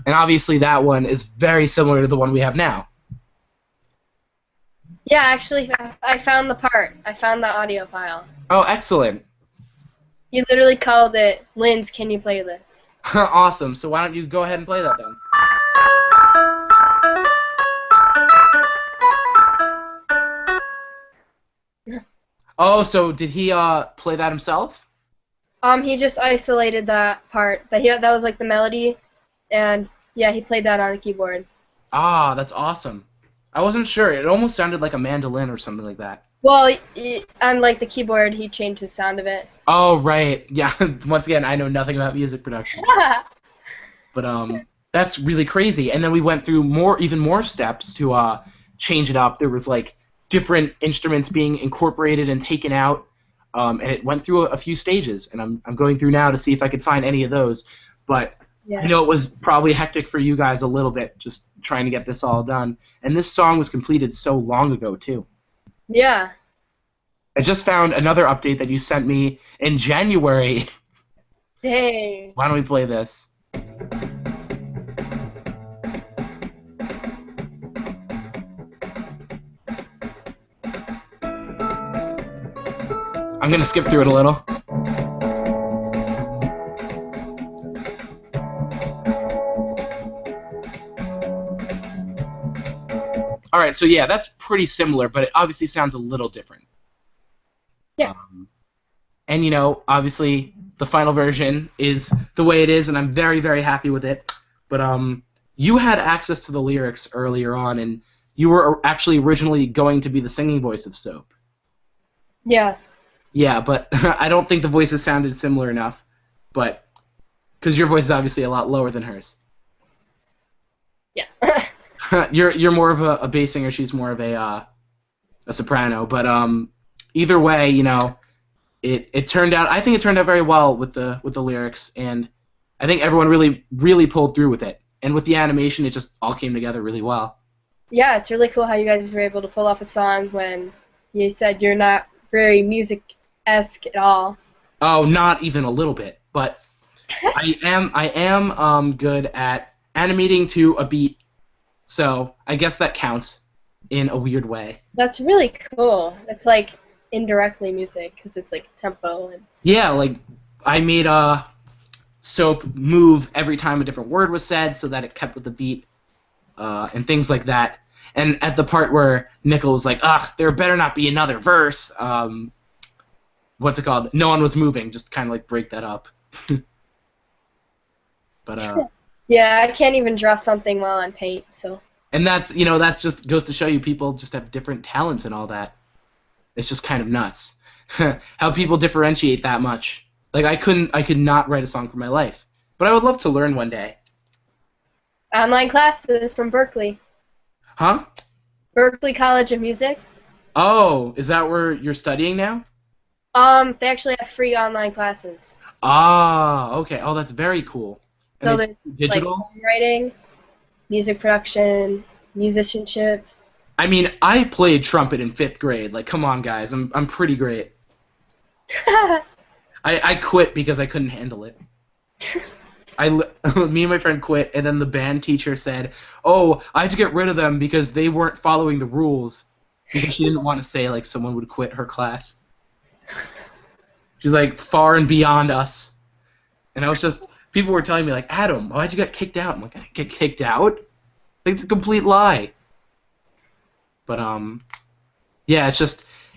And obviously that one is very similar to the one we have now. Yeah, actually, I found the part. I found the audio file. Oh, excellent. He literally called it, Linz, can you play this? Awesome. So why don't you go ahead and play that then? Oh, so did he play that himself? He just isolated that part. That was like the melody, and yeah, he played that on the keyboard. Ah, that's awesome. I wasn't sure. It almost sounded like a mandolin or something like that. Well, on like the keyboard, he changed the sound of it. Oh, right. Yeah, once again, I know nothing about music production. But that's really crazy. And then we went through even more steps to change it up. There was like different instruments being incorporated and taken out, and it went through a few stages. And I'm going through now to see if I could find any of those. But Yeah. I know it was probably hectic for you guys a little bit, just trying to get this all done. And this song was completed so long ago too. Yeah. I just found another update that you sent me in January. Dang. Why don't we play this? I'm gonna skip through it a little. Alright, so yeah, that's pretty similar, but it obviously sounds a little different. Yeah. And you know, obviously, the final version is the way it is, and I'm very, very happy with it. But you had access to the lyrics earlier on, and you were actually originally going to be the singing voice of Soap. Yeah. Yeah, but I don't think the voices sounded similar enough. But because your voice is obviously a lot lower than hers. Yeah. You're more of a bass singer. She's more of a soprano. But either way, you know, it turned out. I think it turned out very well with the lyrics, and I think everyone really pulled through with it. And with the animation, it just all came together really well. Yeah, it's really cool how you guys were able to pull off a song when you said you're not very music-esque at all. Oh, not even a little bit. But I am good at animating to a beat. So I guess that counts in a weird way. That's really cool. It's like indirectly music because it's like tempo and. Yeah, like I made Soap move every time a different word was said so that it kept with the beat, and things like that. And at the part where Nickel was like, "Ugh, there better not be another verse," what's it called? No one was moving. Just kind of like break that up. But Yeah, I can't even draw something well on paint, so. And that's that just goes to show you people just have different talents and all that. It's just kind of nuts how people differentiate that much. Like I could not write a song for my life, but I would love to learn one day. Online classes from Berkeley. Huh? Berkeley College of Music. Oh, is that where you're studying now? They actually have free online classes. Ah, okay. Oh, that's very cool. So And there's it's digital? like writing, music production, musicianship. I mean, I played trumpet in 5th grade. Like, come on, guys. I'm pretty great. I quit because I couldn't handle it. Me and my friend quit, and then the band teacher said, "Oh, I had to get rid of them because they weren't following the rules." Because she didn't want to say like someone would quit her class. She's like far and beyond us, and I was just people were telling me like, "Adam, why'd you get kicked out?" I'm like, "I didn't get kicked out. Like, it's a complete lie." But yeah,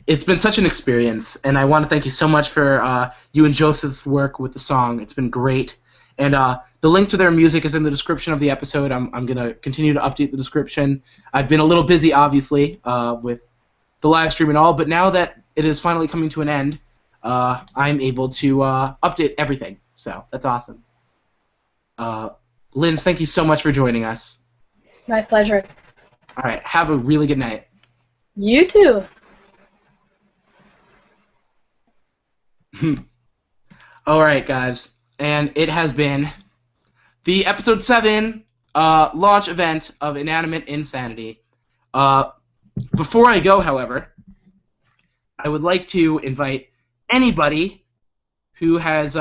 it's been such an experience, and I want to thank you so much for you and Joseph's work with the song. It's been great. And the link to their music is in the description of the episode. I'm going to continue to update the description. I've been a little busy, obviously, with the live stream and all, but now that it is finally coming to an end, I'm able to update everything. So that's awesome. Linz, thank you so much for joining us. My pleasure. All right, have a really good night. You too. All right, guys. And it has been the episode 7 launch event of Inanimate Insanity. Before I go, however, I would like to invite anybody who has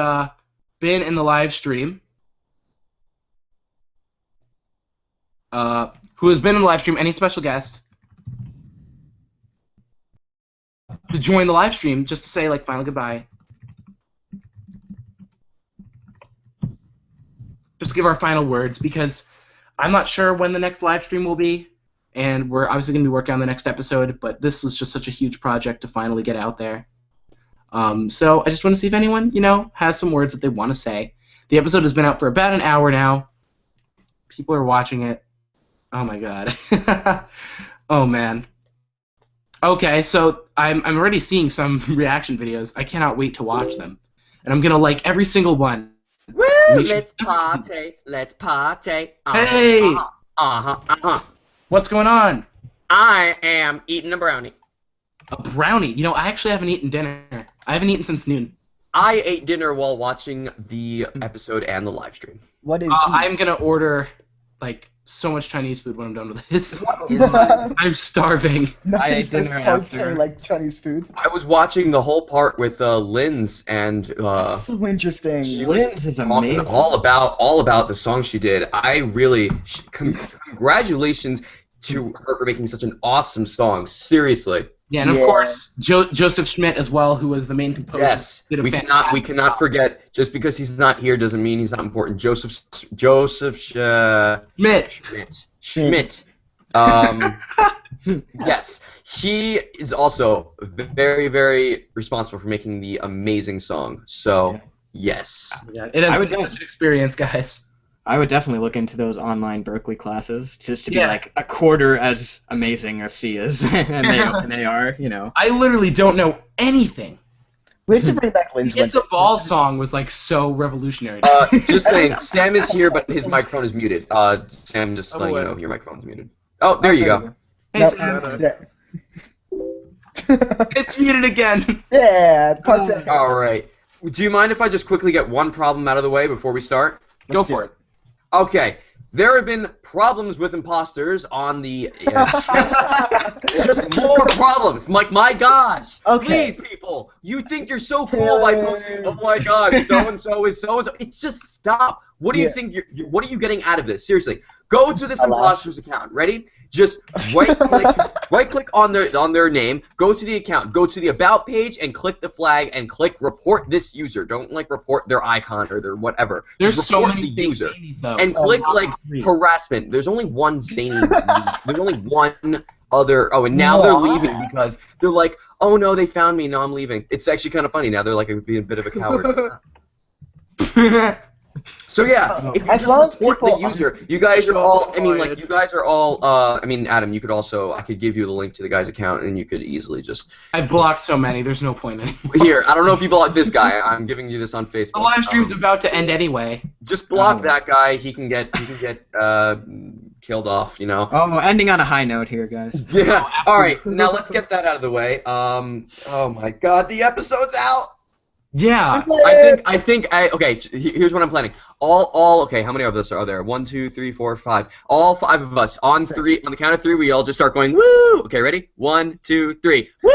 been in the live stream, any special guest, to join the live stream just to say like final goodbye. just give our final words, because I'm not sure when the next live stream will be, and we're obviously going to be working on the next episode, but this was just such a huge project to finally get out there. So I just want to see if anyone, has some words that they want to say. The episode has been out for about an hour now. People are watching it. Oh my god. Oh man. Okay, so I'm already seeing some reaction videos. I cannot wait to watch them. And I'm gonna like every single one. Woo! Make sure- Let's party. Let's party. Hey! Uh-huh. What's going on? I am eating a brownie. A brownie. I actually haven't eaten dinner. I haven't eaten since noon. I ate dinner while watching the episode and the live stream. What is? I'm gonna order like so much Chinese food when I'm done with this. Nothing I'm starving. says partay like Chinese food. I was watching the whole part with Linz, and That's so interesting. she was Linz is talking amazing. all about the song she did. I really congratulations to her for making such an awesome song. Seriously. Yeah, and of course Joseph Schmidt as well, who was the main composer. Yes, did a we fantastic cannot job. forget. Just because he's not here doesn't mean he's not important. Joseph Schmidt. Yes, he is also very, very responsible for making the amazing song. So yes, Yeah, it has been such an experience, guys. I would definitely look into those online Berkeley classes just to be Yeah. like a quarter as amazing as she is, and they are. I literally don't know anything. We have to bring back Lynn's It's a Ball song was like so revolutionary. just saying, Sam is here, but his microphone is muted. Sam, just letting you know your microphone's muted. Oh, there you go. Hey, No, Sam. yeah. It's muted again. Yeah, partay. All right. Do you mind if I just quickly get one problem out of the way before we start? Go for it. Okay. There have been problems with imposters on the just more problems. Like, my gosh. Okay. Please, people. You think you're so cool by posting, oh my god, so-and-so is so-and-so. It's just stop. What do you think what are you getting out of this? Seriously. Go to this imposter's account. Ready? Just right-click on their name, go to the account, go to the About page, and click the flag, and click Report this user. Don't, report their icon or their whatever. There's Just so report many the fake user. babies, though. And click, harassment. There's only one zany... There's only one other... Oh, and now they're leaving because they're like, oh no, they found me, now I'm leaving. It's actually kind of funny now. They're like being a bit of a coward. So yeah, if you As well as support people- the user, you guys are all. I mean, you guys are all. I mean, Adam, you could also. I could give you the link to the guy's account, and you could easily just. I blocked so many. There's no point anymore. Here, I don't know if you blocked this guy. I'm giving you this on Facebook. The live stream's about to end anyway. Just block that guy. He can get killed off. Oh, ending on a high note here, guys. Yeah. All right. Now let's get that out of the way. Oh my God, the episode's out. Yeah. I think. Okay. Here's what I'm planning. Okay. How many of us are there? 1, 2, 3, 4, 5. All 5 of us on 3. On the count of 3, we all just start going woo. Okay. Ready? 1, 2, 3. Woo!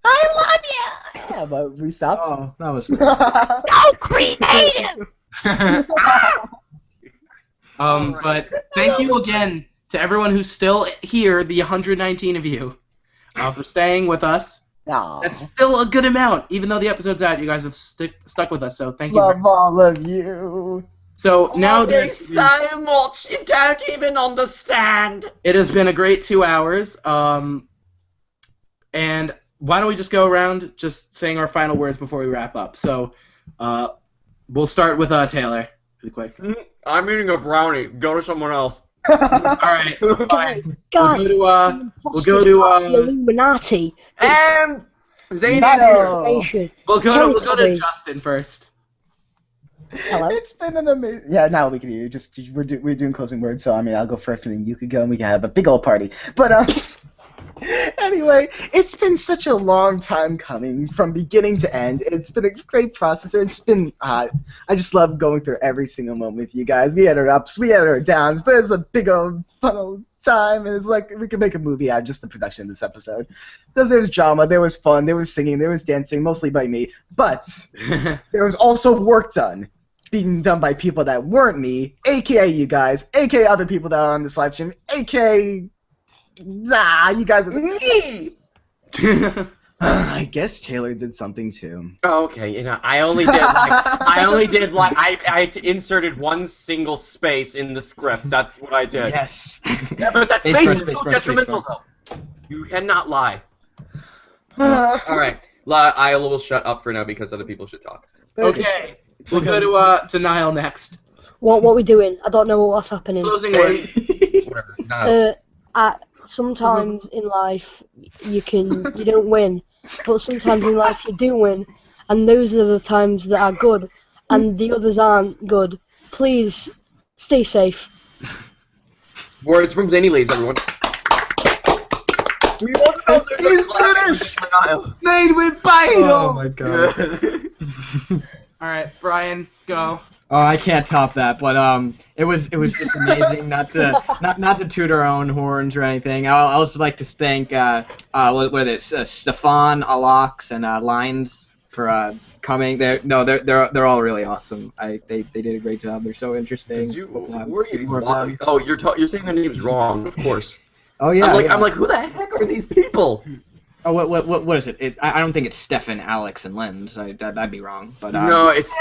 I love you. Yeah, but we stopped. Oh, that was. So creative. But thank you again to everyone who's still here, the 119 of you, for staying with us. Aw. That's still a good amount, even though the episode's out. You guys have stuck with us, so thank you. Love all of you. So now There's so much you don't even understand. it has been a great 2 hours. And why don't we just go around just saying our final words before we wrap up? So we'll start with Taylor, really quick. I'm eating a brownie. Go to someone else. All right. Fine. Guys, We'll go to Illuminati. Zane No. We'll go to Justin first. Hello. It's been an amazing. Yeah, now we can hear you. Just we're doing closing words, so I mean I'll go first, and then you could go, and we can have a big old party. But anyway, it's been such a long time coming from beginning to end. It's been a great process. It's been I just love going through every single moment with you guys. We had our ups, we had our downs, but it's a big old fun old time, and it's like we could make a movie out of just the production of this episode. Because there was drama, there was fun, there was singing, there was dancing, mostly by me, but there was also work done. Being done by people that weren't me, aka you guys, aka other people that are on this live stream, aka you guys are me. I guess Taylor did something too. Oh, okay, you know, I only did like I inserted one single space in the script. That's what I did. Yes. Yeah, but that space is so detrimental, though. You cannot lie. All right, I will shut up for now because other people should talk. Okay, we'll go to Niall next. What we doing? I don't know what's happening. Closing word. Whatever. Niall. Sometimes in life you don't win, but sometimes in life you do win, and those are the times that are good, and the others aren't good. Please stay safe. Words from Zany Leaves, everyone. He's finished! Made with Bino! Oh my god. All right, Brian, go. Oh, I can't top that, but it was just amazing. not to toot our own horns or anything. I'll also like to thank what are they? Stefan, Alox, and Lines for coming. They're all really awesome. They did a great job. They're so interesting. You're saying their names wrong, of course. Oh yeah. I'm like, who the heck are these people? Oh, what is it? I don't think it's Stefan, Alex, and Lens. That'd be wrong. But no, it's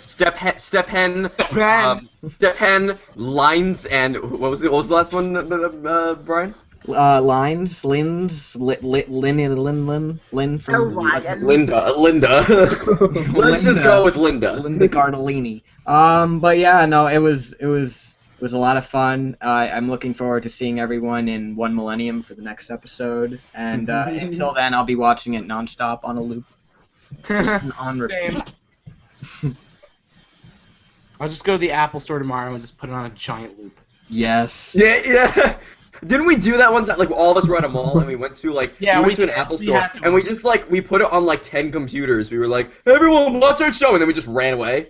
Step-hen, Lines, and what was the last one, Brian? Lines, Lynn from Linda. Let's just go with Linda. Linda Cardellini. But yeah, no, it was a lot of fun. I'm looking forward to seeing everyone in One Millennium for the next episode, and until then, I'll be watching it nonstop on a loop, on repeat. I'll just go to the Apple store tomorrow and just put it on a giant loop. Yes. Yeah. Didn't we do that one time? Like, all of us were at a mall and we went to we went to an Apple store and we just we put it on like 10 computers. We were like, everyone watch our show, and then we just ran away.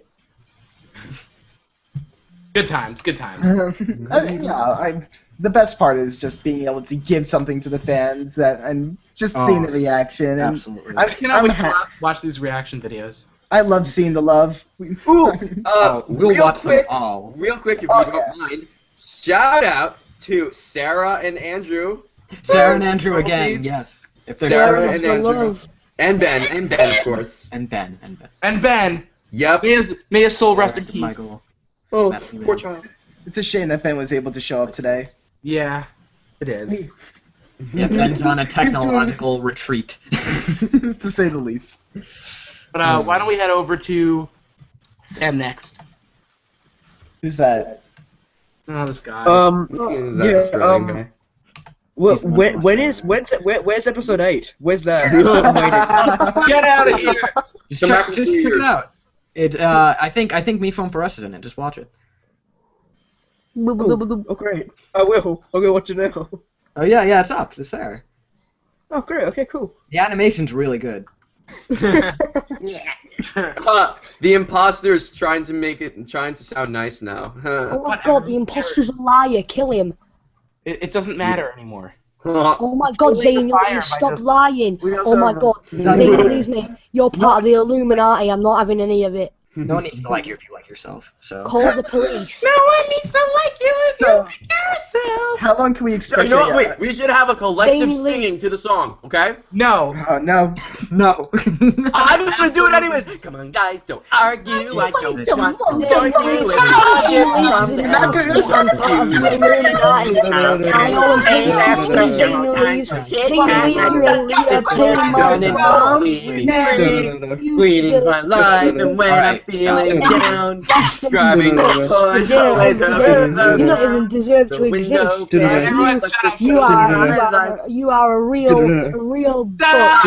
Good times. The best part is just being able to give something to the fans and just seeing the reaction. And absolutely. I cannot wait to watch these reaction videos. I love seeing the love. We'll watch them all. Real quick, if you don't mind, shout out to Sarah and Andrew. Sarah and Andrew again, yes. If Sarah and Andrew. And Ben, of course. And Ben. Yep. May his soul rest in peace. Michael. Oh, poor child. It's a shame that Ben was able to show up today. Yeah, it is. Yeah, Ben's on a technological retreat. To say the least. But why don't we head over to Sam next? Who's that? Oh, this guy. Well, where's episode 8? Where's that? Get out of here! Just check it out. I think Me Phone for Us is in it. Just watch it. Oh, great. I will. I'll go watch it now. Oh yeah, it's up. It's there. Oh, great. Okay, cool. The animation's really good. The imposter's trying to sound nice now. Oh my god, the imposter's a liar. Kill him. It doesn't matter anymore. Oh my god, Zane, you stop lying. Oh my god, Zane, please me. You're part of the Illuminati. I'm not having any of it. No one needs to like you if you like yourself. So call the police. No one needs to like you if you like yourself. How long can we expect? You know what? Wait, we should have a collective singing to the song, okay? No. No. I'm gonna do it anyways. Come on, guys, don't argue. I don't want to Cleaning my life, and when I'm feeling down, grabbing the toys, you don't even deserve to exist. You are a real book.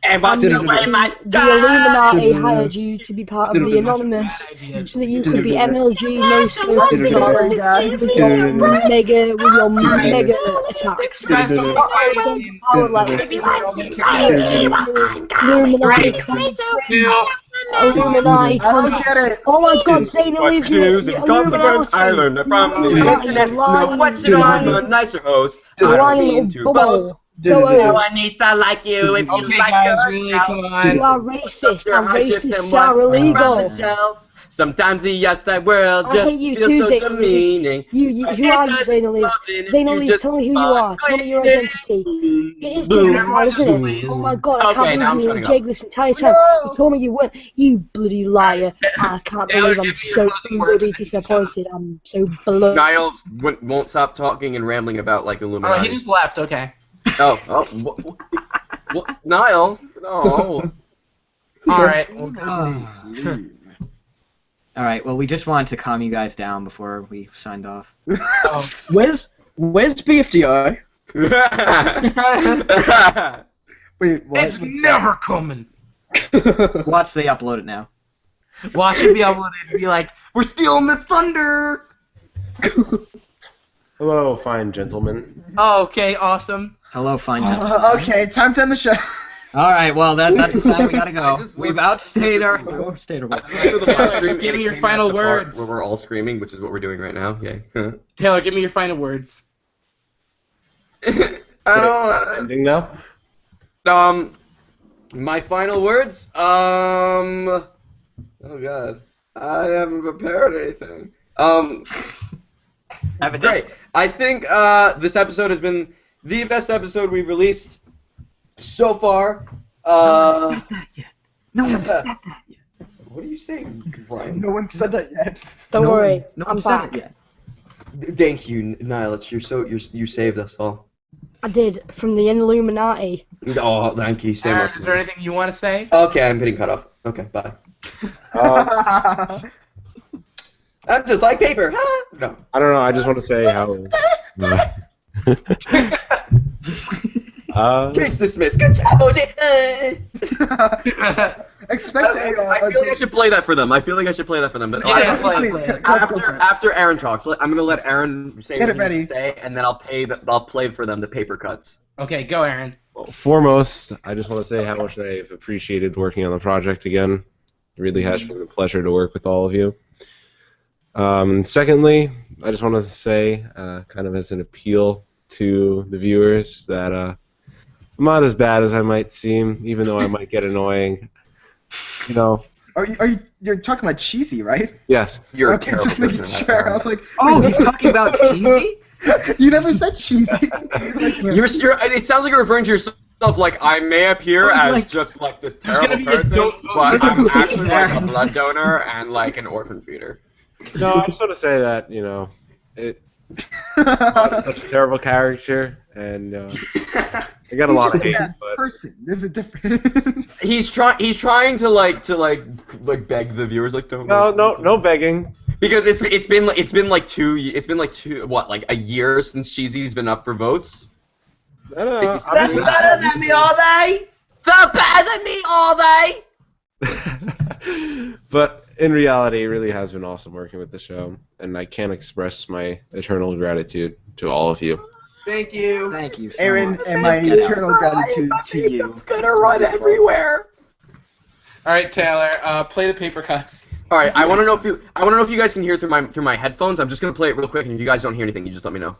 And what's the way my the Illuminati hired you to be part of the Anonymous so that you could be MLG most with your mega attacks. Illuminati. Oh my god, Zane, leave you. Consequence Island, I promise you. Internet, no question, I'm a nicer host. I don't mean to boast. No one needs to like you if you like guys, us. really, come on. You are racist, and racists are illegal. Sometimes the outside world I just hate you feels too, so Xanalees. demeaning. Who are you, Xanalees? Xanalees, tell me who you are. Tell me your identity. It is Jake now, isn't it? Oh my god, I Okay, can't now I'm believe you were shutting Jake up. this entire time. You told me you weren't. You bloody liar. I can't believe I'm so bloody disappointed. I'm so bloody. Niall won't stop talking and rambling about like Oh, Illuminati. he just left. Okay. Niall. No. All right. All right. Well, we just wanted to calm you guys down before we signed off. Where's BFDO? Wait, what? It's never coming. Watch, they upload it now. Watch it be uploaded and be like, we're stealing the thunder. Hello, fine gentlemen. Oh, okay, awesome. Hello, fine gentlemen. Okay, time to end the show. All right. Well, that's the time we gotta go. We've outstayed our. Just give me your final words. Where we're all screaming, which is what we're doing right now. Yay. Taylor, give me your final words. Ending now? My final words. Oh God, I haven't prepared anything. Great. I think this episode has been the best episode we've released so far. No one said that yet. No one said that yet. What are you saying, Brian? No one said that yet. Don't worry, No I'm one said back. it yet. Thank you, Niall. You saved us all. I did, from the Illuminati. Oh, thank you so much. Is there anything you want to say? Okay, I'm getting cut off. Okay, bye. I'm just like paper. No. I don't know. I just want to say how. Case dismissed. Good job, OJ. Expect I feel like I should play that for them. But please, after Aaron talks, I'm gonna let Aaron say Get what it ready. he needs to say, and then I'll play for them the paper cuts. Okay, go, Aaron. Foremost, I just want to say how much I've appreciated working on the project again. It really has been a pleasure to work with all of you. Secondly, I just want to say, kind of as an appeal to the viewers, that I'm not as bad as I might seem, even though I might get annoying. You know. You're talking about cheesy, right? Yes. You're okay, just making sure. I was like, oh, he's talking about cheesy? You never said cheesy. It sounds like you're referring to yourself like I may appear as just like this terrible person, but I'm actually like a blood donor and like an orphan feeder. No, I just want to say that, you know, I'm such a terrible character, and I got a lot of hate. But person. There's a difference. He's trying to beg the viewers like don't. No begging. Because it's been like a year since Cheesy's been up for votes. No, That's better than me, are they? They're better than me, are they? But in reality, it really has been awesome working with the show, and I can't express my eternal gratitude to all of you. Thank you. Thank you, Aaron, and my eternal gratitude to you. It's gonna run everywhere. All right, Taylor, play the paper cuts. All right, I want to know if you guys can hear through my headphones. I'm just gonna play it real quick, and if you guys don't hear anything, you just let me know.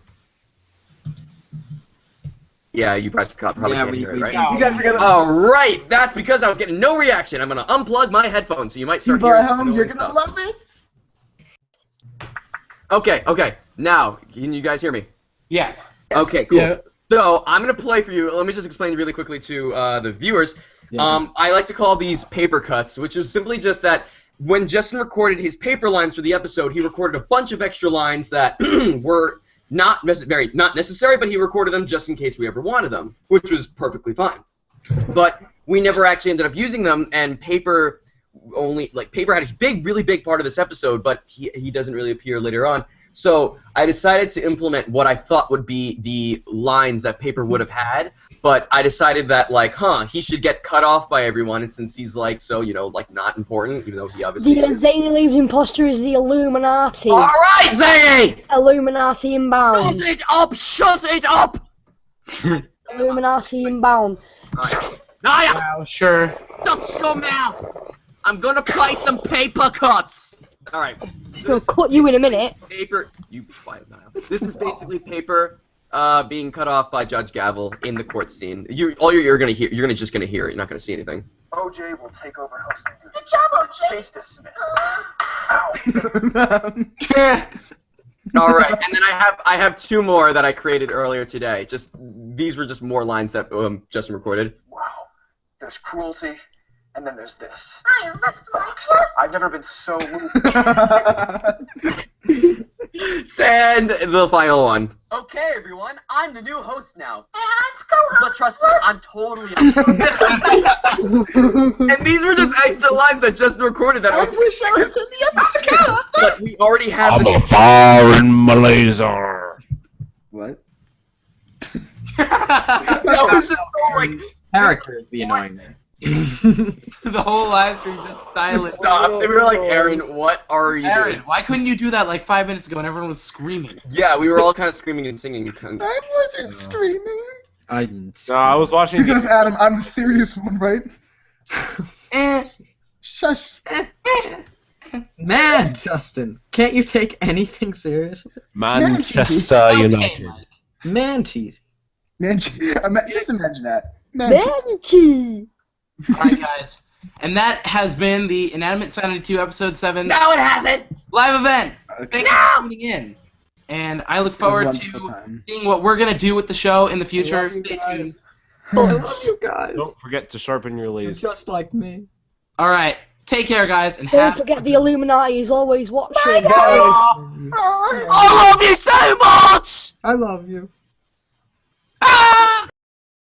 Yeah, you probably can't hear it, right? You guys are gonna. All right, that's because I was getting no reaction. I'm gonna unplug my headphones, so you might start People at hearing home, you're gonna love it. Okay. Now, can you guys hear me? Yes. Okay, cool. Yeah. So I'm gonna play for you. Let me just explain really quickly to the viewers. I like to call these paper cuts, which is simply just that when Justin recorded his paper lines for the episode, he recorded a bunch of extra lines that were not necessary, but he recorded them just in case we ever wanted them, which was perfectly fine. But we never actually ended up using them, and Paper had a really big part of this episode, but he doesn't really appear later on. So I decided to implement what I thought would be the lines that Paper would have had, but I decided that he should get cut off by everyone, and since he's not important, even though he obviously The Zany imposter is the Illuminati. All right, Zany! Illuminati inbound. Shut it up! Illuminati inbound. Naya! Wow, sure. Shut your mouth! I'm gonna play some paper cuts! Alright. We'll cut you in a minute. Paper. You quiet now. This is basically Paper being cut off by Judge Gavel in the court scene. You're gonna hear. You're just gonna hear it. You're not gonna see anything. OJ will take over hosting duties. Good job, OJ. Case dismissed. All right, and then I have two more that I created earlier today. These were just more lines that Justin recorded. Wow. There's cruelty, and then there's this. I love I've never been so moved. And the final one. Okay, everyone, I'm the new host now. Let's go. But trust me, I'm totally. And these were just extra lines that Justin recorded that I wish I was in the episode. but we already have I'm the a foreign Malaysia. What? That was just so like Character is the annoying thing. The whole live stream just silent. just stopped. And we were like, Aaron, what are you Aaron, doing? why couldn't you do that like 5 minutes ago when everyone was screaming? Yeah, we were all kind of screaming and singing. I wasn't screaming. I didn't. No, I was watching. Because Adam, I'm the serious one, right? Shush. Man, Justin, can't you take anything seriously? Manchester United. Mike. Man, cheesy. Man, just imagine that. Manchi. Alright, guys. And that has been the Inanimate 72 Episode 7 No, it hasn't! live event. Okay. Thank you for tuning in. And I look forward wonderful to time. seeing what we're going to do with the show in the future. love you Stay guys. tuned. I love you guys. Don't forget to sharpen your You're laser. just like me. Alright. Take care, guys, and Don't have forget the Illuminati is always watching. Guys. I love you so much! I love you.